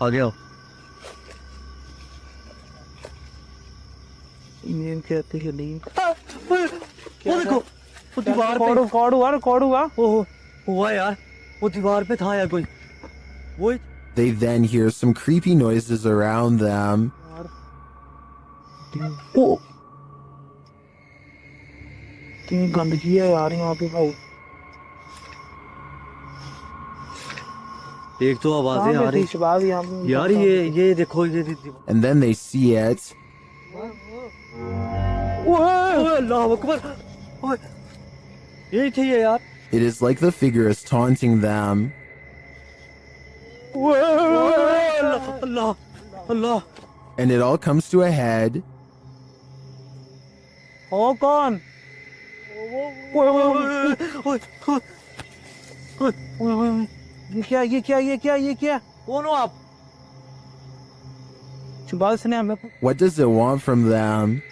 आ गया। Indian कहते हैं नहीं। वो देखो, वो दीवार पे कौड़ हुआ ओहो हुआ यार। वो दीवार पे था या कोई वो They then hear some creepy noises around them. ओ इतनी गंदगी है यार यहाँ पे भाई एक तो आवाजें आ रही यार ये देखो ये And then they see it. अल्लाह अकबर यही थी ये यार It is like the figure is taunting them. Allah Allah And it all comes to a head. हो कौन ये क्या कौन हो आप बात सुने हमें What does it want from them?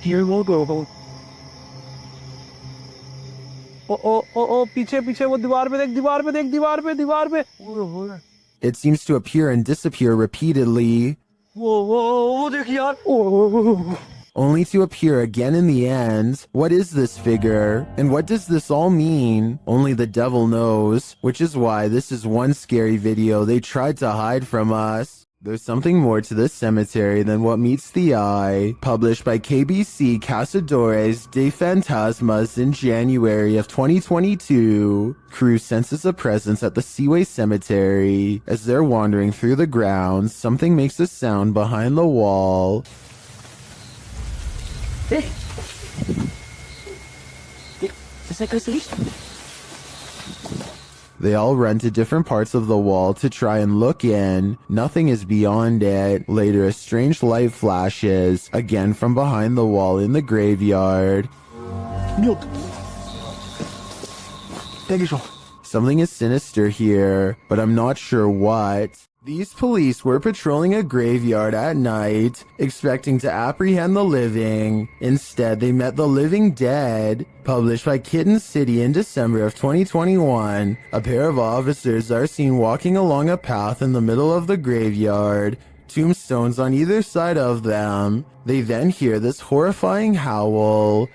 Here we'll go. ओ पीछे पीछे वो दीवार पे देख दीवार पे It seems to appear and disappear repeatedly, वो देख यार only to appear again in the end. What is this figure? And what does this all mean? Only the devil knows, which is why this is one scary video they tried to hide from us. There's something more to this cemetery than what meets the eye. Published by KBC Cazadores de Fantasmas in January of 2022, crew senses a presence at the Seaway Cemetery. As they're wandering through the grounds, something makes a sound behind the wall. They all run to different parts of the wall to try and look in. Nothing is beyond it. Later, a strange light flashes, again from behind the wall in the graveyard. Something is sinister here, but I'm not sure what. These police were patrolling a graveyard at night, expecting to apprehend the living. Instead, they met the living dead. Published by Kitten City in December of 2021, a pair of officers are seen walking along a path in the middle of the graveyard, tombstones on either side of them. They then hear this horrifying howl.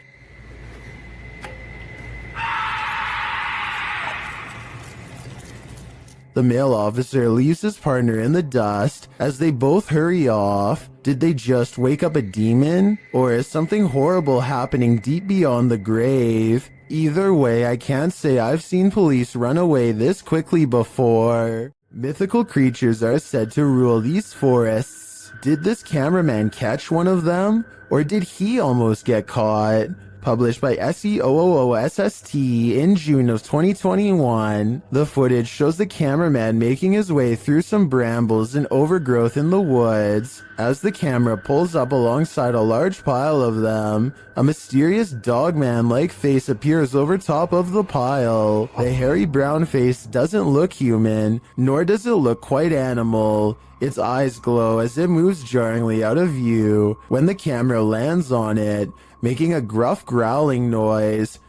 The male officer leaves his partner in the dust as they both hurry off. Did they just wake up a demon? Or is something horrible happening deep beyond the grave? Either way, I can't say I've seen police run away this quickly before. Mythical creatures are said to rule these forests. Did this cameraman catch one of them? Or did he almost get caught? Published by SEOOOSST in June of 2021, the footage shows the cameraman making his way through some brambles and overgrowth in the woods. As the camera pulls up alongside a large pile of them, a mysterious dogman-like face appears over top of the pile. The hairy brown face doesn't look human, nor does it look quite animal. Its eyes glow as it moves jarringly out of view when the camera lands on it, making a gruff growling noise.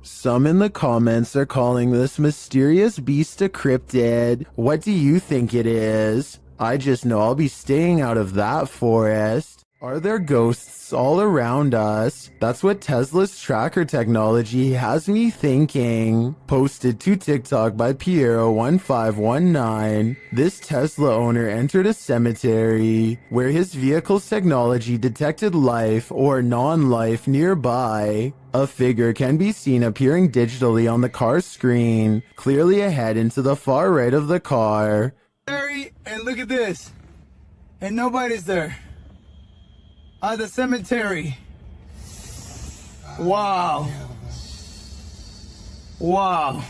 Some in the comments are calling this mysterious beast a cryptid. What do you think it is? I just know I'll be staying out of that forest. Are there ghosts all around us? That's what Tesla's tracker technology has me thinking. Posted to TikTok by Piero1519. This Tesla owner entered a cemetery where his vehicle's technology detected life or non-life nearby. A figure can be seen appearing digitally on the car's screen, clearly ahead into the far right of the car. And look at this. And nobody's there. The cemetery. Wow. Wow.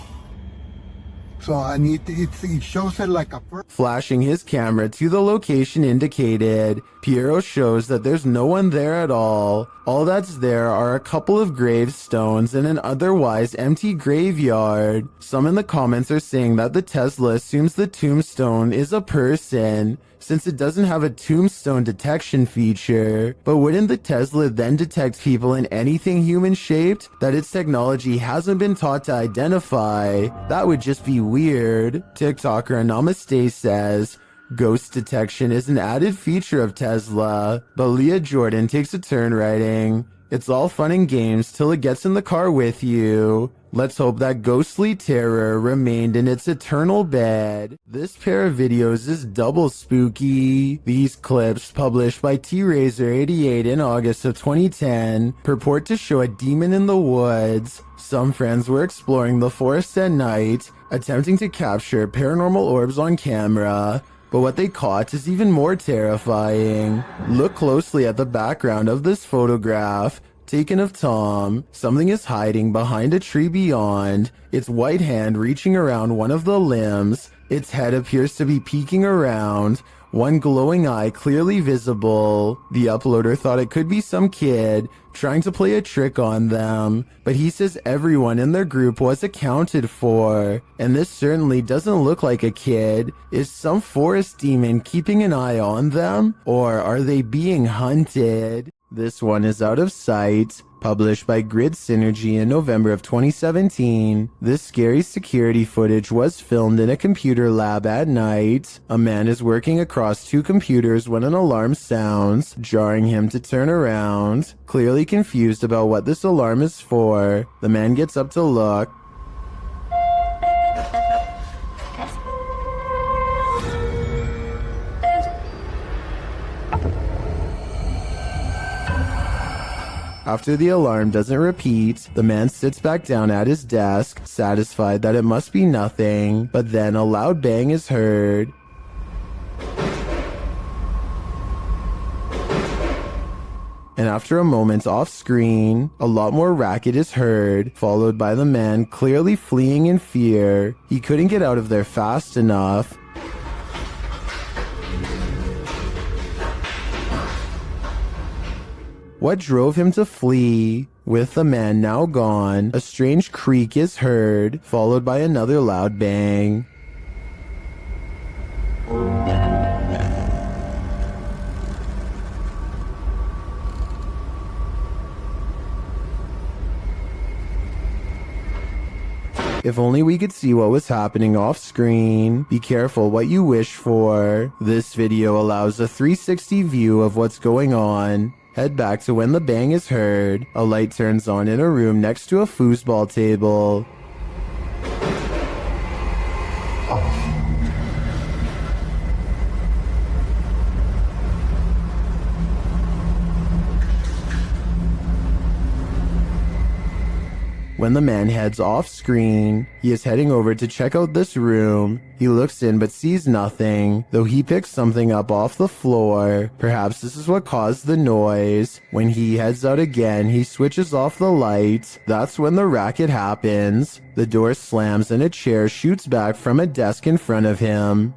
So it shows it like a Flashing his camera to the location indicated, Piero shows that there's no one there at all. All that's there are a couple of gravestones and an otherwise empty graveyard. Some in the comments are saying that the Tesla assumes the tombstone is a person, since it doesn't have a tombstone detection feature. But wouldn't the Tesla then detect people in anything human-shaped that its technology hasn't been taught to identify? That would just be weird. TikToker Namaste says, Ghost detection is an added feature of Tesla, but Leah Jordan takes a turn writing, "It's all fun and games till it gets in the car with you. Let's hope that ghostly terror remained in its eternal bed." This pair of videos is double spooky. These clips, published by T-Razor88 in August of 2010, purport to show a demon in the woods. Some friends were exploring the forest at night, attempting to capture paranormal orbs on camera. But what they caught is even more terrifying. Look closely at the background of this photograph, taken of Tom. Something is hiding behind a tree beyond, its white hand reaching around one of the limbs. Its head appears to be peeking around, one glowing eye clearly visible. The uploader thought it could be some kid trying to play a trick on them, but he says everyone in their group was accounted for, and this certainly doesn't look like a kid. Is some forest demon keeping an eye on them, or are they being hunted? This one is out of sight. Published by Grid Synergy in November of 2017, this scary security footage was filmed in a computer lab at night. A man is working across two computers when an alarm sounds, jarring him to turn around. Clearly confused about what this alarm is for, the man gets up to look. After the alarm doesn't repeat, the man sits back down at his desk, satisfied that it must be nothing, but then a loud bang is heard. And after a moment off screen, a lot more racket is heard, followed by the man clearly fleeing in fear. He couldn't get out of there fast enough. What drove him to flee? With the man now gone, a strange creak is heard, followed by another loud bang. If only we could see what was happening off screen. Be careful what you wish for. This video allows a 360 view of what's going on. Head back to when the bang is heard. A light turns on in a room next to a foosball table. When the man heads off screen, he is heading over to check out this room. He looks in but sees nothing, though he picks something up off the floor. Perhaps this is what caused the noise. When he heads out again, he switches off the light. That's when the racket happens. The door slams and a chair shoots back from a desk in front of him.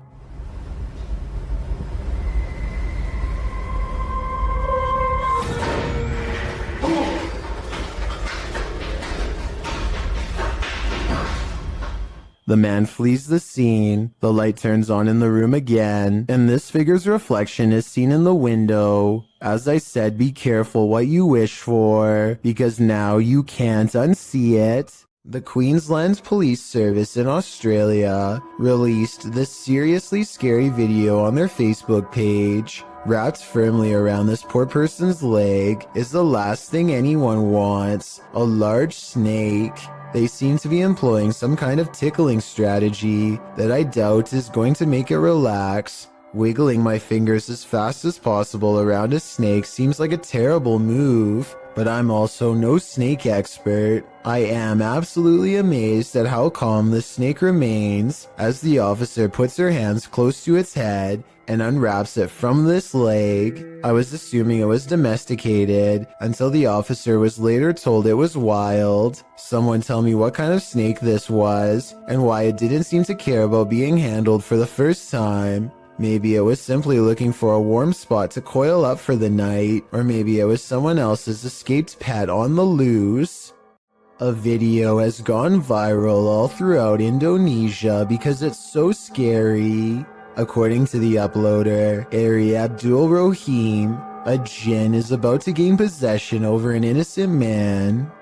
The man flees the scene, the light turns on in the room again, and this figure's reflection is seen in the window. As I said, be careful what you wish for, because now you can't unsee it. The Queensland Police Service in Australia released this seriously scary video on their Facebook page. Wrapped firmly around this poor person's leg is the last thing anyone wants, a large snake. They seem to be employing some kind of tickling strategy that I doubt is going to make it relax. Wiggling my fingers as fast as possible around a snake seems like a terrible move, but I'm also no snake expert. I am absolutely amazed at how calm the snake remains as the officer puts her hands close to its head and unwraps it from this leg. I was assuming it was domesticated until the officer was later told it was wild. Someone tell me what kind of snake this was and why it didn't seem to care about being handled for the first time. Maybe it was simply looking for a warm spot to coil up for the night, or maybe it was someone else's escaped pet on the loose. A video has gone viral all throughout Indonesia because it's so scary. According to the uploader, Ari Abdul Rohim, a jinn is about to gain possession over an innocent man.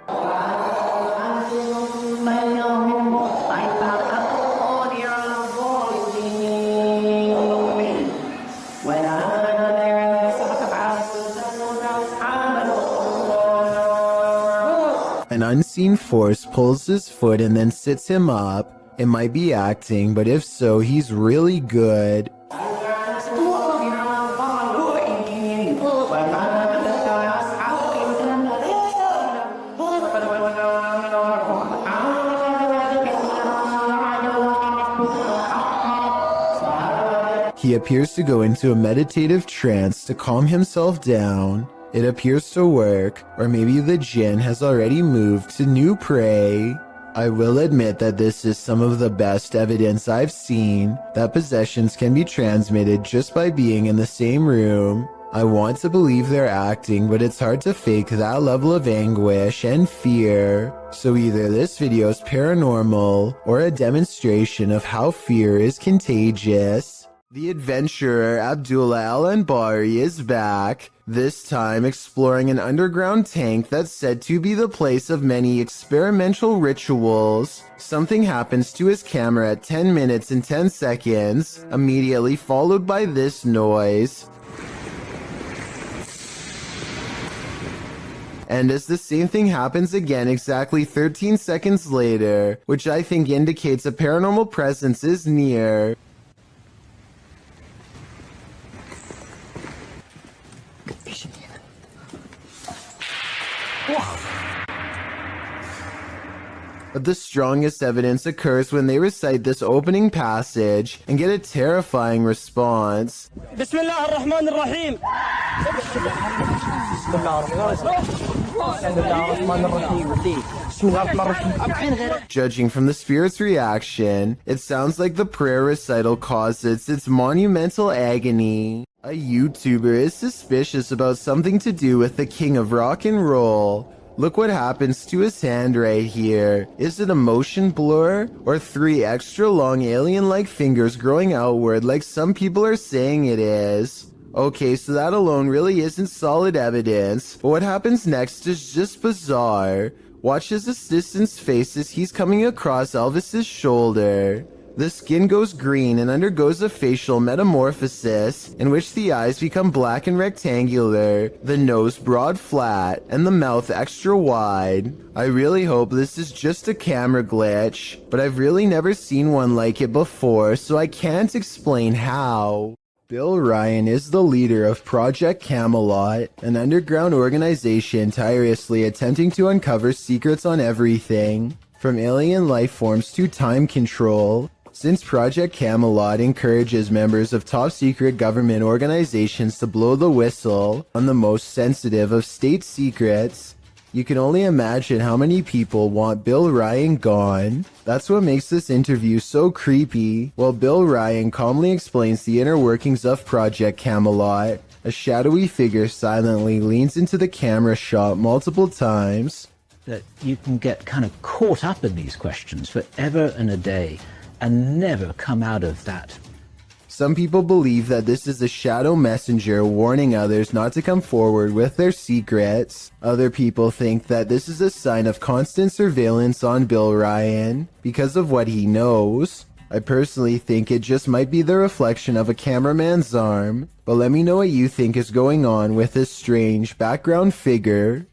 An unseen force pulls his foot and then sits him up. It might be acting, but if so, he's really good. He appears to go into a meditative trance to calm himself down. It appears to work, or maybe the jinn has already moved to new prey. I will admit that this is some of the best evidence I've seen that possessions can be transmitted just by being in the same room. I want to believe they're acting, but it's hard to fake that level of anguish and fear. So either this video is paranormal or a demonstration of how fear is contagious. The adventurer Abdullah Al-Anbari is back, this time exploring an underground tank that's said to be the place of many experimental rituals. Something happens to his camera at 10 minutes and 10 seconds, immediately followed by this noise. And as the same thing happens again exactly 13 seconds later, which I think indicates a paranormal presence is near. But the strongest evidence occurs when they recite this opening passage and get a terrifying response. Judging from the spirit's reaction, it sounds like the prayer recital causes its monumental agony. A YouTuber is suspicious about something to do with the king of rock and roll. Look what happens to his hand right here. Is it a motion blur? Or 3 extra long alien-like fingers growing outward like some people are saying it is? Okay, so that alone really isn't solid evidence, but what happens next is just bizarre. Watch his assistant's face as he's coming across Elvis's shoulder. The skin goes green and undergoes a facial metamorphosis in which the eyes become black and rectangular, the nose broad flat, and the mouth extra wide. I really hope this is just a camera glitch, but I've really never seen one like it before, so I can't explain how. Bill Ryan is the leader of Project Camelot, an underground organization tirelessly attempting to uncover secrets on everything, from alien life forms to time control. Since Project Camelot encourages members of top-secret government organizations to blow the whistle on the most sensitive of state secrets, you can only imagine how many people want Bill Ryan gone. That's what makes this interview so creepy. While Bill Ryan calmly explains the inner workings of Project Camelot, a shadowy figure silently leans into the camera shot multiple times. That you can get kind of caught up in these questions forever and a day and never come out of that. Some people believe that this is a shadow messenger warning others not to come forward with their secrets. Other people think that this is a sign of constant surveillance on Bill Ryan because of what he knows. I personally think it just might be the reflection of a cameraman's arm, but let me know what you think is going on with this strange background figure.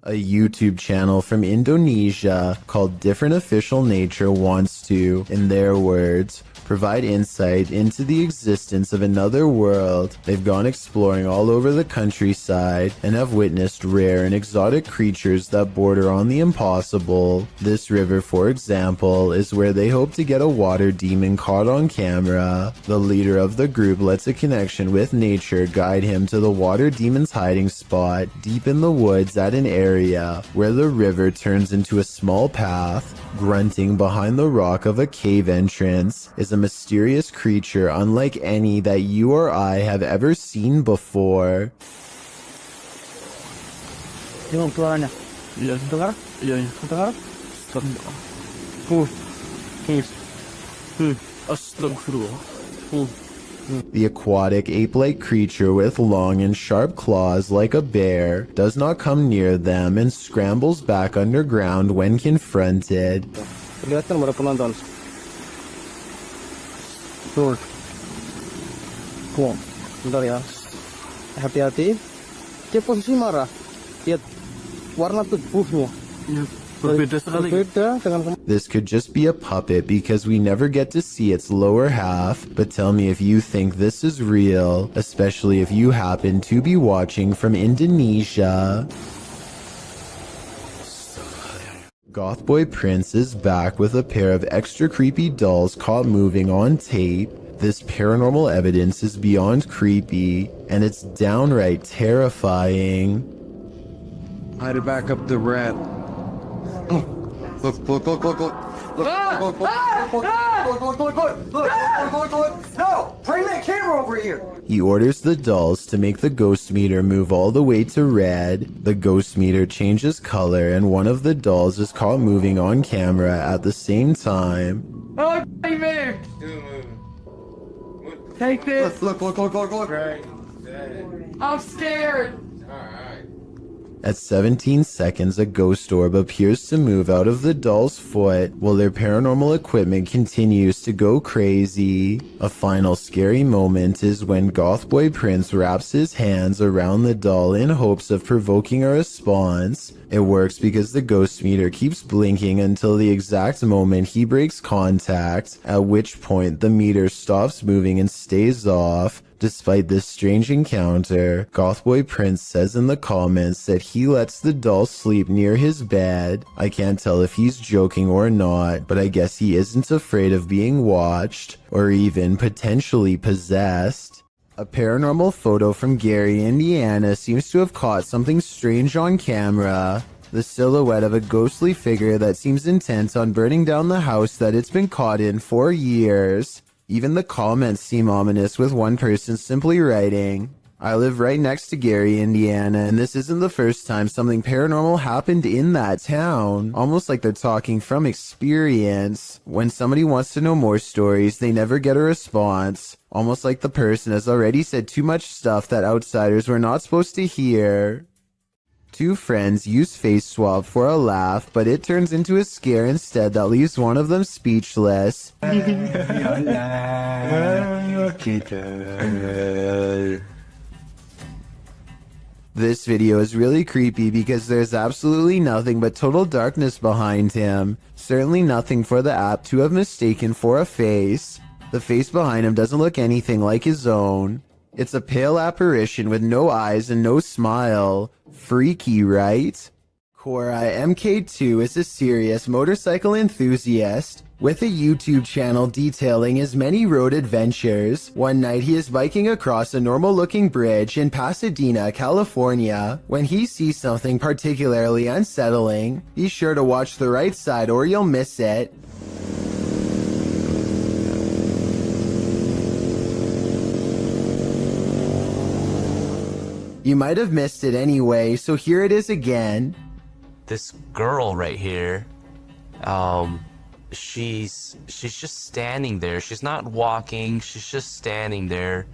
A YouTube channel from Indonesia called Different Official Nature wants to, in their words, provide insight into the existence of another world. They've gone exploring all over the countryside and have witnessed rare and exotic creatures that border on the impossible. This river, for example, is where they hope to get a water demon caught on camera. The leader of the group lets a connection with nature guide him to the water demon's hiding spot deep in the woods at an area where the river turns into a small path. Grunting behind the rock of a cave entrance is a mysterious creature unlike any that you or I have ever seen before. Yung keluarannya. Iya, dengar? Iya, dengar? Astagfirullah. The aquatic ape-like creature with long and sharp claws like a bear does not come near them and scrambles back underground when confronted. Kelihatan ada penonton. Tuh. Bentar ya. Hati-hati. Dia posisi marah. Lihat warna tubuhnya. This could just be a puppet because we never get to see its lower half, but tell me if you think this is real, especially if you happen to be watching from Indonesia. Gothboy Prince is back with a pair of extra creepy dolls caught moving on tape. This paranormal evidence is beyond creepy, and it's downright terrifying. I had to back up the rat. Look, look, look, look, look. Look, look, look, look, look, look, look, look. No! Bring that camera over here! He orders the dolls to make the ghost meter move all the way to red. The ghost meter changes color, and one of the dolls is caught moving on camera at the same time. Oh, he moved! Take this! Look, look, look, look, look. I'm scared! At 17 seconds, a ghost orb appears to move out of the doll's foot while their paranormal equipment continues to go crazy. A final scary moment is when Gothboy Prince wraps his hands around the doll in hopes of provoking a response. It works because the ghost meter keeps blinking until the exact moment he breaks contact, at which point the meter stops moving and stays off. Despite this strange encounter, Gothboy Prince says in the comments that he lets the doll sleep near his bed. I can't tell if he's joking or not, but I guess he isn't afraid of being watched, or even potentially possessed. A paranormal photo from Gary, Indiana seems to have caught something strange on camera. The silhouette of a ghostly figure that seems intent on burning down the house that it's been caught in for years. Even the comments seem ominous, with one person simply writing, "I live right next to Gary, Indiana, and this isn't the first time something paranormal happened in that town." Almost like they're talking from experience. When somebody wants to know more stories, they never get a response. Almost like the person has already said too much stuff that outsiders were not supposed to hear. Two friends use face swap for a laugh, but it turns into a scare instead that leaves one of them speechless. This video is really creepy because there's absolutely nothing but total darkness behind him. Certainly nothing for the app to have mistaken for a face. The face behind him doesn't look anything like his own. It's a pale apparition with no eyes and no smile. Freaky, right? Cora MK2 is a serious motorcycle enthusiast with a YouTube channel detailing his many road adventures. One night he is biking across a normal-looking bridge in Pasadena, California. When he sees something particularly unsettling, be sure to watch the right side or you'll miss it. You might have missed it anyway, so here it is again. This girl right here, she's just standing there. She's not walking, she's just standing there,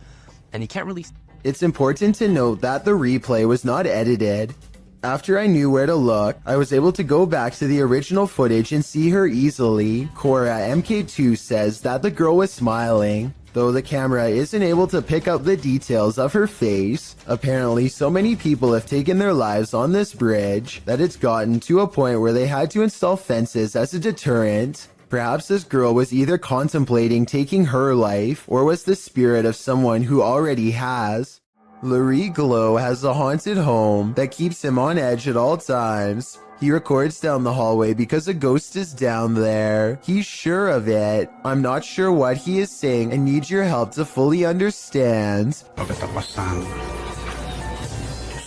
and you can't really... It's important to note that the replay was not edited. After I knew where to look, I was able to go back to the original footage and see her easily. Cora MK2 says that the girl was smiling, though the camera isn't able to pick up the details of her face. Apparently, so many people have taken their lives on this bridge that it's gotten to a point where they had to install fences as a deterrent. Perhaps this girl was either contemplating taking her life, or was the spirit of someone who already has. Larry Glow has a haunted home that keeps him on edge at all times. He records down the hallway because a ghost is down there. He's sure of it. I'm not sure what he is saying and need your help to fully understand. Lo que está pasando.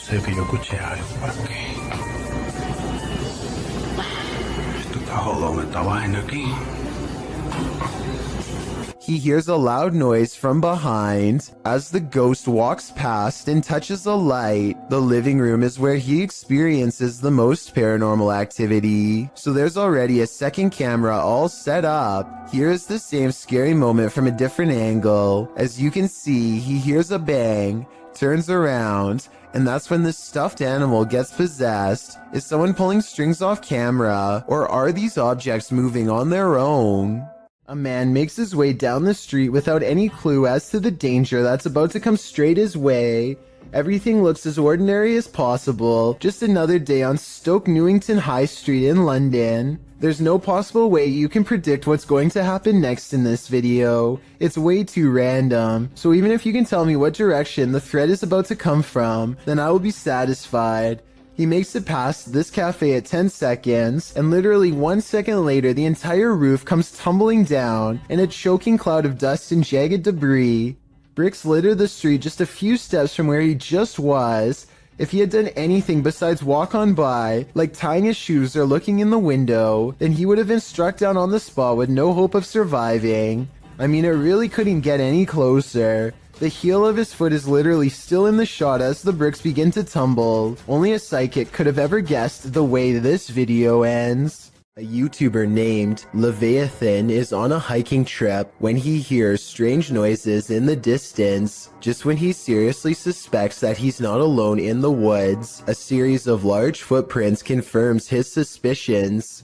Sé que yo escuché algo por aquí. Esto está jodón, esta vaina aquí. He hears a loud noise from behind. As the ghost walks past and touches a light, the living room is where he experiences the most paranormal activity. So there's already a second camera all set up. Here's the same scary moment from a different angle. As you can see, he hears a bang, turns around, and that's when the stuffed animal gets possessed. Is someone pulling strings off camera, or are these objects moving on their own? A man makes his way down the street without any clue as to the danger that's about to come straight his way. Everything looks as ordinary as possible, just another day on Stoke Newington High Street in London. There's no possible way you can predict what's going to happen next in this video. It's way too random, so even if you can tell me what direction the thread is about to come from, then I will be satisfied. He makes it past this cafe at 10 seconds, and literally 1 second later the entire roof comes tumbling down in a choking cloud of dust and jagged debris. Bricks litter the street just a few steps from where he just was. If he had done anything besides walk on by, like tying his shoes or looking in the window, then he would have been struck down on the spot with no hope of surviving. I mean, it really couldn't get any closer. The heel of his foot is literally still in the shot as the bricks begin to tumble. Only a psychic could have ever guessed the way this video ends. A YouTuber named Leviathan is on a hiking trip when he hears strange noises in the distance. Just when he seriously suspects that he's not alone in the woods, a series of large footprints confirms his suspicions.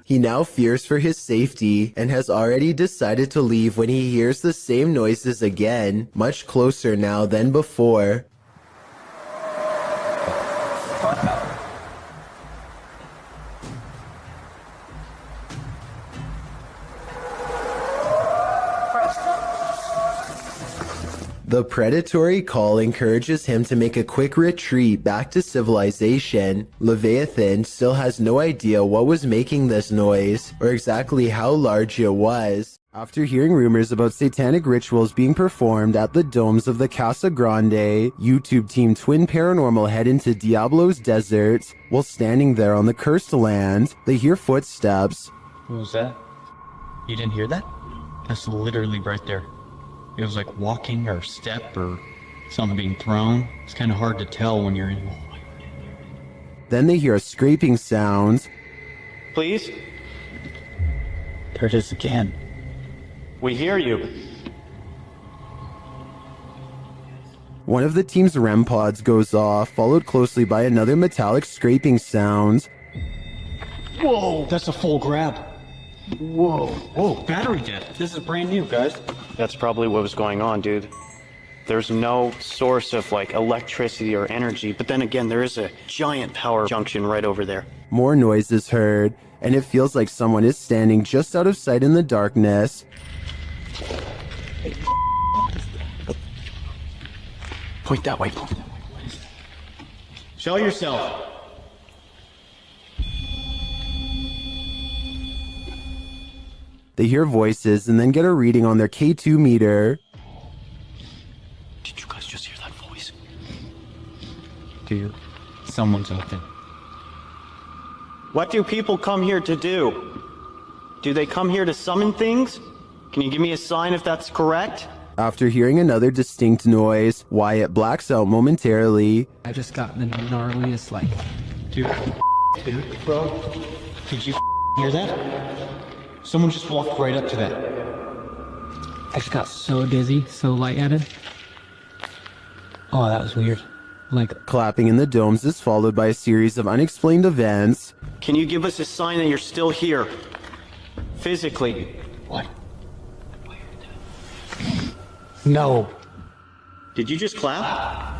He now fears for his safety and has already decided to leave when he hears the same noises again, much closer now than before. The predatory call encourages him to make a quick retreat back to civilization. Leviathan still has no idea what was making this noise, or exactly how large it was. After hearing rumors about satanic rituals being performed at the domes of the Casa Grande, YouTube team Twin Paranormal head into Diablo's desert. While standing there on the cursed land, they hear footsteps. What was that? You didn't hear that? That's literally right there. It was like walking or step or something being thrown. It's kind of hard to tell when you're in. Then they hear a scraping sound. Please? There it is again. We hear you. One of the team's REM pods goes off, followed closely by another metallic scraping sound. Whoa, that's a full grab. Whoa, whoa, battery dead. This is brand new, guys. That's probably what was going on, dude. There's no source of like electricity or energy, but then again, there is a giant power junction right over there. More noise is heard, and it feels like someone is standing just out of sight in the darkness. Point that way. Show yourself. They hear voices and then get a reading on their K2 meter. Did you guys just hear that voice? Dude, someone's out there. What do people come here to do? Do they come here to summon things? Can you give me a sign if that's correct? After hearing another distinct noise, Wyatt blacks out momentarily. I just got the gnarliest, like, dude, bro, did you hear that? Someone just walked right up to that. I just got so dizzy, so lightheaded. Oh, that was weird. Like, clapping in the domes is followed by a series of unexplained events. Can you give us a sign that you're still here? Physically. What? No. Did you just clap?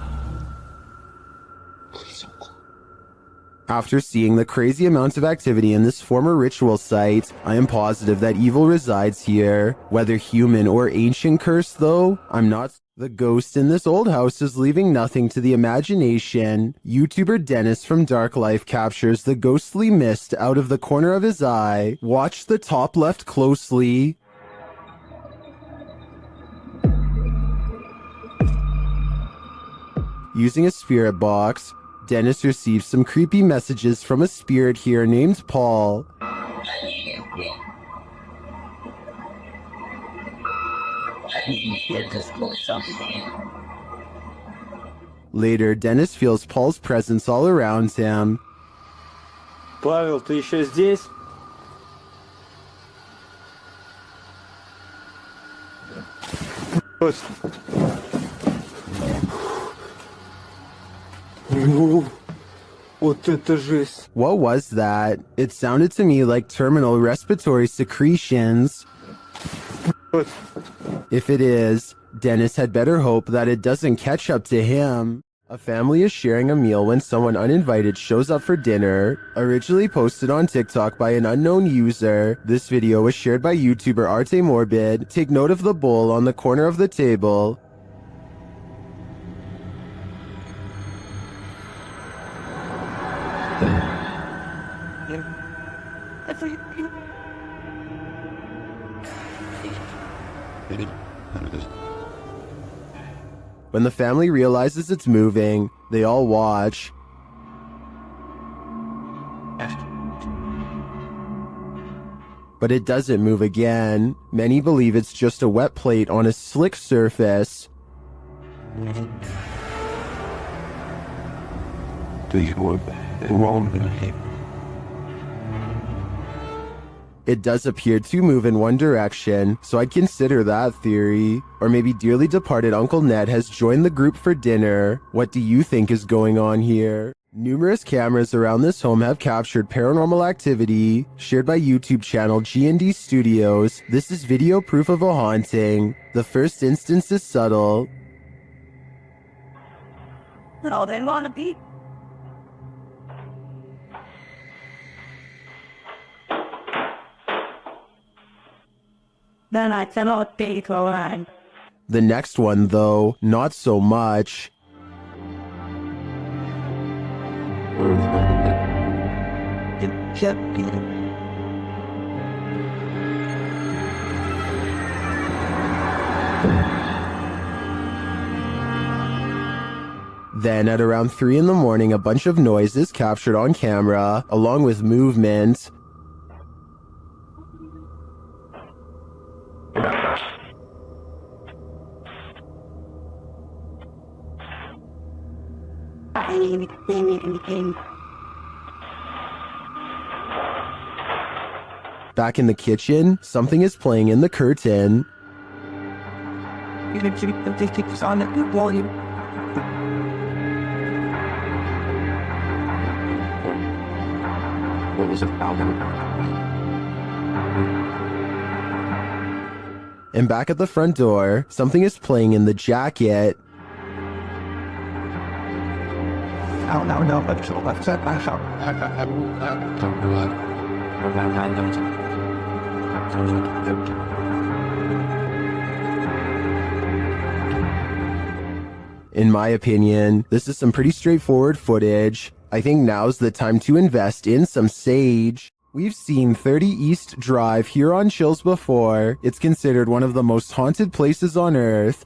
After seeing the crazy amount of activity in this former ritual site, I am positive that evil resides here. Whether human or ancient curse, though, I'm not. The ghost in this old house is leaving nothing to the imagination. YouTuber Dennis from Dark Life captures the ghostly mist out of the corner of his eye. Watch the top left closely. Using a spirit box, Dennis receives some creepy messages from a spirit here named Paul. Later, Dennis feels Paul's presence all around him. Павел, ты еще здесь? What was that? It sounded to me like terminal respiratory secretions. If it is, Dennis had better hope that it doesn't catch up to him. A family is sharing a meal when someone uninvited shows up for dinner. Originally posted on TikTok by an unknown user, this video was shared by YouTuber Arte Morbid. Take note of the bowl on the corner of the table. When the family realizes it's moving, they all watch. But it doesn't move again. Many believe it's just a wet plate on a slick surface. It does appear to move in one direction, so I'd consider that theory. Or maybe dearly departed Uncle Ned has joined the group for dinner. What do you think is going on here? Numerous cameras around this home have captured paranormal activity, shared by YouTube channel G&D Studios. This is video proof of a haunting. The first instance is subtle. No, they want to be. Then I cannot take a line. The next one, though, not so much. Then at around 3 in the morning, a bunch of noise is captured on camera, along with movement. Back in the kitchen, something is playing in the curtain. What was it about? And back at the front door, something is playing in the jacket. In my opinion, this is some pretty straightforward footage. I think now's the time to invest in some sage. We've seen 30 East Drive here on Chills before. It's considered one of the most haunted places on Earth.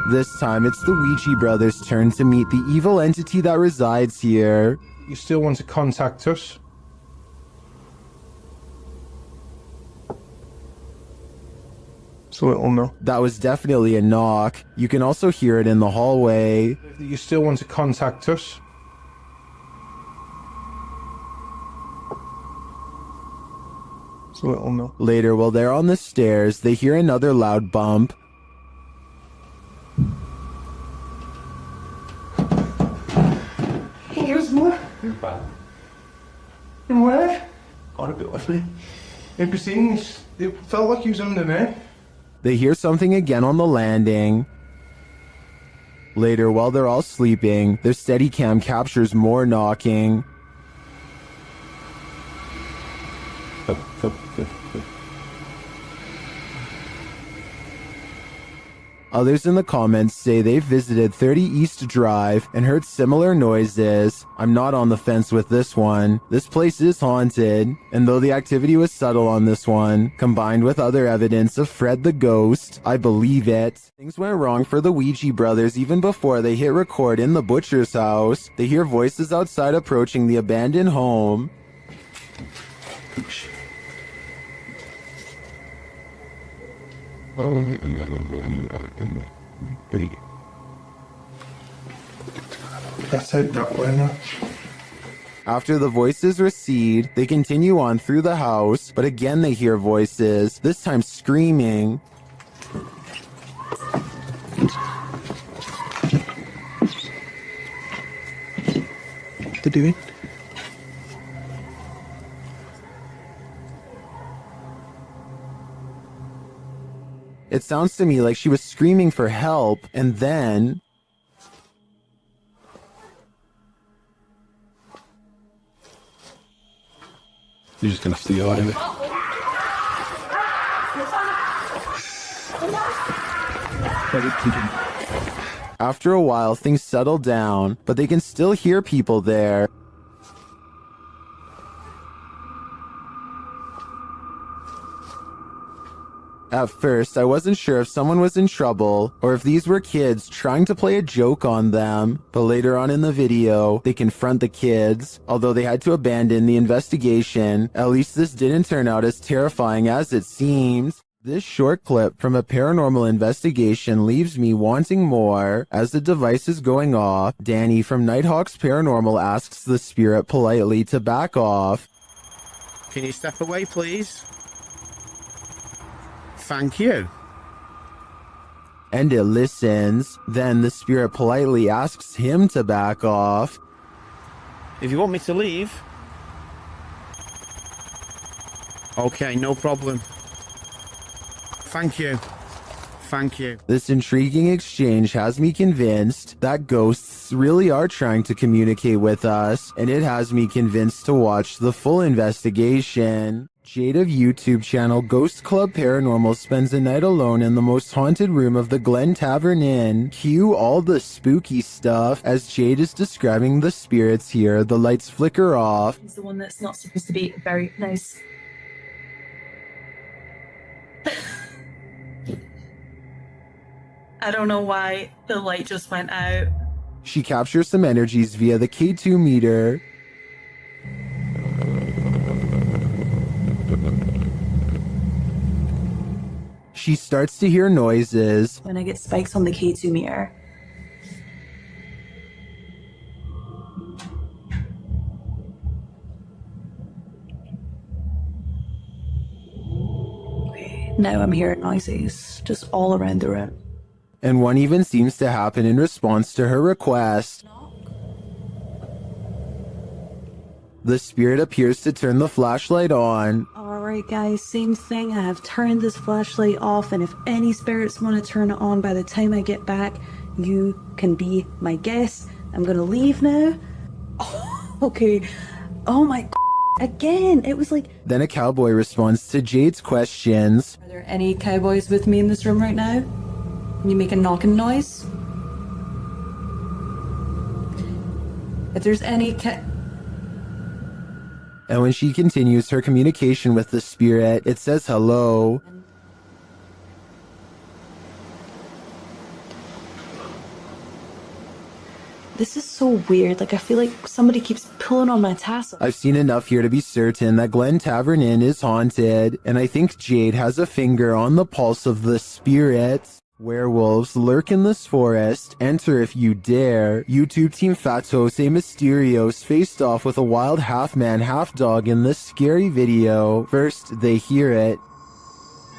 This time, it's the Ouija brothers' turn to meet the evil entity that resides here. You still want to contact us? It's a little no. That was definitely a knock. You can also hear it in the hallway. You still want to contact us? It's a little no. Later, while they're on the stairs, they hear another loud bump. Here's more. And what? Got a bit with me. Have you seen this? It felt like he was under me. They hear something again on the landing. Later, while they're all sleeping, their Steadicam captures more knocking. Others in the comments say they've visited 30 East Drive and heard similar noises. I'm not on the fence with this one. This place is haunted, and though the activity was subtle on this one, combined with other evidence of Fred the Ghost, I believe it. Things went wrong for the Ouija brothers even before they hit record in the butcher's house. They hear voices outside approaching the abandoned home. Let's head that way now. After the voices recede, they continue on through the house, but again they hear voices, this time screaming. The doing? It sounds to me like she was screaming for help, and then... You're just gonna have to go out of it. After a while, things settle down, but they can still hear people there. At first, I wasn't sure if someone was in trouble or if these were kids trying to play a joke on them, but later on in the video, they confront the kids. Although they had to abandon the investigation, at least this didn't turn out as terrifying as it seems. This short clip from a paranormal investigation leaves me wanting more. As the device is going off, Danny from Nighthawks Paranormal asks the spirit politely to back off. Can you step away, please? Thank you. And it listens. Then the spirit politely asks him to back off. If you want me to leave. Okay, no problem. Thank you. Thank you. This intriguing exchange has me convinced that ghosts really are trying to communicate with us, and it has me convinced to watch the full investigation. Jade of YouTube channel Ghost Club Paranormal spends a night alone in the most haunted room of the Glen Tavern Inn. Cue all the spooky stuff. As Jade is describing the spirits here, the lights flicker off. He's the one that's not supposed to be very nice. I don't know why the light just went out. She captures some energies via the K2 meter. She starts to hear noises. When I get spikes on the K2 meter. Okay, now I'm hearing noises just all around the room. And one even seems to happen in response to her request. The spirit appears to turn the flashlight on. Alright guys, same thing. I have turned this flashlight off, and if any spirits want to turn it on by the time I get back, you can be my guest. I'm gonna leave now. Oh, okay. Oh my again, it was like... Then a cowboy responds to Jade's questions. Are there any cowboys with me in this room right now? Can you make a knocking noise? If there's any And when she continues her communication with the spirit, it says hello. This is so weird. Like, I feel like somebody keeps pulling on my tassel. I've seen enough here to be certain that Glen Tavern Inn is haunted, and I think Jade has a finger on the pulse of the spirits. Werewolves lurk in this forest. Enter if you dare. YouTube team Fatos e Mysterios faced off with a wild half-man, half-dog in this scary video. First, they hear it.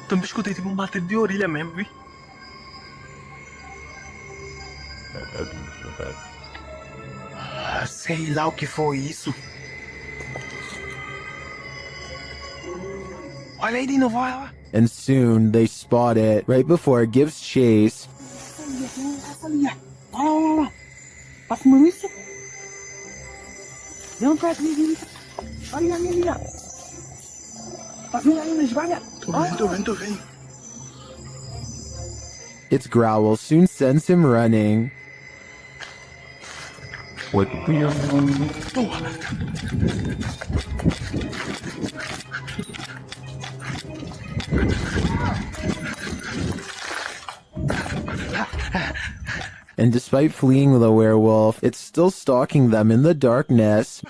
Também escutei tipo um bater de orelha mesmo, vi? Sei lá o que foi isso. Olha aí de novo, olha lá. And soon, they spot it right before it gives chase. Passa-me isso. Não faz isso. Olha ali, olha. Passa-me ali, devagar. Tô vendo. Its growl soon sends him running. What the And despite fleeing the werewolf, it's still stalking them in the darkness.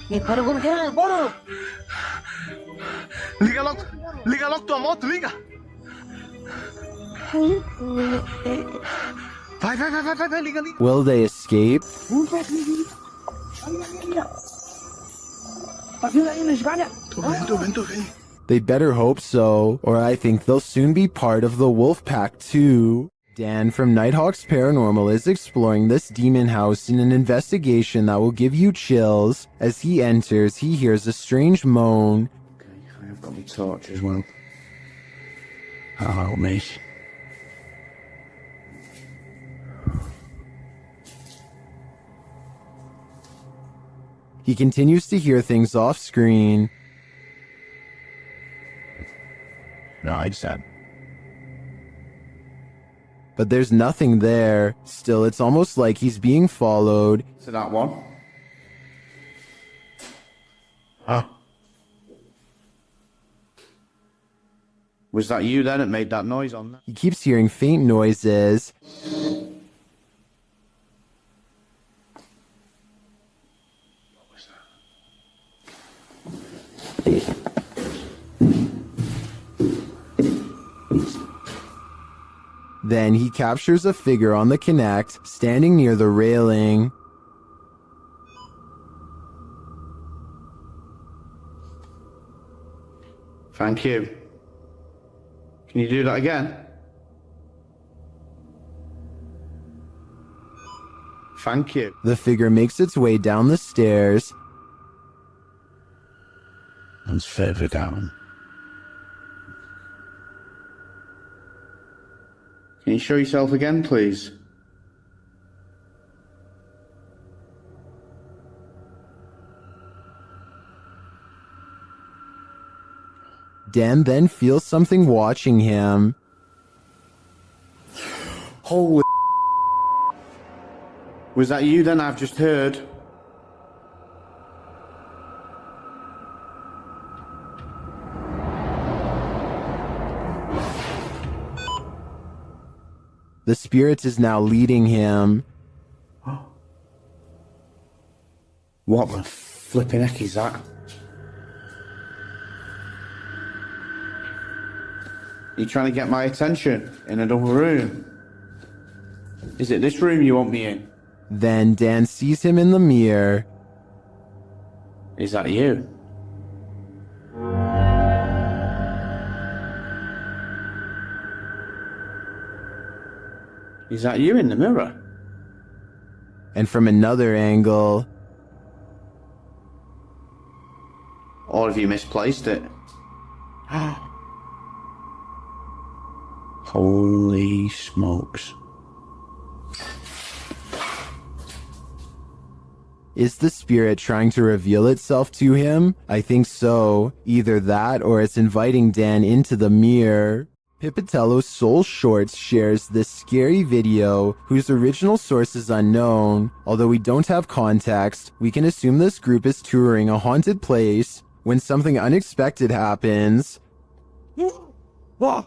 Bora! Liga logo tua moto, liga! Vai, liga. Will they escape? Tô vendo. They better hope so, or I think they'll soon be part of the wolf pack too. Dan from Nighthawk's Paranormal is exploring this demon house in an investigation that will give you chills. As he enters, he hears a strange moan. I've got my torch as well. That'll help me. He continues to hear things off screen. No, I said. But there's nothing there. Still, it's almost like he's being followed. So that one. Huh? Was that you then that made that noise on there? He keeps hearing faint noises. Then he captures a figure on the Kinect, standing near the railing. Thank you. Can you do that again? Thank you. The figure makes its way down the stairs. And further down. Can you show yourself again, please? Dan then feels something watching him. Holy... Was that you then I've just heard? The spirit is now leading him. What the flipping heck is that? You trying to get my attention in another room? Is it this room you want me in? Then Dan sees him in the mirror. Is that you? Is that you in the mirror? And from another angle... Or have you misplaced it? Holy smokes. Is the spirit trying to reveal itself to him? I think so. Either that or it's inviting Dan into the mirror. Pipitello's Soul Shorts shares this scary video, whose original source is unknown. Although we don't have context, we can assume this group is touring a haunted place when something unexpected happens. I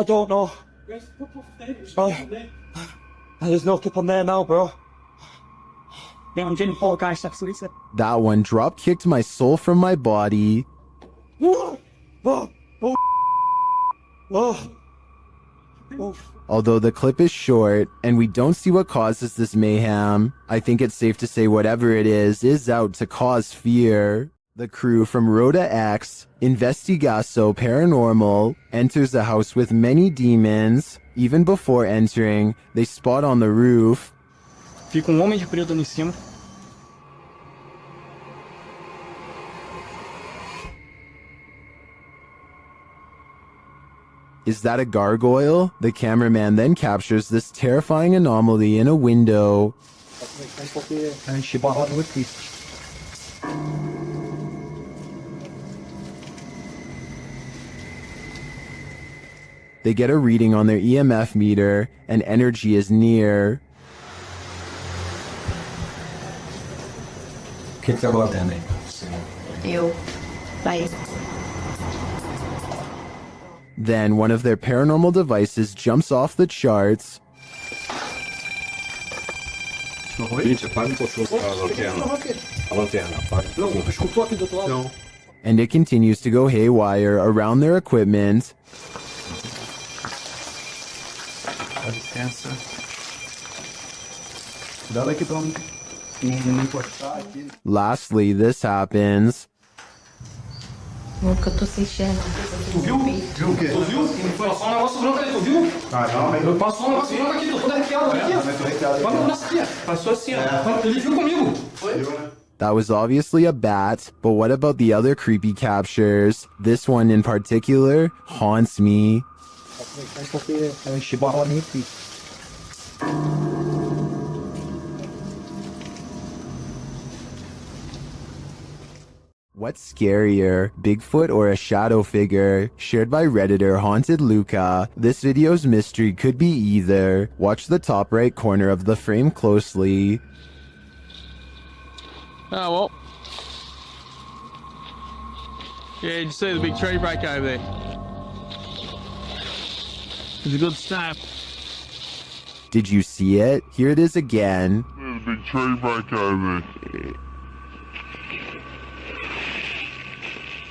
don't know. There's no clip on there now, bro. That one drop kicked my soul from my body. Although the clip is short and we don't see what causes this mayhem, I think it's safe to say whatever it is out to cause fear. The crew from Rhoda X, Investigaso Paranormal, enters a house with many demons. Even before entering, they spot on the roof. Fica homem de preto em cima. Is that a gargoyle? The cameraman then captures this terrifying anomaly in a window. They get a reading on their EMF meter, and energy is near. Quem trabalha também? Eu. Vai. Then one of their paranormal devices jumps off the charts. And it continues to go haywire around their equipment. Dá licença. Cuidado aqui pra não encostar aqui. Lastly, this happens. Louca, eu tô sem enxergar. Tu viu? Viu o quê? Tu viu? Passou um negócio branco ali, tu viu? Caramba, Eu passou um negócio branco aqui, tô todo arrepiado aqui. Mas tô arrepiado aqui. Olha nessa aqui, passou assim, ó. Ele viu comigo. Foi? That was obviously a bat, but what about the other creepy captures? This one in particular haunts me. Porque eu enchi bola nem aqui. What's scarier, Bigfoot or a shadow figure? Shared by Redditor Haunted Luca. This video's mystery could be either. Watch the top right corner of the frame closely. Oh, well. Yeah, did you see the big tree break over there? It's a good snap. Did you see it? Here it is again. There's a big tree break over there.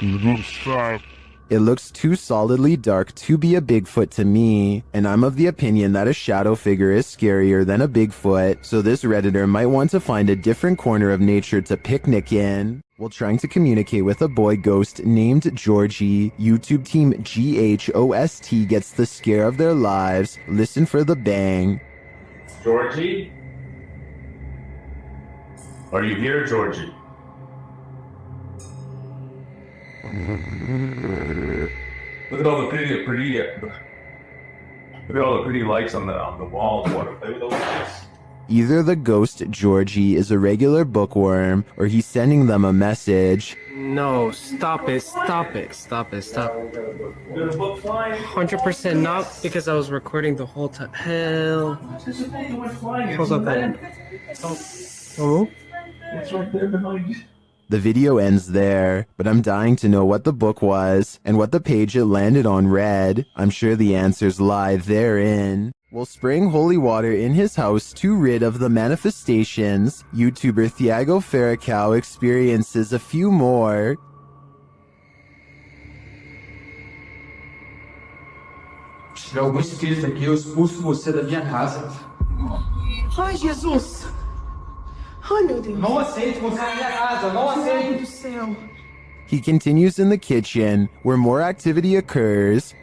It's a good snap. It looks too solidly dark to be a Bigfoot to me, and I'm of the opinion that a shadow figure is scarier than a Bigfoot, so this Redditor might want to find a different corner of nature to picnic in. While trying to communicate with a boy ghost named Georgie, YouTube team GHOST gets the scare of their lives. Listen for the bang. Georgie? Are you here, Georgie? Look at all the pretty lights on the walls. Want to play with those lights? Either the ghost Georgie is a regular bookworm, or he's sending them a message. No, stop it, stop it, stop it, stop. 100% not, because I was recording the whole time. Hell. Hold up, Oh? What's right there behind you? The video ends there, but I'm dying to know what the book was and what the page it landed on read. I'm sure the answers lie therein. While spraying holy water in his house to rid of the manifestations, YouTuber Thiago Ferracao experiences a few more. Se tiver algum espírito aqui, eu expulso você da minha casa. Ai, Jesus! Ai, meu Deus! Não aceito você na minha casa, não aceito! Meu Deus do céu! He continues in the kitchen, where more activity occurs.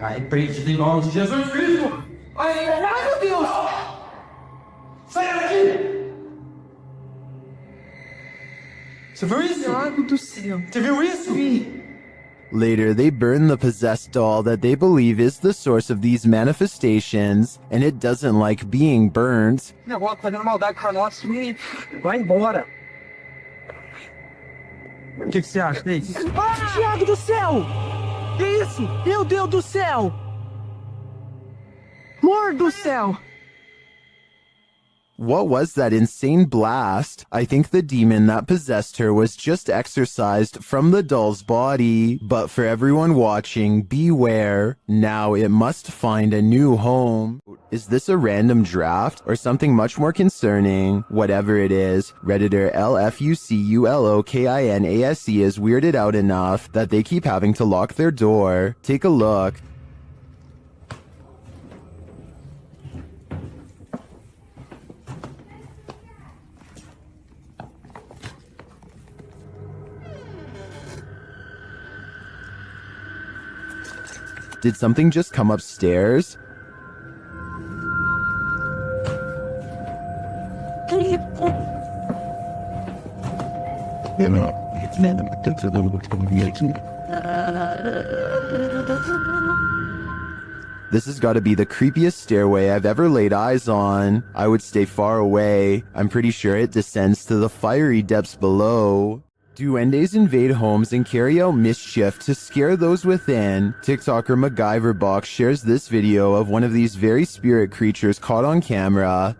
Ai, perdido em nome de Jesus Cristo! Ai, meu Deus! Sai daqui! Você viu isso? Thiago do céu! Você viu isso? Vi! Later, they burn the possessed doll that they believe is the source of these manifestations, and it doesn't like being burnt. O negócio fazendo maldade com nós. Vai embora! O que você acha disso? Ah, Thiago do céu! Que isso? Meu Deus do céu! Amor do céu! What was that insane blast? I think the demon that possessed her was just exorcised from the doll's body. But for everyone watching, beware. Now it must find a new home. Is this a random draft or something much more concerning? Whatever it is, Redditor LFUCULOKINASE is weirded out enough that they keep having to lock their door. Take a look. Did something just come upstairs? This has got to be the creepiest stairway I've ever laid eyes on. I would stay far away. I'm pretty sure it descends to the fiery depths below. Duendes invade homes and carry out mischief to scare those within. TikToker MacGyverBox shares this video of one of these very spirit creatures caught on camera.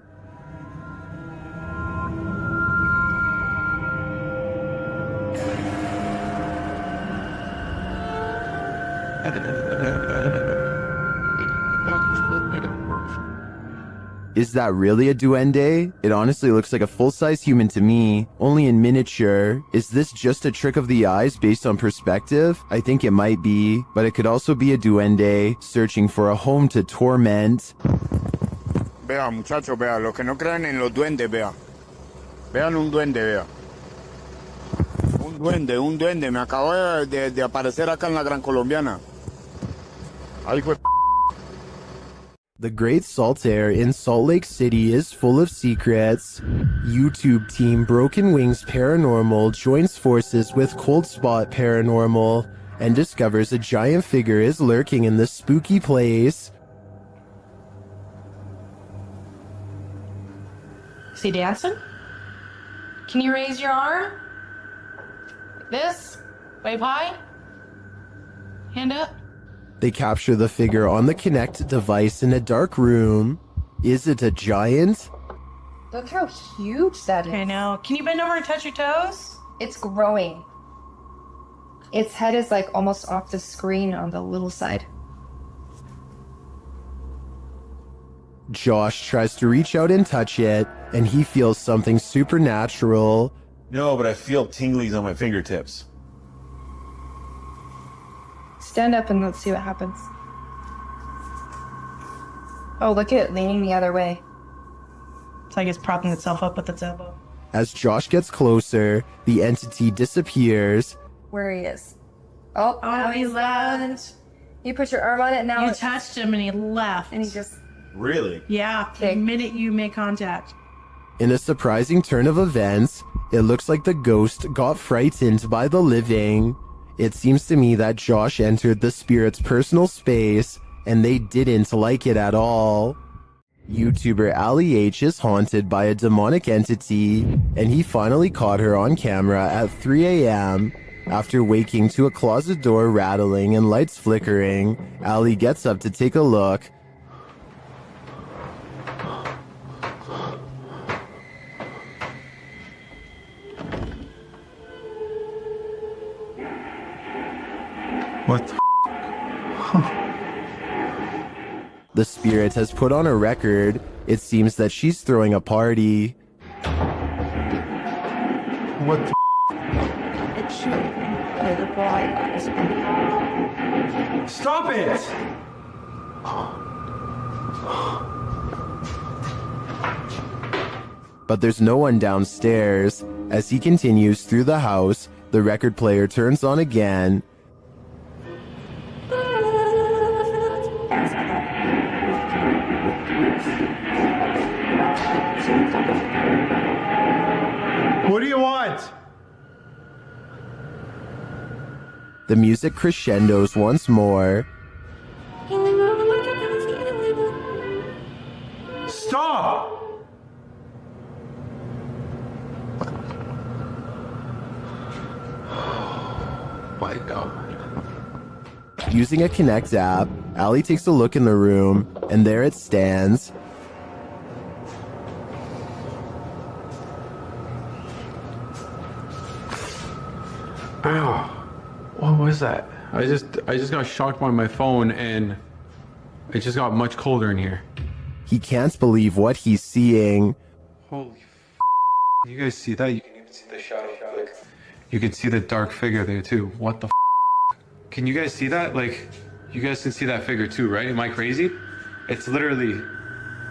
Is that really a duende? It honestly looks like a full-size human to me, only in miniature. Is this just a trick of the eyes based on perspective? I think it might be, but it could also be a duende searching for a home to torment. Vea, muchachos, vea, los que no crean en los duendes, vea. Vean un duende, vea. Un duende, me acabo de aparecer acá en la Gran Colombiana. Ahí fue. The Great Salt Air in Salt Lake City is full of secrets. YouTube team Broken Wings Paranormal joins forces with Cold Spot Paranormal and discovers a giant figure is lurking in this spooky place. Is he dancing? Can you raise your arm? Like this? Wave high? Hand up? They capture the figure on the Kinect device in a dark room. Is it a giant? Look how huge that is. I know. Can you bend over and touch your toes? It's growing. Its head is like almost off the screen on the little side. Josh tries to reach out and touch it, and he feels something supernatural. No, but I feel tinglies on my fingertips. Stand up and let's see what happens. Oh, look at it leaning the other way. It's like it's propping itself up with its elbow. As Josh gets closer, the entity disappears. Where he is. Oh, he left. You put your arm on it now. You touched him and he left. And he just... Really? Yeah, the minute you make contact. In a surprising turn of events, it looks like the ghost got frightened by the living. It seems to me that Josh entered the spirit's personal space, and they didn't like it at all. YouTuber Ali H is haunted by a demonic entity, and he finally caught her on camera at 3 a.m. After waking to a closet door rattling and lights flickering, Ali gets up to take a look. What the The spirit has put on a record. It seems that she's throwing a party. What the It should be the boy. Stop it! But there's no one downstairs. As he continues through the house, the record player turns on again. What do you want? The music crescendos once more. Stop! My God. Using a Kinect app, Ali takes a look in the room, and there it stands. Ow. What was that? I just got shocked by my phone and it just got much colder in here. He can't believe what he's seeing. Holy You guys see that? You can even see the shadow. Like, you can see the dark figure there too. What the Can you guys see that? Like, you guys can see that figure too, right? Am I crazy? It's literally...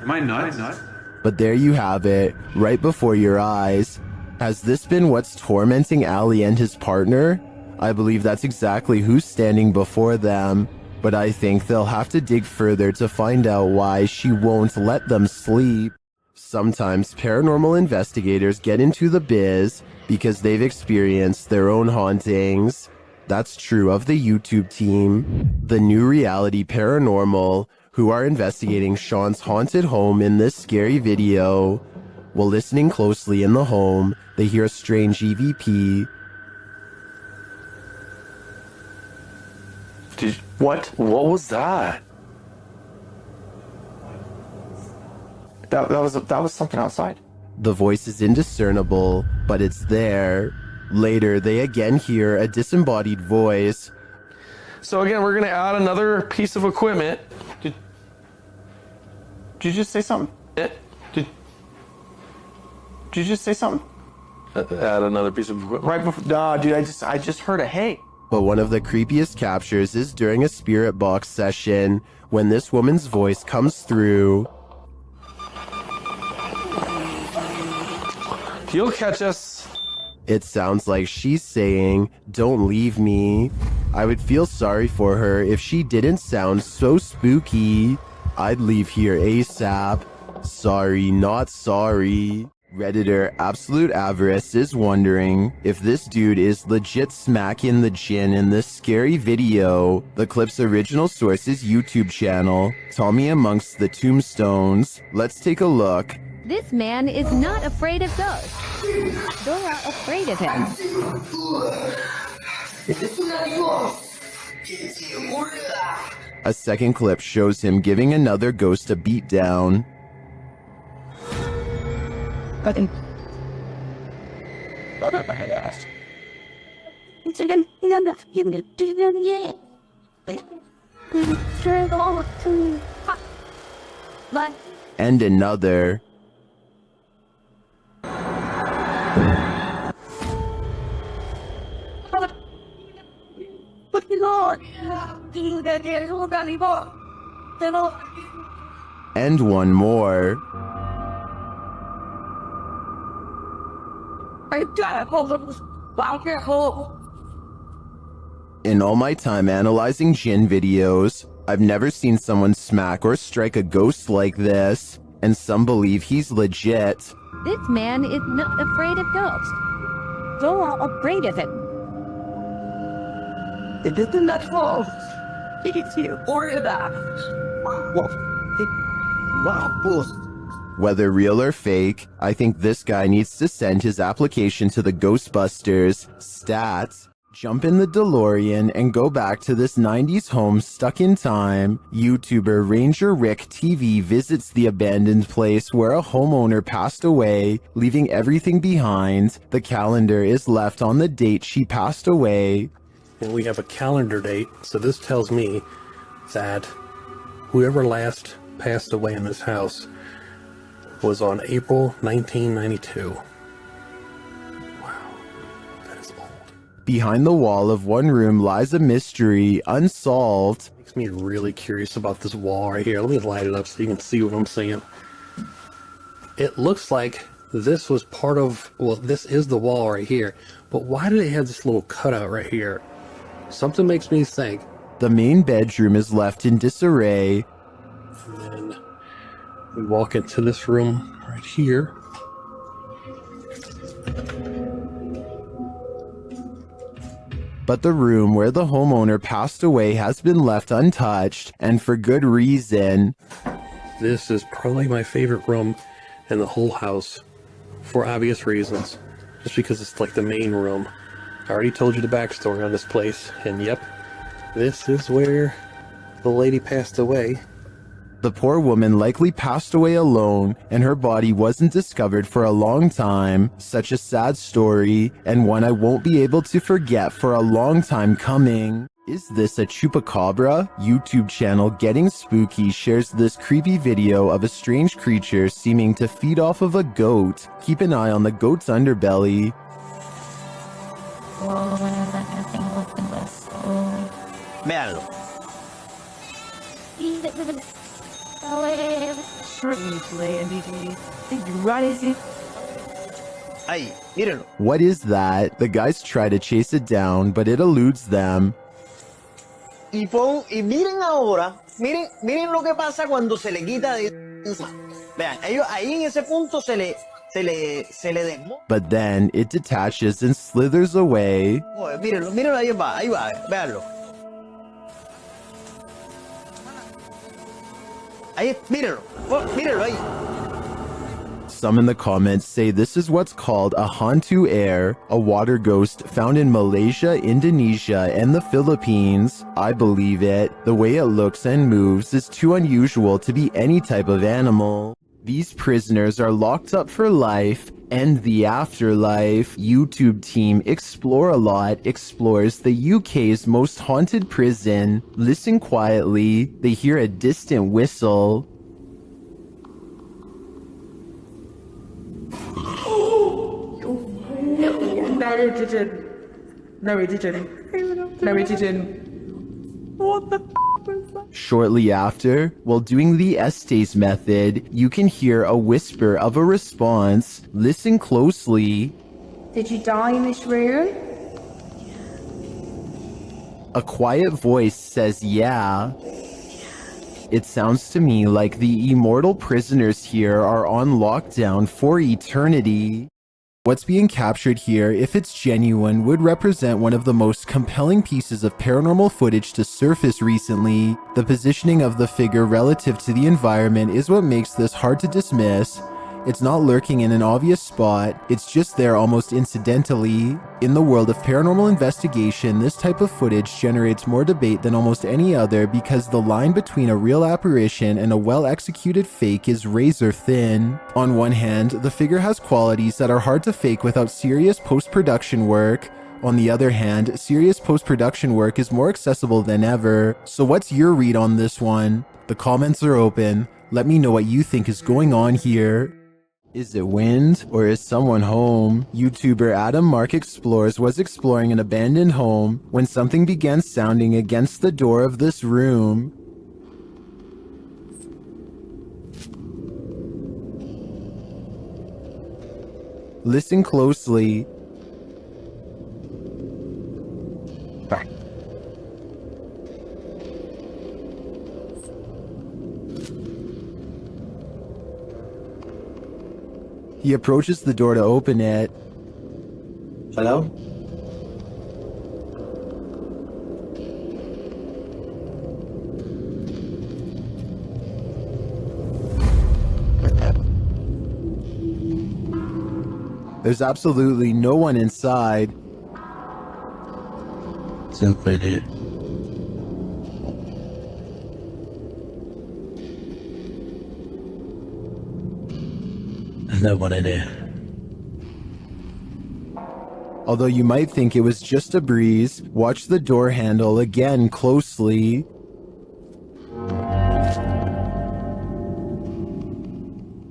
Am I nuts? But there you have it, right before your eyes. Has this been what's tormenting Ali and his partner? I believe that's exactly who's standing before them, but I think they'll have to dig further to find out why she won't let them sleep. Sometimes paranormal investigators get into the biz because they've experienced their own hauntings. That's true of the YouTube team, The New Reality Paranormal, who are investigating Sean's haunted home in this scary video. While listening closely in the home, they hear a strange EVP. What was that? That was something outside. The voice is indiscernible, but it's there. Later, they again hear a disembodied voice. So again, we're gonna add another piece of equipment. Did you just say something? Did you just say something? Add another piece of equipment. Right before, nah, dude, I just heard a hey. But one of the creepiest captures is during a spirit box session when this woman's voice comes through. You'll catch us. It sounds like she's saying, "Don't leave me." I would feel sorry for her if she didn't sound so spooky. I'd leave here ASAP. Sorry, not sorry. Redditor Absolute Avarice is wondering if this dude is legit smacking the gin in this scary video. The clip's original source is YouTube channel, Tommy Amongst the Tombstones. Let's take a look. This man is not afraid of ghosts. They're not afraid of him. A second clip shows him giving another ghost a beatdown. And another. And one more. In all my time analyzing Jinn videos, I've never seen someone smack or strike a ghost like this, and some believe he's legit. This man is not afraid of ghosts. They're not afraid of him. It isn't that close. It's you or that. Whether real or fake, I think this guy needs to send his application to the Ghostbusters, stats, jump in the DeLorean and go back to this 90s home stuck in time. YouTuber Ranger Rick TV visits the abandoned place where a homeowner passed away, leaving everything behind. The calendar is left on the date she passed away. And we have a calendar date, so this tells me that whoever last passed away in this house was on April 1992. Behind the wall of one room lies a mystery unsolved. Makes me really curious about this wall right here. Let me light it up so you can see what I'm seeing. It looks like this was part of, well, this is the wall right here, but why do they have this little cutout right here? Something makes me think. The main bedroom is left in disarray. And then we walk into this room right here. But the room where the homeowner passed away has been left untouched, and for good reason. This is probably my favorite room in the whole house, for obvious reasons. Just because it's like the main room. I already told you the backstory on this place, and yep, this is where the lady passed away. The poor woman likely passed away alone, and her body wasn't discovered for a long time. Such a sad story, and one I won't be able to forget for a long time coming. Is this a chupacabra? YouTube channel Getting Spooky shares this creepy video of a strange creature seeming to feed off of a goat. Keep an eye on the goat's underbelly. Véanlo. Ahí, mírenlo. What is that? The guys try to chase it down, but it eludes them. Y miren ahora, miren lo que pasa cuando se le quita de... Vean, ellos ahí en ese punto se le desmonta. But then it detaches and slithers away. Mírenlo, ahí va, véanlo. Ahí, mírenlo ahí. Some in the comments say this is what's called a hantu air, a water ghost found in Malaysia, Indonesia, and the Philippines. I believe it. The way it looks and moves is too unusual to be any type of animal. These prisoners are locked up for life and the afterlife. YouTube team Explore a Lot explores the UK's most haunted prison. Listen quietly. They hear a distant whistle. it didn't. No, it didn't. No, it didn't. What the was that? Shortly after, while doing the Estes method, you can hear a whisper of a response. Listen closely. Did you die in this room? A quiet voice says yeah. It sounds to me like the immortal prisoners here are on lockdown for eternity. What's being captured here, if it's genuine, would represent one of the most compelling pieces of paranormal footage to surface recently. The positioning of the figure relative to the environment is what makes this hard to dismiss. It's not lurking in an obvious spot, it's just there almost incidentally. In the world of paranormal investigation, this type of footage generates more debate than almost any other because the line between a real apparition and a well-executed fake is razor thin. On one hand, the figure has qualities that are hard to fake without serious post-production work. On the other hand, serious post-production work is more accessible than ever. So what's your read on this one? The comments are open. Let me know what you think is going on here. Is it wind, or is someone home? YouTuber Adam Mark Explores was exploring an abandoned home when something began sounding against the door of this room. Listen closely. He approaches the door to open it. Hello? There's absolutely no one inside. Simply it. No one in here. Although you might think it was just a breeze, watch the door handle again closely.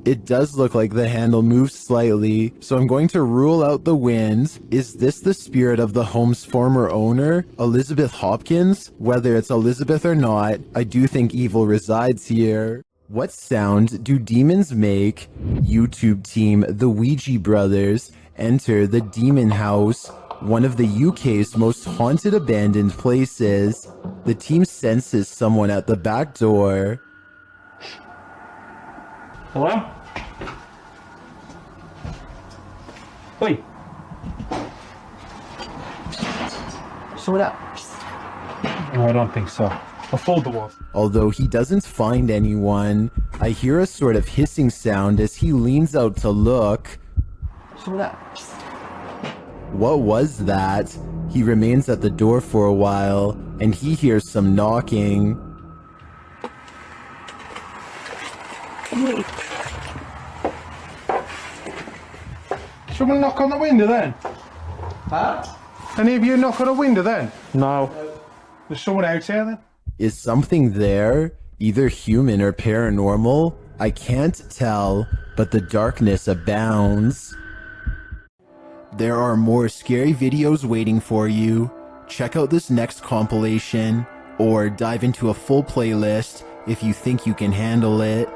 It does look like the handle moves slightly, so I'm going to rule out the wind. Is this the spirit of the home's former owner, Elizabeth Hopkins? Whether it's Elizabeth or not, I do think evil resides here. What sound do demons make? YouTube team The Ouija Brothers enter the Demon House, one of the UK's most haunted abandoned places. The team senses someone at the back door. Hello? Oi. So what up? No, I don't think so. I'll fold the walls. Although he doesn't find anyone, I hear a sort of hissing sound as he leans out to look. So what up? What was that? He remains at the door for a while, and he hears some knocking. Someone knock on the window then? Huh? Any of you knock on a window then? No. There's someone out here then? Is something there? Either human or paranormal? I can't tell, but the darkness abounds. There are more scary videos waiting for you. Check out this next compilation, or dive into a full playlist if you think you can handle it.